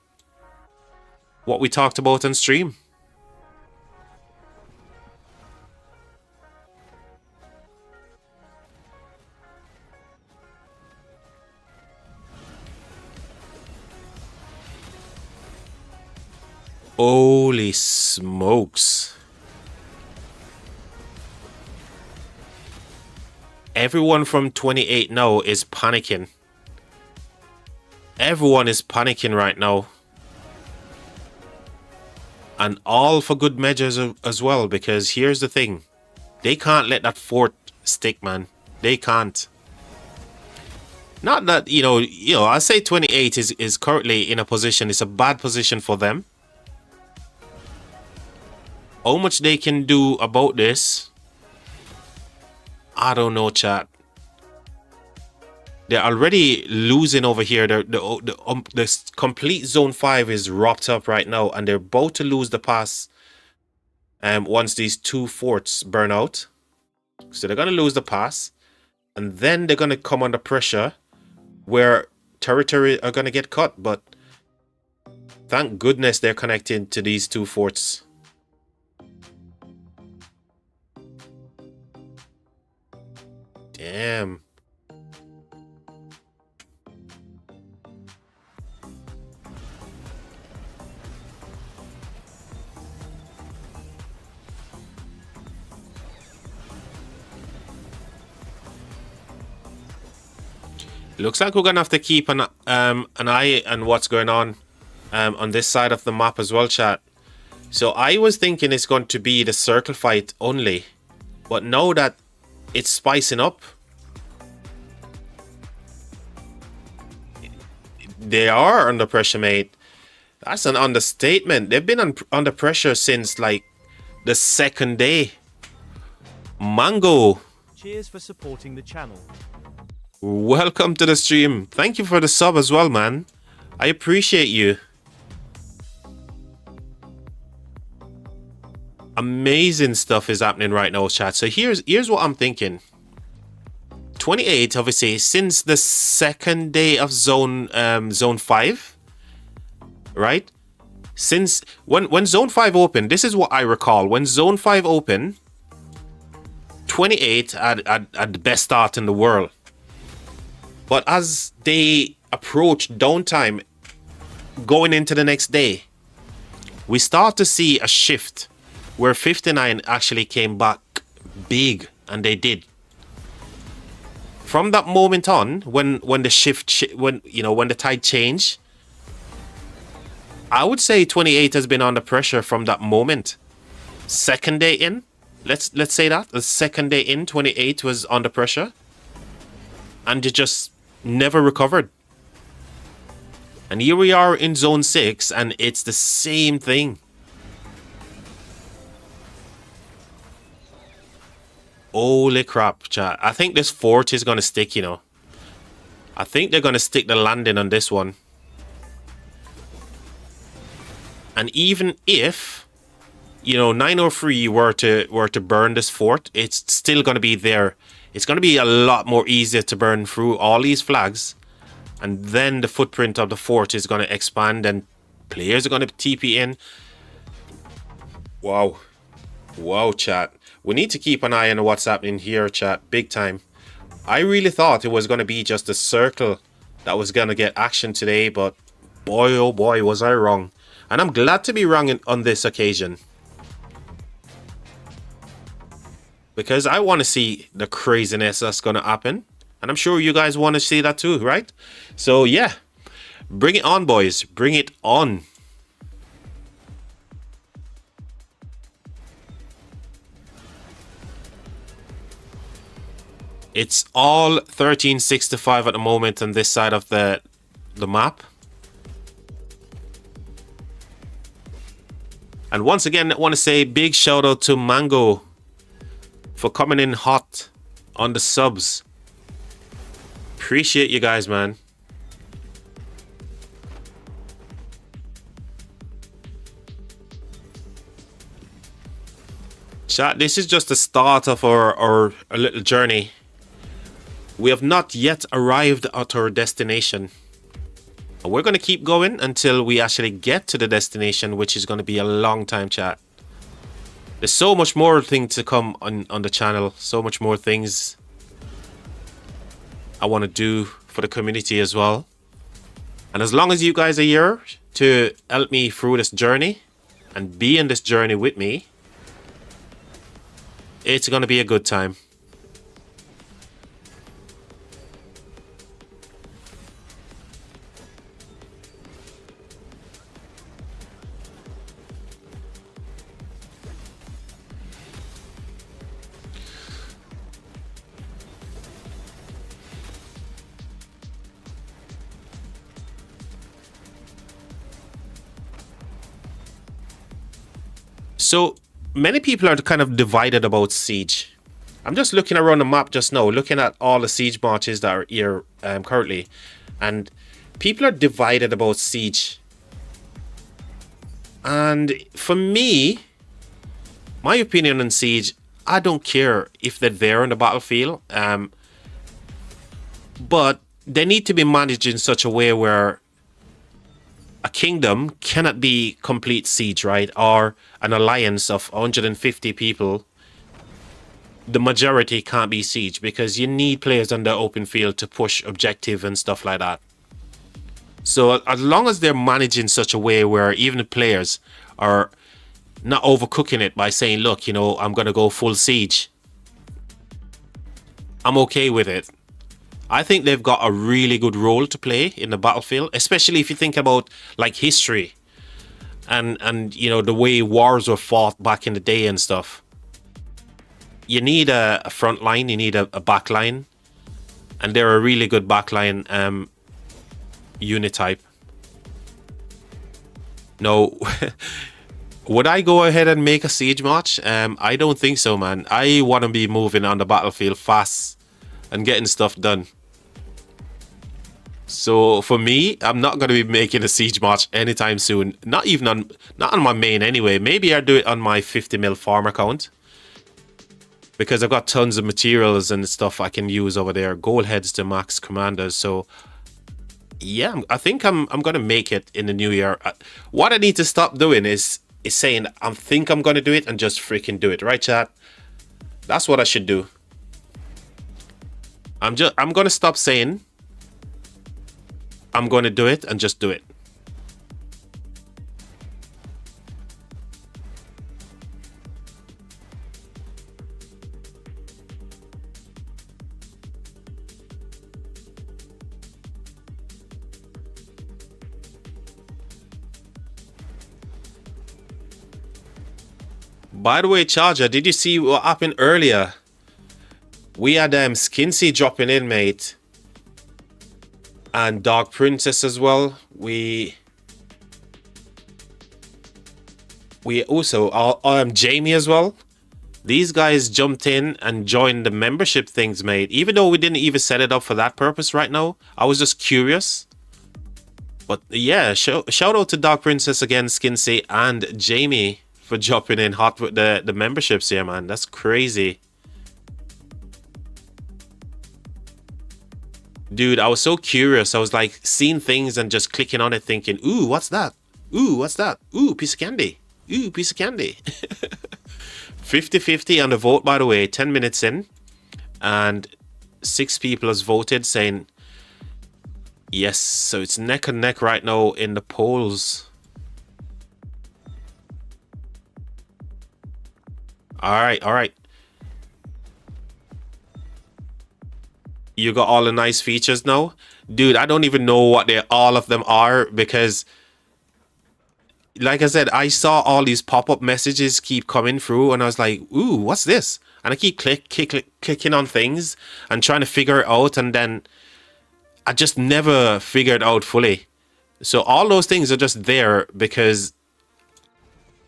what we talked about on stream. Holy smokes. Everyone from 28 now is panicking. Everyone is panicking right now. And all for good measures as well, because here's the thing. They can't let that fort stick, man. They can't. Not that, you know, I say 28 is currently in a position, it's a bad position for them. How much they can do about this, I don't know, chat. They're already losing over here. The complete zone 5 is wrapped up right now, and they're about to lose the pass once these two forts burn out. So they're going to lose the pass, and then they're going to come under pressure where territory are going to get cut. But thank goodness they're connected to these two forts. Damn. Looks like we're gonna have to keep an eye on what's going on this side of the map as well, chat. So I was thinking it's going to be the circle fight only, but now that it's spicing up, they are under pressure, mate. That's an understatement. They've been under pressure since like the second day. Mango, Cheers for supporting the channel. welcome to the stream. Thank you for the sub as well, man. I appreciate you. Amazing stuff is happening right now, chat. So here's what I'm thinking. 28, obviously, since the second day of zone 5, right? Since when zone 5 opened, this is what I recall. When zone 5 opened, 28 had the best start in the world. But as they approached downtime going into the next day, we start to see a shift where 59 actually came back big, and they did. From that moment on, when the when the tide changed, I would say 28 has been under pressure from that moment. Second day in, let's say that the second day in, 28 was under pressure, and it just never recovered. And here we are in zone 6, and it's the same thing. Holy crap, chat. I think this fort is going to stick, you know. I think they're going to stick the landing on this one. And even if, 903 were to burn this fort, it's still going to be there. It's going to be a lot more easier to burn through all these flags. And then the footprint of the fort is going to expand, and players are going to TP in. Wow. Wow, chat. We need to keep an eye on what's happening here, chat. Big time. I really thought it was going to be just a circle that was going to get action today, but boy, oh boy, was I wrong. And I'm glad to be wrong on this occasion, because I want to see the craziness that's going to happen. And I'm sure you guys want to see that too, right? So yeah, bring it on, boys. Bring it on. It's all 1365 at the moment on this side of the map. And once again, I want to say big shout out to Mango for coming in hot on the subs. Appreciate you guys, man. Chat, this is just the start of our little journey. We have not yet arrived at our destination. And we're going to keep going until we actually get to the destination, which is going to be a long time, chat. There's so much more things to come on the channel. So much more things I want to do for the community as well. And as long as you guys are here to help me through this journey and be in this journey with me, it's going to be a good time. So many people are kind of divided about Siege. I'm just looking around the map just now, looking at all the Siege matches that are here currently, and people are divided about Siege. And for me, my opinion on Siege, I don't care if they're there on the battlefield, but they need to be managed in such a way where a kingdom cannot be complete siege, right? Or an alliance of 150 people. The majority can't be siege, because you need players on the open field to push objective and stuff like that. So as long as they're managed in such a way where even the players are not overcooking it by saying, look, I'm going to go full siege, I'm okay with it. I think they've got a really good role to play in the battlefield, especially if you think about like history and the way wars were fought back in the day and stuff. You need a front line, you need a back line, and they're a really good backline unit type. No, Would I go ahead and make a siege march? I don't think so, man. I want to be moving on the battlefield fast and getting stuff done. So for me, I'm not going to be making a siege march anytime soon. Not on my main anyway. Maybe I'll do it on my 50 mil farm account, because I've got tons of materials and stuff I can use over there. Gold heads to max commanders. So yeah, I think I'm gonna make it in the new year. What I need to stop doing is saying I think I'm gonna do it and just freaking do it, right, chat? That's what I should do. I'm gonna stop saying I'm gonna do it and just do it. By the way, Charger, did you see what happened earlier? We had Skinsy dropping in, mate. And Dark Princess as well. We also Jamie as well. These guys jumped in and joined the membership things, mate. Even though we didn't even set it up for that purpose right now. I was just curious. But yeah, shout out to Dark Princess again, Skinsy, and Jamie for jumping in hot with the memberships here, man. That's crazy. Dude, I was so curious. I was like seeing things and just clicking on it thinking, ooh, what's that? Ooh, what's that? Ooh, piece of candy. Ooh, piece of candy. 50-50 on the vote, by the way, 10 minutes in. And 6 people has voted saying yes. So it's neck and neck right now in the polls. All right. You got all the nice features now? Dude, I don't even know what all of them are, because like I said, I saw all these pop-up messages keep coming through and I was like, ooh, what's this? And I keep clicking on things and trying to figure it out, and then I just never figured it out fully. So all those things are just there because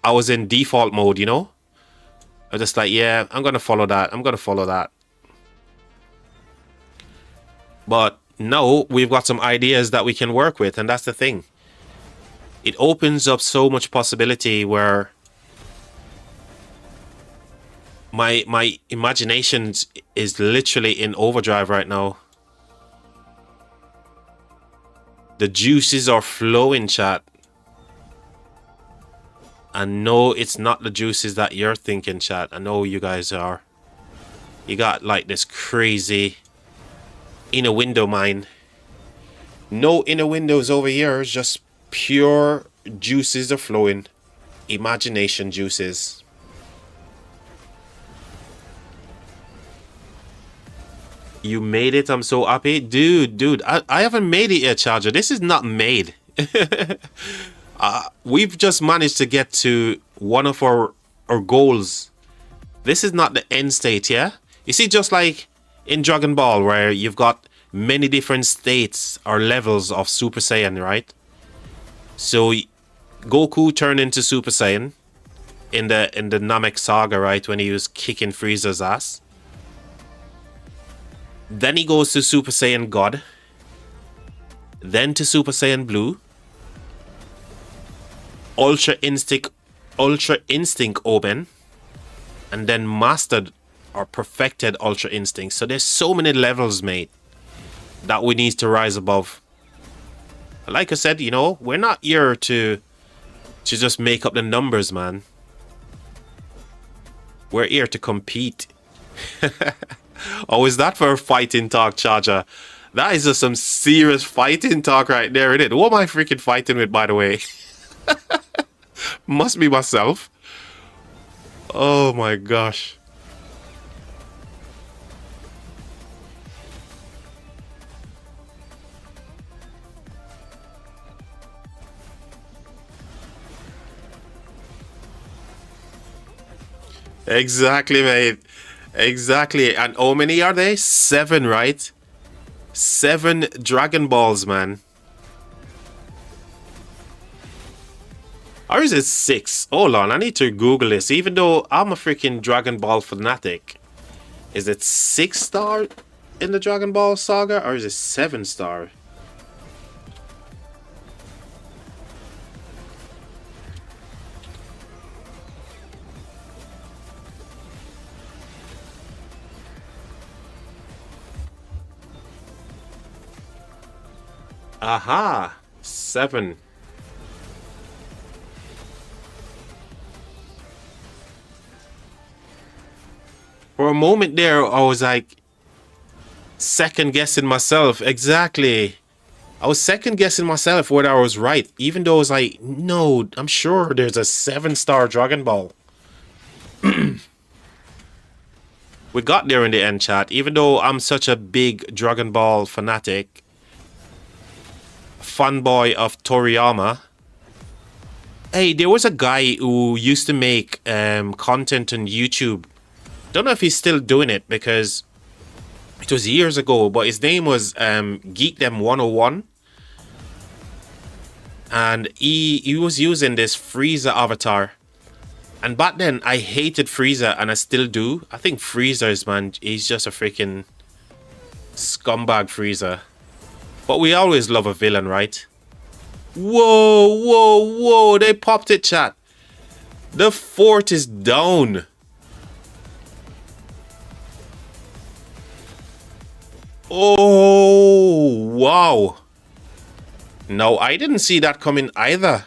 I was in default mode, you know? I was just like, yeah, I'm going to follow that. I'm going to follow that. But now we've got some ideas that we can work with, and that's the thing. It opens up so much possibility where my imagination is literally in overdrive right now. The juices are flowing, chat. And no, it's not the juices that you're thinking, chat. I know you guys are. You got like this crazy inner window mine. No inner windows over here. It's just pure juices are flowing. Imagination juices. You made it. I'm so happy. Dude, I haven't made it yet, Charger. This is not made. We've just managed to get to one of our goals. This is not the end state, yeah? You see, just like in Dragon Ball, where you've got many different states or levels of Super Saiyan, right? So Goku turned into Super Saiyan in the Namek saga, right? When he was kicking Frieza's ass. Then he goes to Super Saiyan God. Then to Super Saiyan Blue. Ultra Instinct Oben. And then mastered or perfected Ultra Instinct. So there's so many levels, mate, that we need to rise above. Like I said, you know, we're not here to just make up the numbers, man. We're here to compete. Oh, is that for a fighting talk, Charger? That is just some serious fighting talk right there, isn't it? What am I freaking fighting with, by the way? Must be myself. Oh my gosh. Exactly, mate. Exactly. And how many are they? 7, right? 7 Dragon Balls, man. Or is it 6? Hold on, I need to Google this. Even though I'm a freaking Dragon Ball fanatic. Is it 6 star in the Dragon Ball saga? Or is it 7 star? Aha! 7. For a moment there, I was like second guessing myself. Exactly. I was second guessing myself whether I was right, even though I was like, no, I'm sure there's a 7 star Dragon Ball. We got there in the end, chat. Even though I'm such a big Dragon Ball fanatic, fanboy of Toriyama. Hey, there was a guy who used to make content on YouTube. Don't know if he's still doing it because it was years ago, but his name was Geekdom 101. And he was using this Frieza avatar. And back then, I hated Frieza, and I still do. I think Frieza is, man, he's just a freaking scumbag Frieza. But we always love a villain, right? Whoa, whoa, whoa, they popped it, chat. The fort is down. Oh, wow. No, I didn't see that coming either.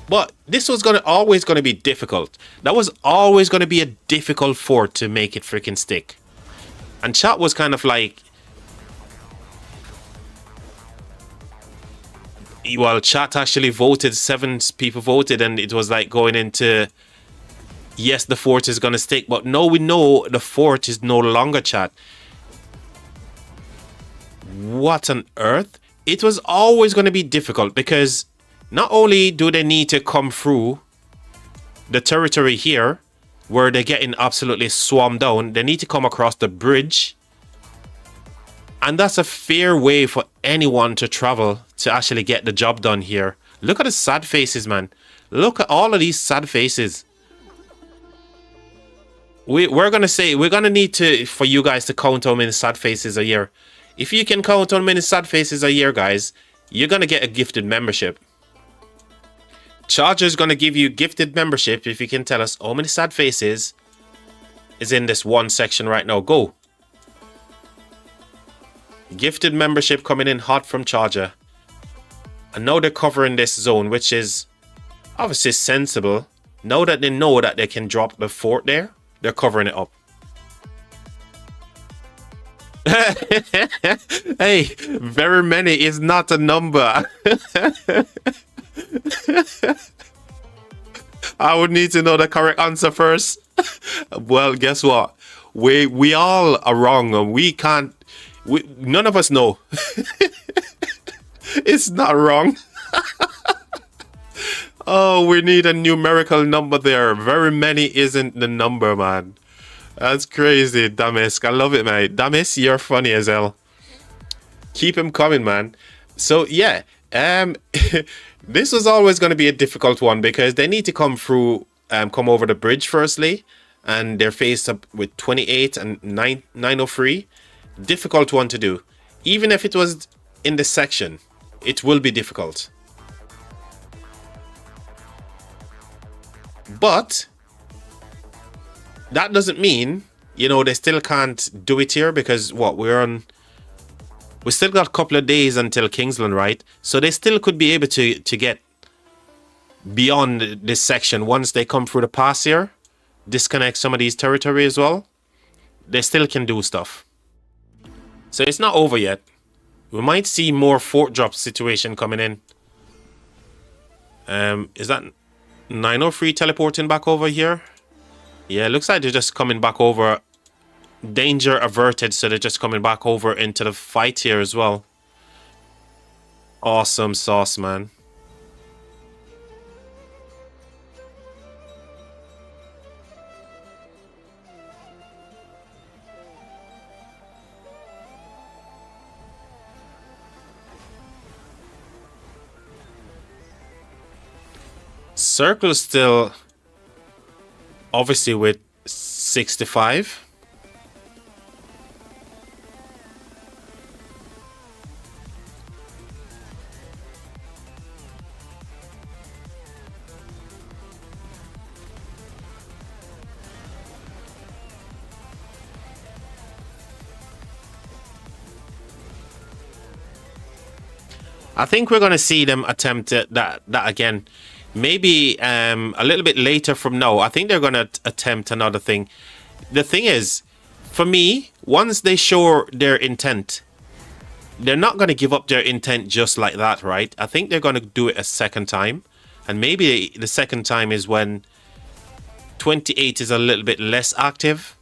But this was always gonna be difficult. That was always gonna be a difficult fort to make it freaking stick. And chat was kind of like, well, chat actually voted, 7 people voted, and it was like going into, yes, the fort is gonna stick, but no, we know the fort is no longer, chat. What on earth? It was always gonna be difficult because not only do they need to come through the territory here, where they're getting absolutely swarmed down, they need to come across the bridge. And that's a fair way for anyone to travel to actually get the job done here. Look at the sad faces, man. Look at all of these sad faces. We're gonna need for you guys to count how many sad faces a year. If you can count how many sad faces a year, guys, you're gonna get a gifted membership. Charger's gonna give you gifted membership if you can tell us how many sad faces is in this one section right now. Go. Gifted membership coming in hot from Charger. And now they're covering this zone, which is obviously sensible. Now that they know that they can drop the fort there, they're covering it up. Hey, very many is not a number. I would need to know the correct answer first. Well, guess what? We all are wrong, and we can't. None of us know. It's not wrong. Oh, we need a numerical number there. Very many isn't the number, man. That's crazy, Damisk. I love it, man. Damisk, you're funny as hell. Keep him coming, man. So yeah, this was always going to be a difficult one because they need to come through, come over the bridge firstly, and they're faced up with 28 and 903. Difficult one to do. Even if it was in the section, it will be difficult. But that doesn't mean, you know, they still can't do it here because what we still got a couple of days until Kingsland, right? So they still could be able to get beyond this section once they come through the pass here, disconnect some of these territory as well. They still can do stuff. So it's not over yet. We might see more fort drop situation coming in. Is that 903 teleporting back over here? Yeah, it looks like they're just coming back over. Danger averted, so they're just coming back over into the fight here as well. Awesome sauce, man. Circle is still obviously with 65. I think we're going to see them attempt that again. Maybe a little bit later from now. I think they're going to attempt another thing. The thing is, for me, once they show their intent, they're not going to give up their intent just like that, right? I think they're going to do it a second time. And maybe the second time is when 28 is a little bit less active.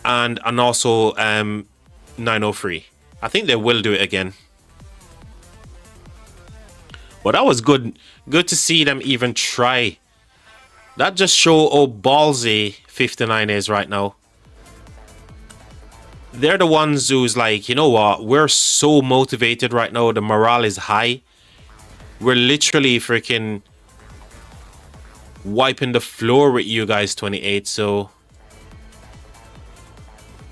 And also 903. I think they will do it again. But that was good to see them even try. That just show how ballsy 59 is right now. They're the ones who's like, you know what? We're so motivated right now. The morale is high. We're literally freaking wiping the floor with you guys, 28. So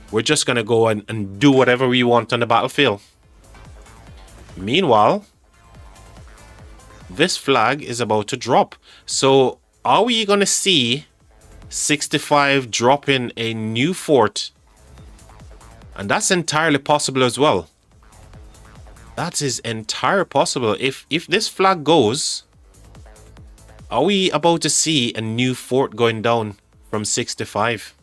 we're just going to go and do whatever we want on the battlefield. Meanwhile, this flag is about to drop. So are we going to see 65 dropping a new fort? And that's entirely possible as well. That is entirely possible. If this flag goes, are we about to see a new fort going down from 65?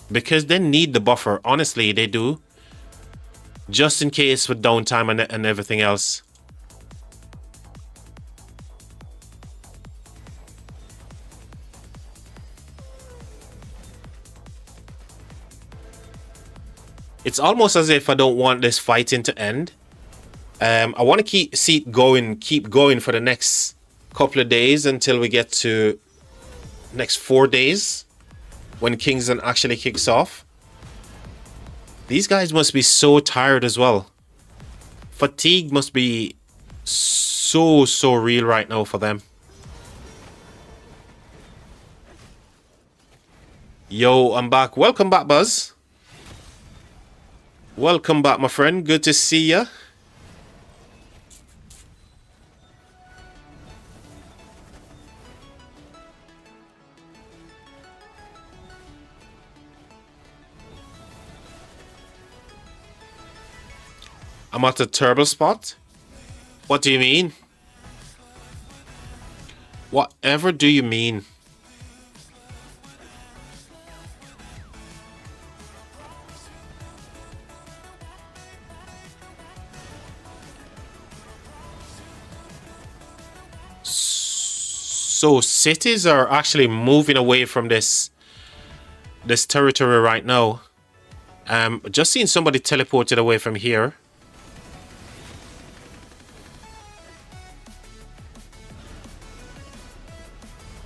Because they need the buffer. Honestly, they do. Just in case with downtime and everything else. It's almost as if I don't want this fighting to end. I want to keep going for the next couple of days until we get to next 4 days. When Kingston actually kicks off. These guys must be so tired as well. Fatigue must be so real right now for them. Yo, I'm back. Welcome back, Buzz. Welcome back, my friend. Good to see ya. I'm at a turbo spot? What do you mean? Whatever do you mean? So cities are actually moving away from this territory right now. Just seeing somebody teleported away from here.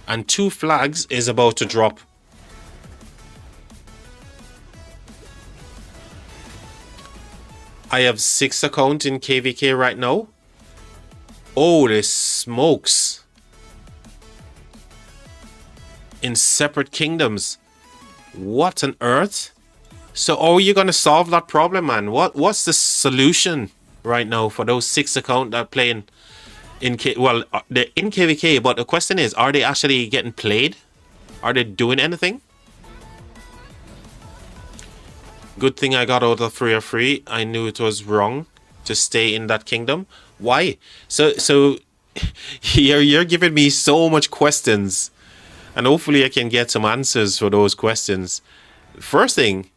And 2 flags is about to drop. I have 6 accounts in KVK right now. Holy smokes. In separate kingdoms. What on earth? So are you going to solve that problem, man? What's the solution right now for those 6 accounts that are playing they're in KVK, but the question is, are they actually getting played? Are they doing anything? Good thing I got out of 3 or 3. I knew it was wrong to stay in that kingdom. Why? So you're giving me so much questions, and hopefully I can get some answers for those questions. First thing,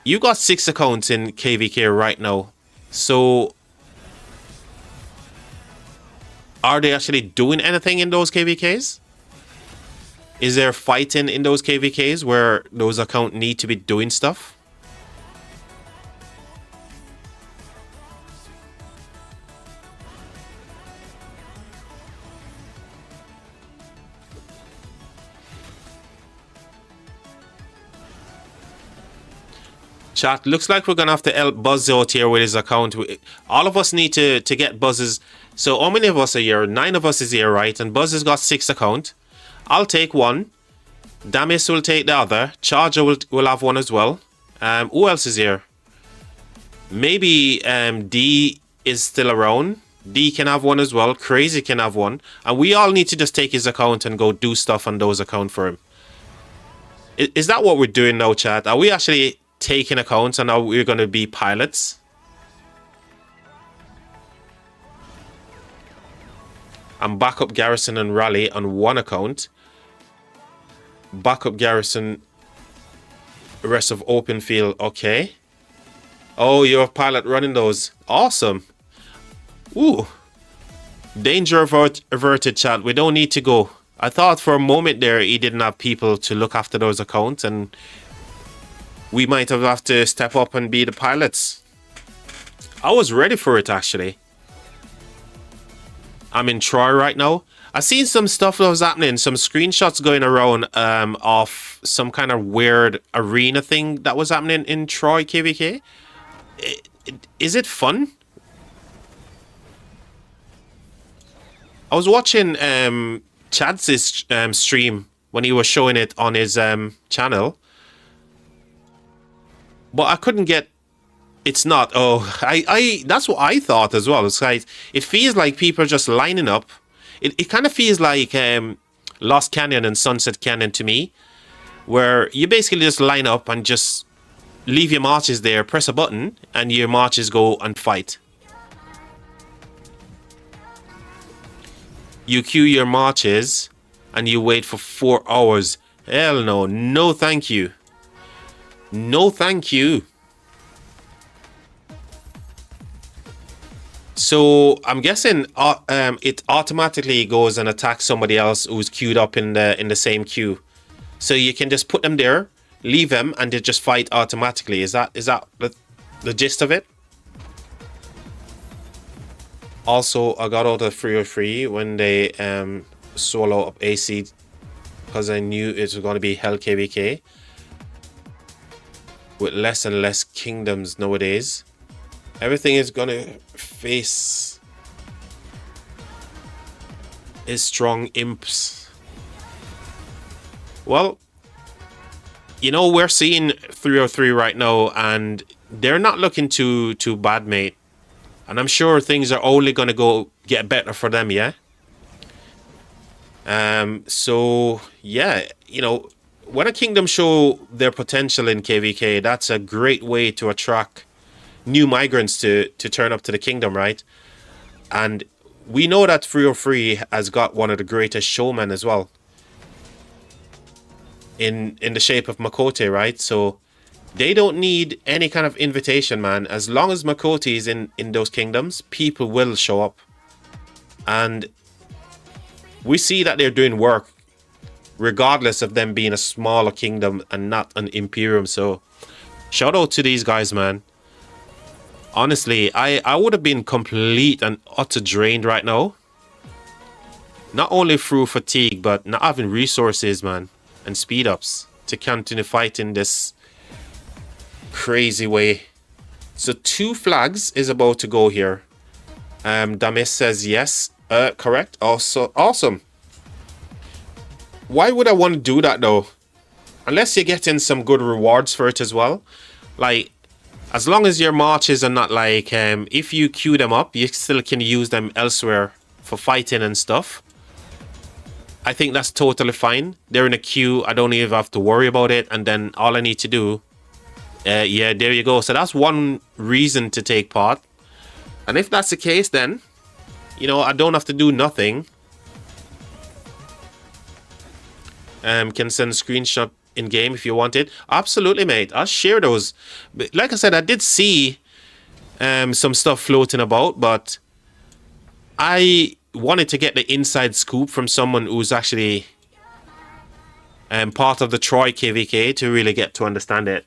you got 6 accounts in KVK right now. So are they actually doing anything in those KVKs? Is there fighting in those KVKs where those accounts need to be doing stuff? Chat, looks like we're gonna have to help Buzz out here with his account. All of us need to get Buzz's. So how many of us are here? 9 of us is here, right? And Buzz has got 6 account. I'll take one. Damis will take the other. Charger will have one as well. Who else is here? Maybe D is still around. D can have one as well. Crazy can have one. And we all need to just take his account and go do stuff on those accounts for him. Is that what we're doing now, chat? Are we actually taking accounts and now we're going to be pilots? And backup garrison and rally on one account. Backup garrison, rest of open field. Okay. Oh, you're a pilot running those. Awesome. Ooh. Danger averted, chat. We don't need to go. I thought for a moment there he didn't have people to look after those accounts, and we might have to step up and be the pilots. I was ready for it, actually. I'm in Troy right now. I seen some stuff that was happening, some screenshots going around of some kind of weird arena thing that was happening in Troy KVK. Is it fun? I was watching Chad's stream when he was showing it on his channel, but I couldn't get. It's not. Oh, I that's what I thought as well. It's like it feels like people are just lining up. It kind of feels like Lost Canyon and Sunset Canyon to me, where you basically just line up and just leave your marches there, press a button, and your marches go and fight. You queue your marches and you wait for 4 hours. Hell no. No thank you. No thank you. So I'm guessing it automatically goes and attacks somebody else who's queued up in the same queue. So you can just put them there, leave them, and they just fight automatically. Is that the gist of it? Also, I got out of 303 when they solo up AC because I knew it was going to be Hell KVK with less and less kingdoms nowadays. Everything is going to face is strong imps. Well, you know, we're seeing 303 right now and they're not looking too bad, mate. And I'm sure things are only going to go get better for them, yeah? So, yeah, you know, when a kingdom show their potential in KVK, that's a great way to attract new migrants to turn up to the kingdom, right? And we know that 303 has got one of the greatest showmen as well. In the shape of Makote, right? So they don't need any kind of invitation, man. As long as Makote is in those kingdoms, people will show up. And we see that they're doing work, regardless of them being a smaller kingdom and not an imperium. So shout out to these guys, man. Honestly, I would have been complete and utter drained right now. Not only through fatigue, but not having resources, man, and speed ups to continue fighting this crazy way. So 2 flags is about to go here. Damis says yes. Correct. Also awesome. Why would I want to do that though? Unless you're getting some good rewards for it as well. Like, as long as your marches are not like if you queue them up, you still can use them elsewhere for fighting and stuff. I think that's totally fine. They're in a queue. I don't even have to worry about it. And then all I need to do, yeah, there you go. So that's one reason to take part. And if that's the case, then, you know, I don't have to do nothing. Can send a screenshot in game if you want it. Absolutely, mate. I'll share those. But like I said, I did see some stuff floating about, but I wanted to get the inside scoop from someone who's actually part of the Troy KVK to really get to understand it.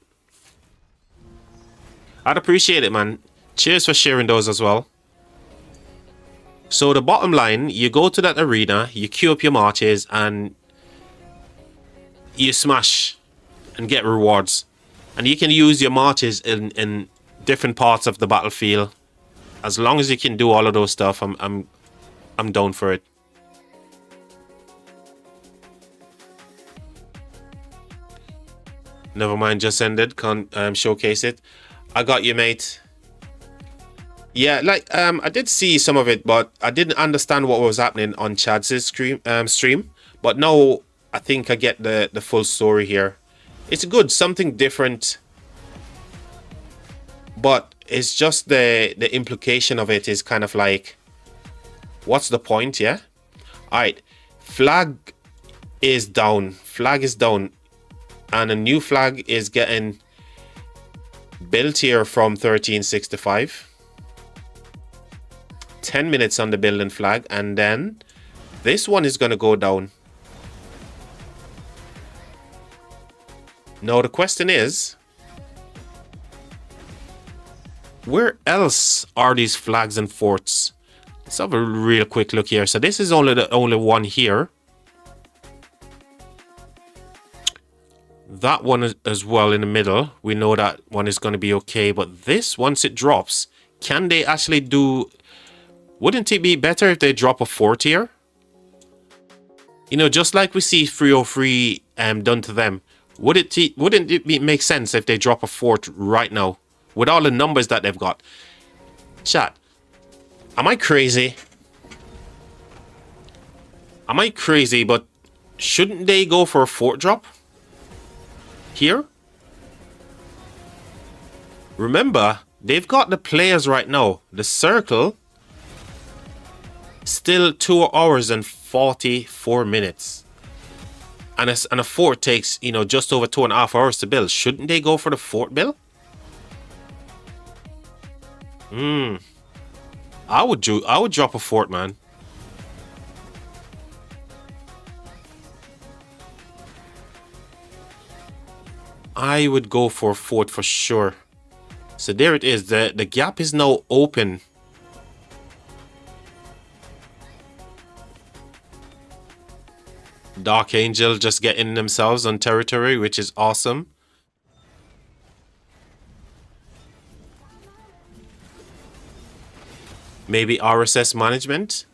I'd appreciate it, man. Cheers for sharing those as well. So the bottom line, you go to that arena, you queue up your marches, and you smash and get rewards. And you can use your marches in different parts of the battlefield. As long as you can do all of those stuff, I'm down for it. Never mind, just ended. Can't showcase it. I got you, mate. Yeah, like I did see some of it, but I didn't understand what was happening on Chad's stream. But now I think I get the full story here. It's good, something different. But it's just the implication of it is kind of like, what's the point, yeah? Alright, flag is down. Flag is down. And a new flag is getting built here from 1365. 10 minutes on the building flag, and then this one is going to go down. Now the question is, where else are these flags and forts? Let's have a real quick look here. So this is only the only one here. That one as well in the middle. We know that one is going to be okay, but this, once it drops, can they actually do... Wouldn't it be better if they drop a fort here? You know, just like we see 303 done to them. Wouldn't it make sense if they drop a fort right now? With all the numbers that they've got. Chat. Am I crazy? Am I crazy, but shouldn't they go for a fort drop? Here? Remember, they've got the players right now. The circle... Still 2 hours and 44 minutes. And a fort takes, you know, just over 2.5 hours to build. Shouldn't they go for the fort build? I would drop a fort, man. I would go for a fort for sure. So there it is. The gap is now open. Dark Angel just getting themselves on territory, which is awesome. Maybe RSS management?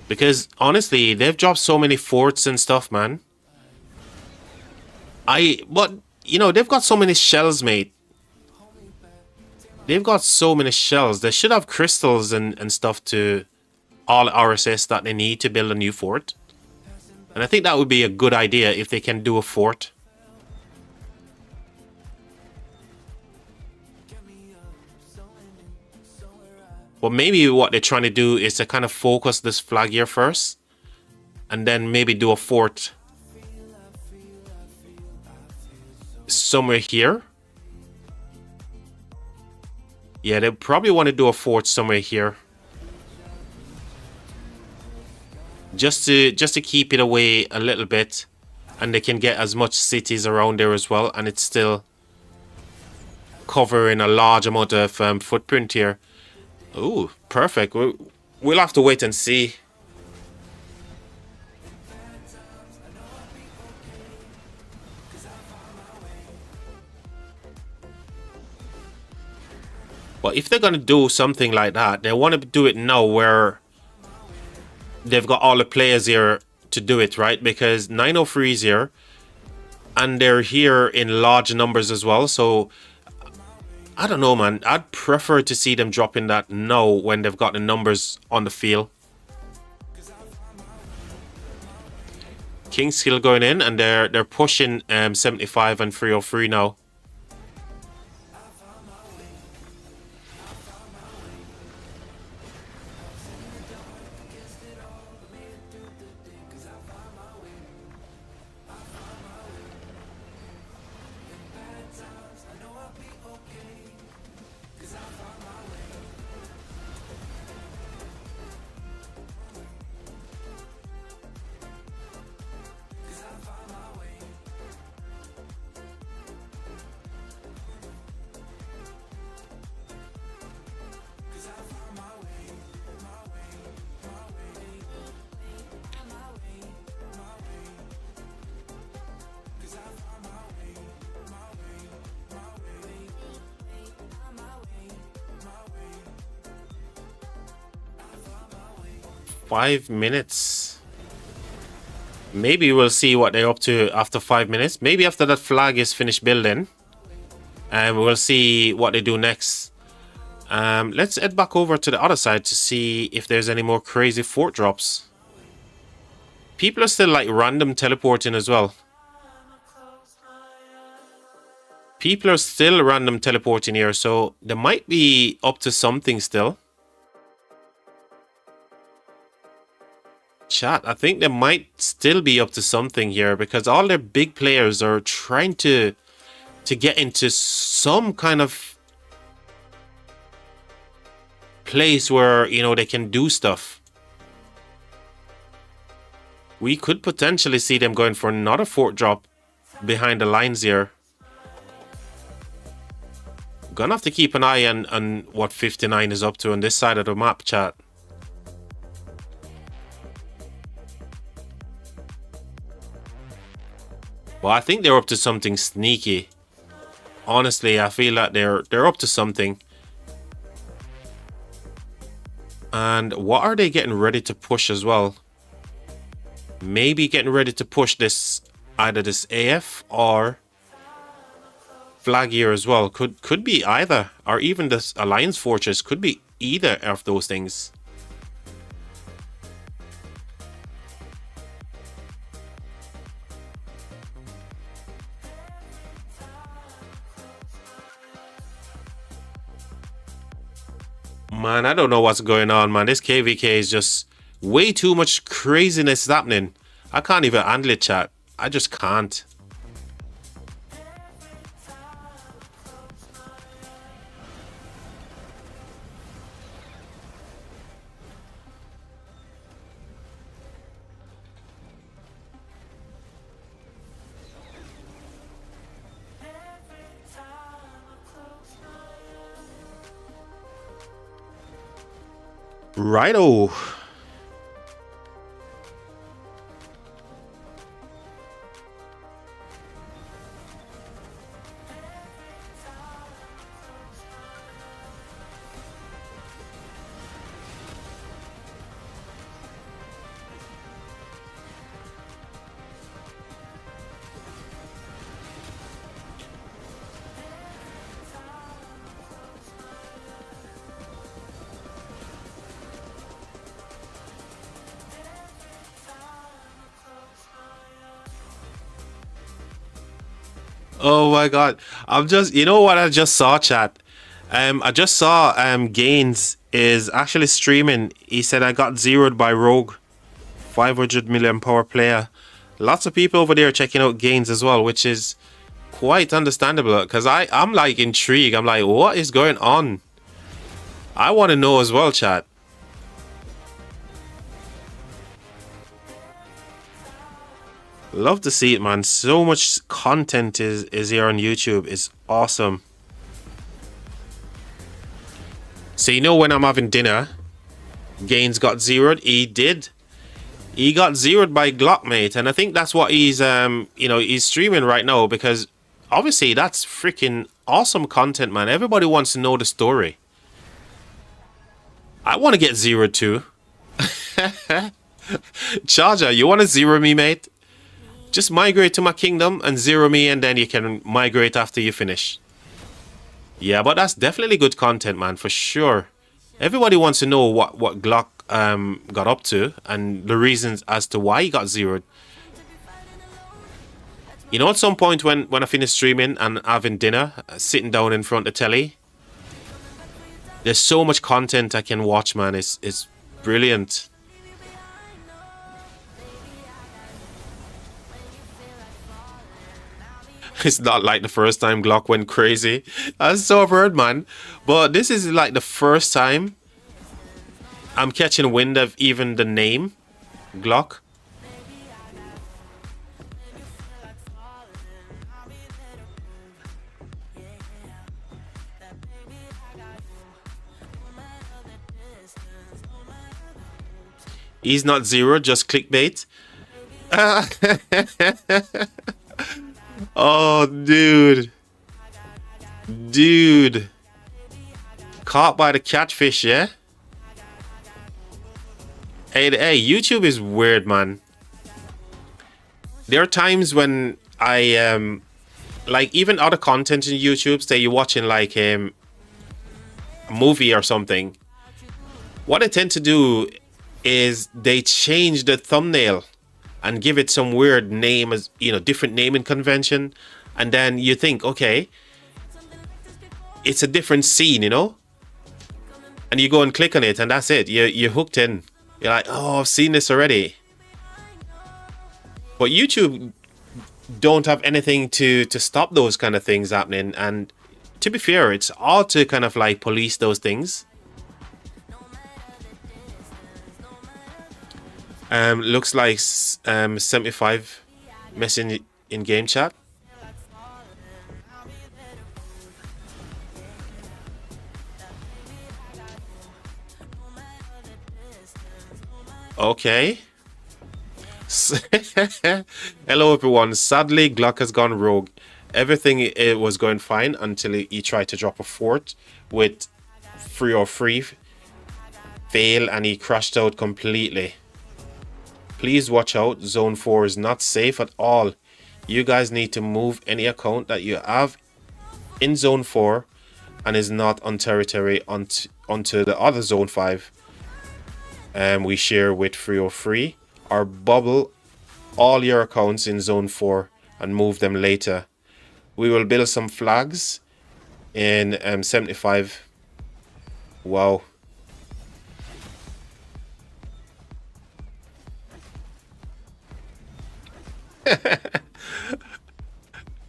Because honestly, they've dropped so many forts and stuff, man. But you know, they've got so many shells, mate. They've got so many shells. They should have crystals and stuff to all RSS that they need to build a new fort. And I think that would be a good idea if they can do a fort. But maybe what they're trying to do is to kind of focus this flag here first. And then maybe do a fort somewhere here. Yeah, they probably want to do a fort somewhere here. Just to keep it away a little bit, and they can get as much cities around there as well, and it's still covering a large amount of footprint here. Ooh, perfect. We'll have to wait and see. But if they're gonna do something like that, they want to do it now where they've got all the players here to do it, right? Because 903 is here, and they're here in large numbers as well. So I don't know, man. I'd prefer to see them dropping that now when they've got the numbers on the field. King's Skill going in, and they're pushing 75 and 303 now. 5 minutes. Maybe we'll see what they're up to after 5 minutes. Maybe after that flag is finished building. And we'll see what they do next. Let's head back over to the other side to see if there's any more crazy fort drops. People are still like random teleporting as well. People are still random teleporting here, so they might be up to something still. Chat, I think they might still be up to something here because all their big players are trying to get into some kind of place where, you know, they can do stuff. We could potentially see them going for another fort drop behind the lines here. Gonna have to keep an eye on what 59 is up to on this side of the map, chat. Well, I think they're up to something sneaky. Honestly, I feel like they're up to something. And what are they getting ready to push as well? Maybe getting ready to push this, either this AF or flag here as well. Could be either, or even this Alliance Fortress could be either of those things. Man, I don't know what's going on, man. This KVK is just way too much craziness happening. I can't even handle it, chat. I just can't. Righto. Oh my god. I'm just, you know what I just saw, chat? I just saw Gaines is actually streaming. He said I got zeroed by Rogue. 500 million power player. Lots of people over there checking out Gaines as well, which is quite understandable because I'm like intrigued. I'm like, what is going on? I want to know as well, chat. Love to see it, man. So much content is here on YouTube. It's awesome. So you know when I'm having dinner, Gaines got zeroed. He did. He got zeroed by Glockmate, and I think that's what he's you know, he's streaming right now because obviously that's freaking awesome content, man. Everybody wants to know the story. I want to get zeroed too. Charger, you want to zero me, mate? Just migrate to my kingdom and zero me, and then you can migrate after you finish. Yeah, but that's definitely good content, man, for sure. Everybody wants to know what Glock got up to and the reasons as to why he got zeroed. You know, at some point when I finish streaming and having dinner, sitting down in front of the telly, there's so much content I can watch, man. It's brilliant. It's not like the first time Glock went crazy. That's so I've heard, man. But this is like the first time I'm catching wind of even the name Glock. He's not zero, just clickbait. Oh, dude. Dude. Caught by the catfish, yeah? Hey, YouTube is weird, man. There are times when I like even other content in YouTube, say you're watching like a movie or something. What I tend to do is they change the thumbnail and give it some weird name, as you know, different naming convention, and then you think, okay, it's a different scene, you know, and you go and click on it, and that's it. You're hooked in. You're like, oh, I've seen this already. But YouTube don't have anything to stop those kind of things happening, and to be fair, it's all to kind of like police those things. Looks like 75 messaging in game chat. Okay. Hello everyone. Sadly, Glock has gone rogue. Everything it was going fine until he tried to drop a fort with 303 fail, and he crashed out completely. Please watch out. Zone 4 is not safe at all. You guys need to move any account that you have in Zone 4 and is not on territory onto the other Zone 5 we share with 303, or bubble all your accounts in Zone 4 and move them later. We will build some flags in 75. Wow.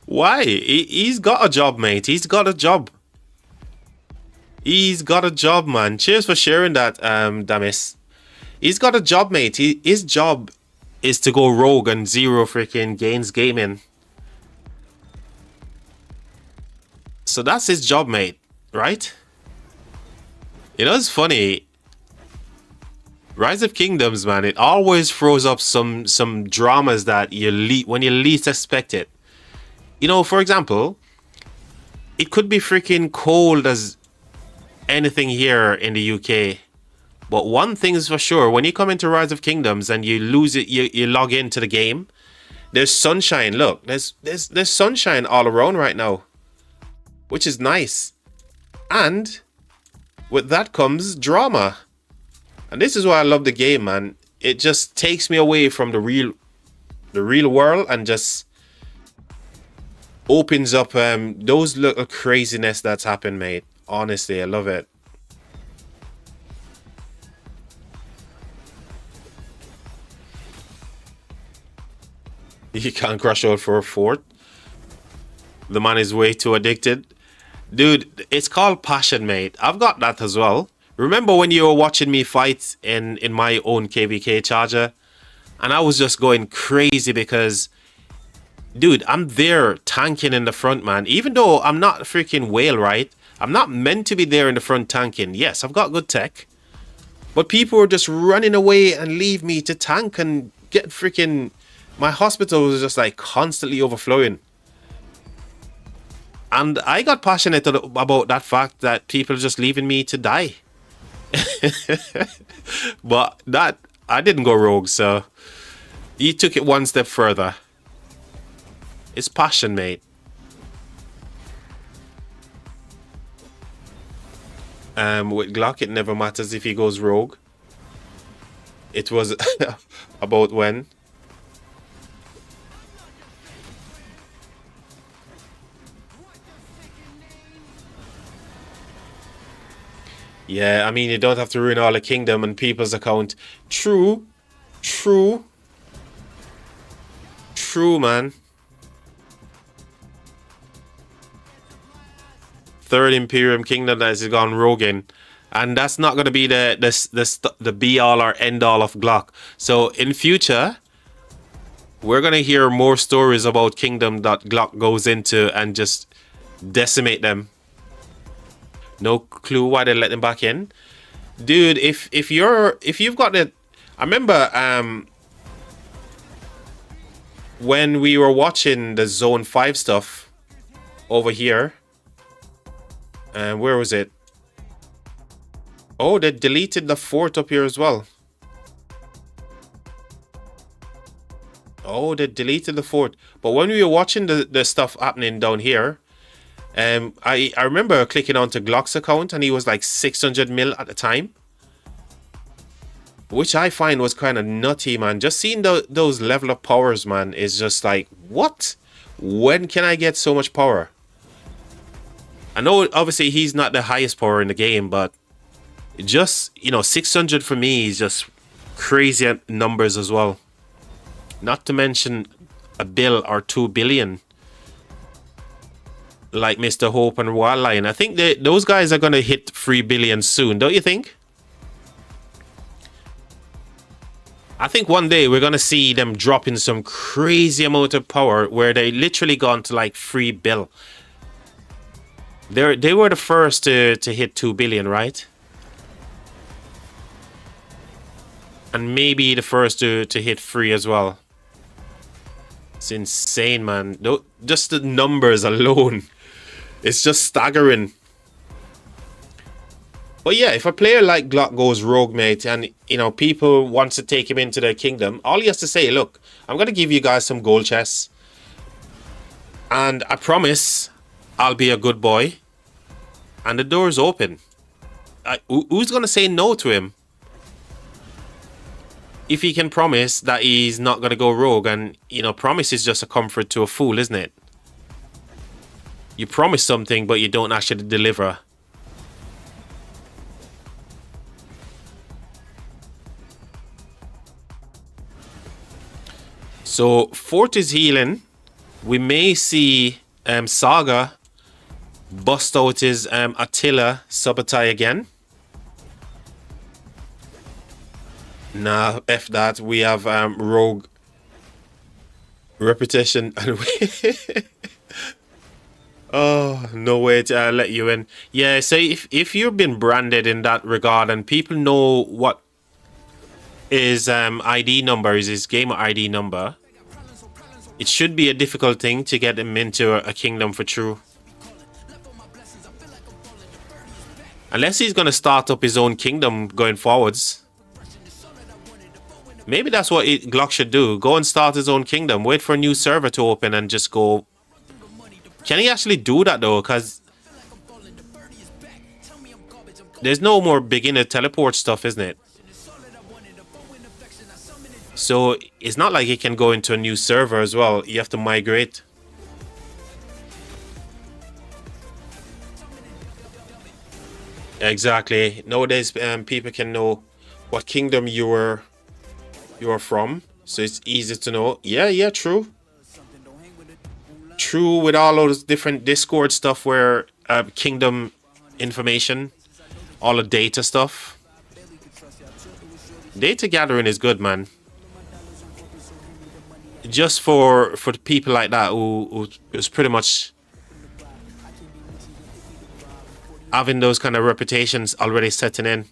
Why? He's got a job, mate. He's got a job. He's got a job, man. Cheers for sharing that, Damis. He's got a job, mate. His job is to go rogue and zero freaking gains gaming. So that's his job, mate. Right? You know, it's funny. Rise of Kingdoms, man, it always throws up some dramas that when you least expect it. You know, for example, it could be freaking cold as anything here in the UK. But one thing is for sure, when you come into Rise of Kingdoms and you lose it, you log into the game, there's sunshine. Look, there's sunshine all around right now, which is nice. And with that comes drama. And this is why I love the game, man. It just takes me away from the real world and just opens up those little craziness that's happened, mate. Honestly, I love it. You can't crash out for a fort. The man is way too addicted. Dude, it's called passion, mate. I've got that as well. Remember when you were watching me fight in my own KVK charger? And I was just going crazy because, dude, I'm there tanking in the front, man. Even though I'm not a freaking whale, right? I'm not meant to be there in the front tanking. Yes, I've got good tech. But people were just running away and leave me to tank and get freaking... My hospital was just like constantly overflowing. And I got passionate about that fact that people are just leaving me to die. But that, I didn't go rogue, so he took it one step further. It's passion, mate. With Glock, it never matters if he goes rogue. It was about when. Yeah, I mean, you don't have to ruin all the kingdom and people's account. True, man. Third Imperium Kingdom that has gone rogue in, and that's not going to be the be all or end all of Glock. So in future, we're going to hear more stories about kingdom that Glock goes into and just decimate them. No clue why they let them back in, dude. If you've got it, I remember when we were watching the Zone 5 stuff over here. Where was it? Oh, they deleted the fort up here as well. Oh, they deleted the fort. But when we were watching the stuff happening down here, I remember clicking onto Glock's account and he was like 600 mil at the time. Which I find was kind of nutty, man. Just seeing those level of powers, man, is just like, what? When can I get so much power? I know, obviously, he's not the highest power in the game, but just, you know, 600 for me is just crazy numbers as well. Not to mention a bill or 2 billion. Like Mr. Hope and Wildlion. I think those guys are going to hit 3 billion soon, don't you think? I think one day we're going to see them dropping some crazy amount of power where they literally gone to like 3 bill. They were the first to hit 2 billion, right? And maybe the first to hit 3 as well. It's insane, man. Just the numbers alone. It's just staggering. But yeah, if a player like Glock goes rogue, mate, and, you know, people want to take him into their kingdom, all he has to say, look, I'm going to give you guys some gold chests. And I promise I'll be a good boy. And the door's open. Who's going to say no to him? If he can promise that he's not going to go rogue. And, you know, promise is just a comfort to a fool, isn't it? You promise something, but you don't actually deliver. So, Fort is healing. We may see Saga bust out his Attila Subotai again. Nah, F that. We have Rogue Repetition. Oh, no way to let you in. Yeah, so if you've been branded in that regard and people know what his ID number is, his gamer ID number, it should be a difficult thing to get him into a kingdom for true. Unless he's going to start up his own kingdom going forwards. Maybe that's what Glock should do. Go and start his own kingdom. Wait for a new server to open and just go. Can he actually do that though? Because there's no more beginner teleport stuff, isn't it? So it's not like he can go into a new server as well. You have to migrate. Exactly. Nowadays, people can know what kingdom you are from, so it's easy to know. Yeah, true. True, with all those different Discord stuff where kingdom information, all the data stuff. Data gathering is good, man. Just for people like that who is pretty much having those kind of reputations already setting in.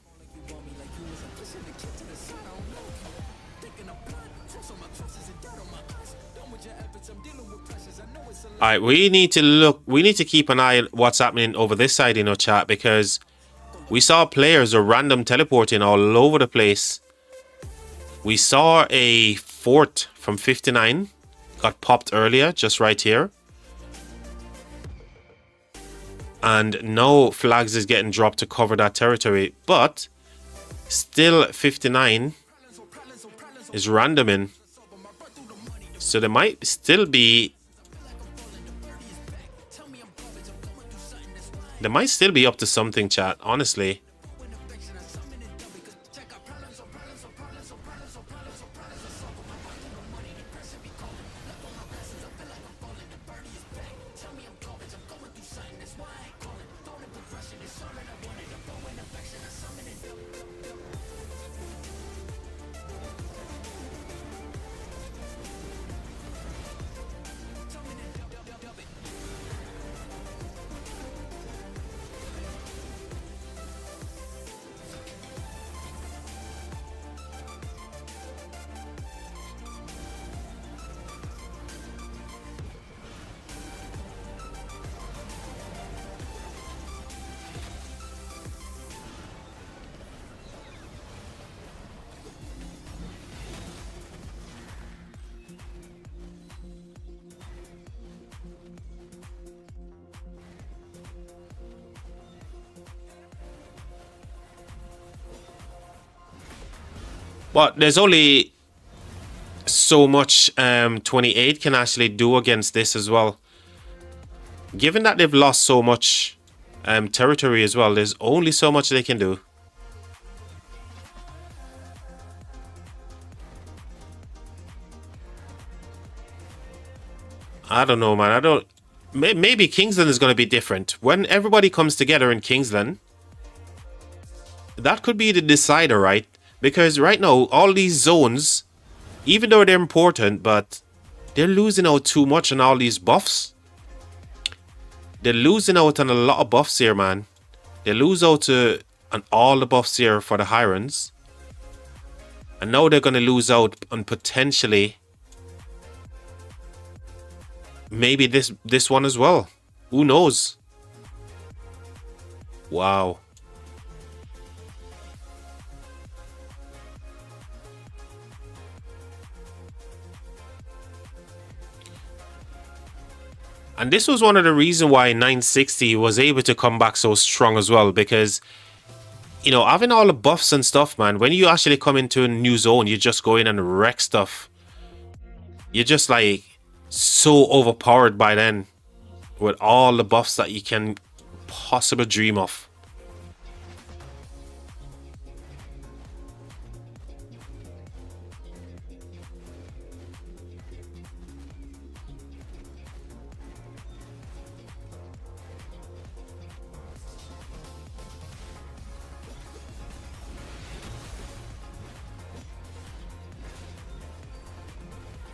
Alright, we need to keep an eye on what's happening over this side in our chat, because we saw players are random teleporting all over the place. We saw a fort from 59 got popped earlier, just right here. And no flags is getting dropped to cover that territory, but still 59 is randoming. So there might still be up to something, chat, honestly. But there's only so much 28 can actually do against this as well. Given that they've lost so much territory as well, there's only so much they can do. I don't know, man. I don't... Maybe Kingsland is going to be different. When everybody comes together in Kingsland, that could be the decider, right? Because right now, all these zones, even though they're important, but they're losing out too much on all these buffs. They're losing out on a lot of buffs here, man. They lose out on all the buffs here for the Hirons. And now they're going to lose out on potentially maybe this one as well. Who knows? Wow. And this was one of the reasons why 960 was able to come back so strong as well. Because, you know, having all the buffs and stuff, man, when you actually come into a new zone, you just go in and wreck stuff. You're just like so overpowered by then with all the buffs that you can possibly dream of.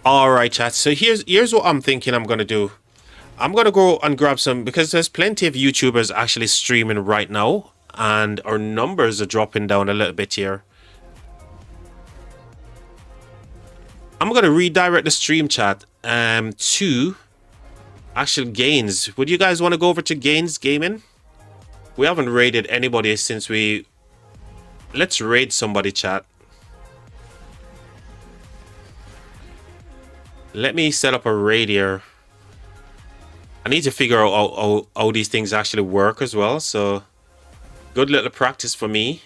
Alright, chat. So here's what I'm thinking I'm gonna do. I'm gonna go and grab some, because there's plenty of YouTubers actually streaming right now, and our numbers are dropping down a little bit here. I'm gonna redirect the stream chat to actual Gains. Would you guys want to go over to Gains Gaming? We haven't raided anybody since we... Let's raid somebody, chat. Let me set up a raid here. I need to figure out how these things actually work as well. So, good little practice for me.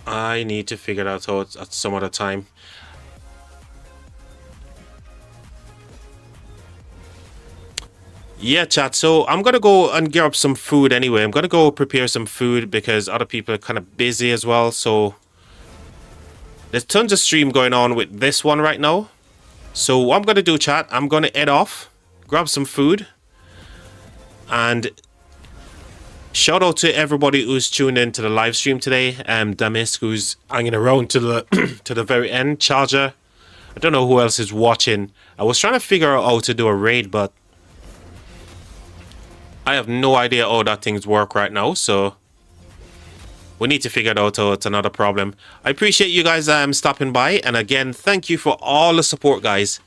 I need to figure that out at some other time. Yeah, chat. So I'm going to go and get up some food anyway. I'm going to go prepare some food because other people are kind of busy as well. So there's tons of stream going on with this one right now. So what I'm going to do, chat, I'm going to head off, grab some food, and shout out to everybody who's tuned in to the live stream today. Damisk, who's hanging around to the to the very end. Charger. I don't know who else is watching. I was trying to figure out how to do a raid, but I have no idea how that things work right now. So we need to figure it out. It's another problem. I appreciate you guys stopping by, and again, thank you for all the support, guys.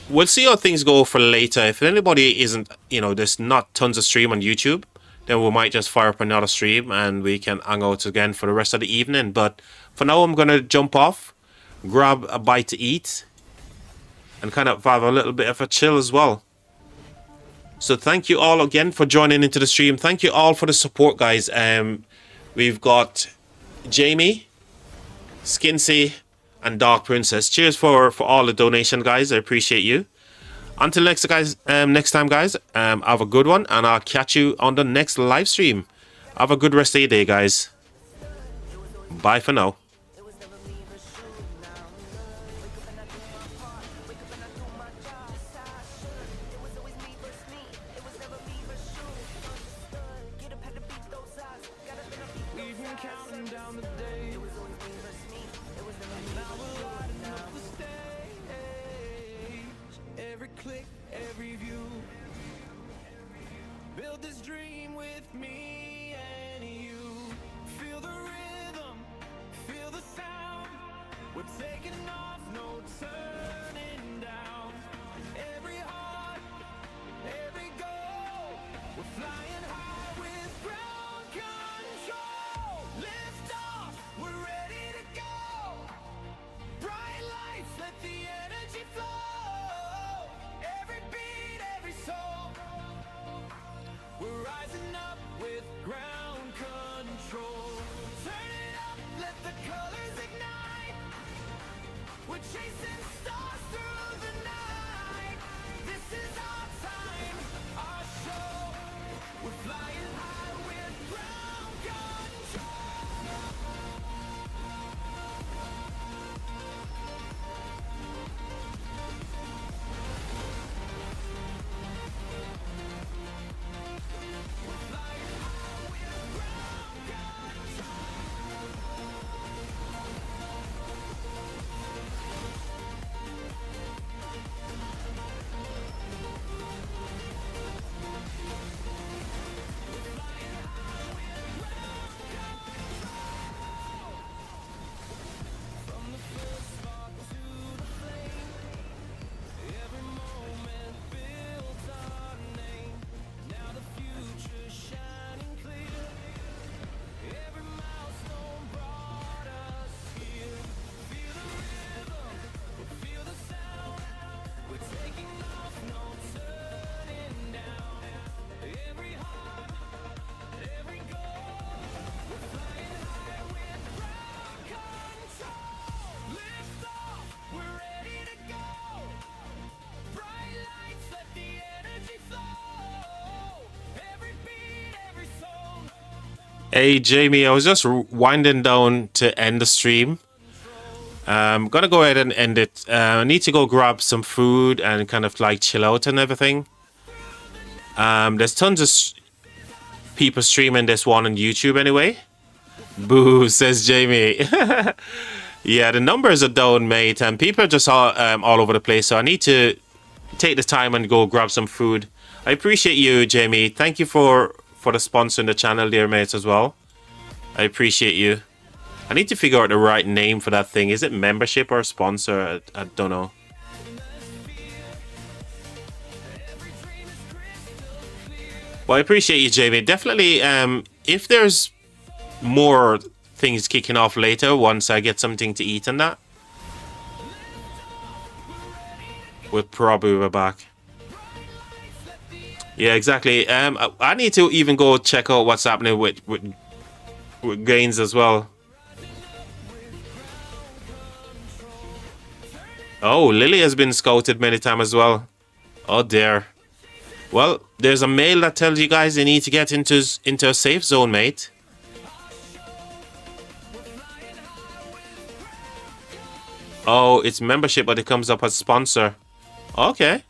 We'll see how things go for later. If anybody isn't, you know, there's not tons of stream on YouTube, then we might just fire up another stream and we can hang out again for the rest of the evening. But for now, I'm going to jump off, grab a bite to eat, and kind of have a little bit of a chill as well. So thank you all again for joining into the stream. Thank you all for the support, guys. We've got Jamie, Skinsy, and Dark Princess. Cheers for all the donation, guys. I appreciate you. Until next time, guys, have a good one, and I'll catch you on the next live stream. Have a good rest of your day, guys. Bye for now. Wake up and I do my job. It was always me versus me. It was never every click, every view. Build this dream with me and you. Feel the rhythm, feel the sound. We're taking off, no turning down. Every heart, every goal. We're flying high with ground control. Lift off, we're ready to go. Bright lights, let the energy flow. Every beat, every soul. We're rising up with ground control. Turn it up, let the colors ignite. We're chasing stars through the night. This is our time, our show. We're flying high with ground control. Every moment builds our name. Now the future's shining clear. Every milestone brought us here. Feel the rhythm, feel the sound. We're taking off, no turning down. Every heart, every goal. We're flying high with ground control. Lift off, we're ready to go. Bright lights, let the energy flow. Every beat, every soul. Hey Jamie, I was just winding down to end the stream. I'm gonna go ahead and end it. I need to go grab some food and kind of like chill out and everything. There's tons of people streaming this one on YouTube anyway. Boo, says Jamie. Yeah, the numbers are down, mate, and people are just all over the place. So I need to take the time and go grab some food. I appreciate you, Jamie. Thank you for the sponsor in the channel, dear mates, as well. I appreciate you. I need to figure out the right name for that thing. Is it membership or sponsor? I don't know. Well, I appreciate you, Jamie. Definitely, if there's more things kicking off later, once I get something to eat and that, we'll probably be back. Yeah, exactly. I need to even go check out what's happening with Gaines as well. Oh, Lily has been scouted many times as well. Oh dear. Well, there's a mail that tells you guys you need to get into a safe zone, mate. Oh, it's membership, but it comes up as sponsor. Okay.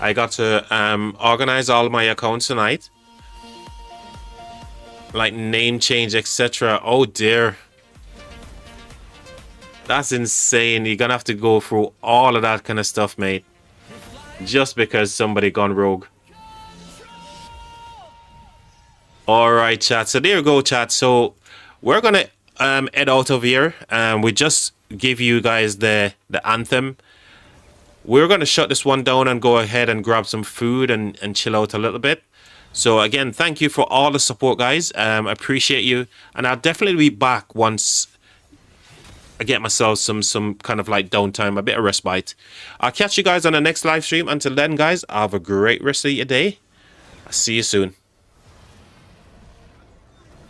I got to organize all my accounts tonight. Like name change, etc. Oh dear. That's insane. You're gonna have to go through all of that kind of stuff, mate. Just because somebody gone rogue. Alright, chat. So there you go, chat. So we're gonna head out of here. We just give you guys the anthem. We're going to shut this one down and go ahead and grab some food and chill out a little bit. So again, thank you for all the support, guys. I appreciate you. And I'll definitely be back once I get myself some kind of like downtime, a bit of respite. I'll catch you guys on the next live stream. Until then, guys, have a great rest of your day. I'll see you soon.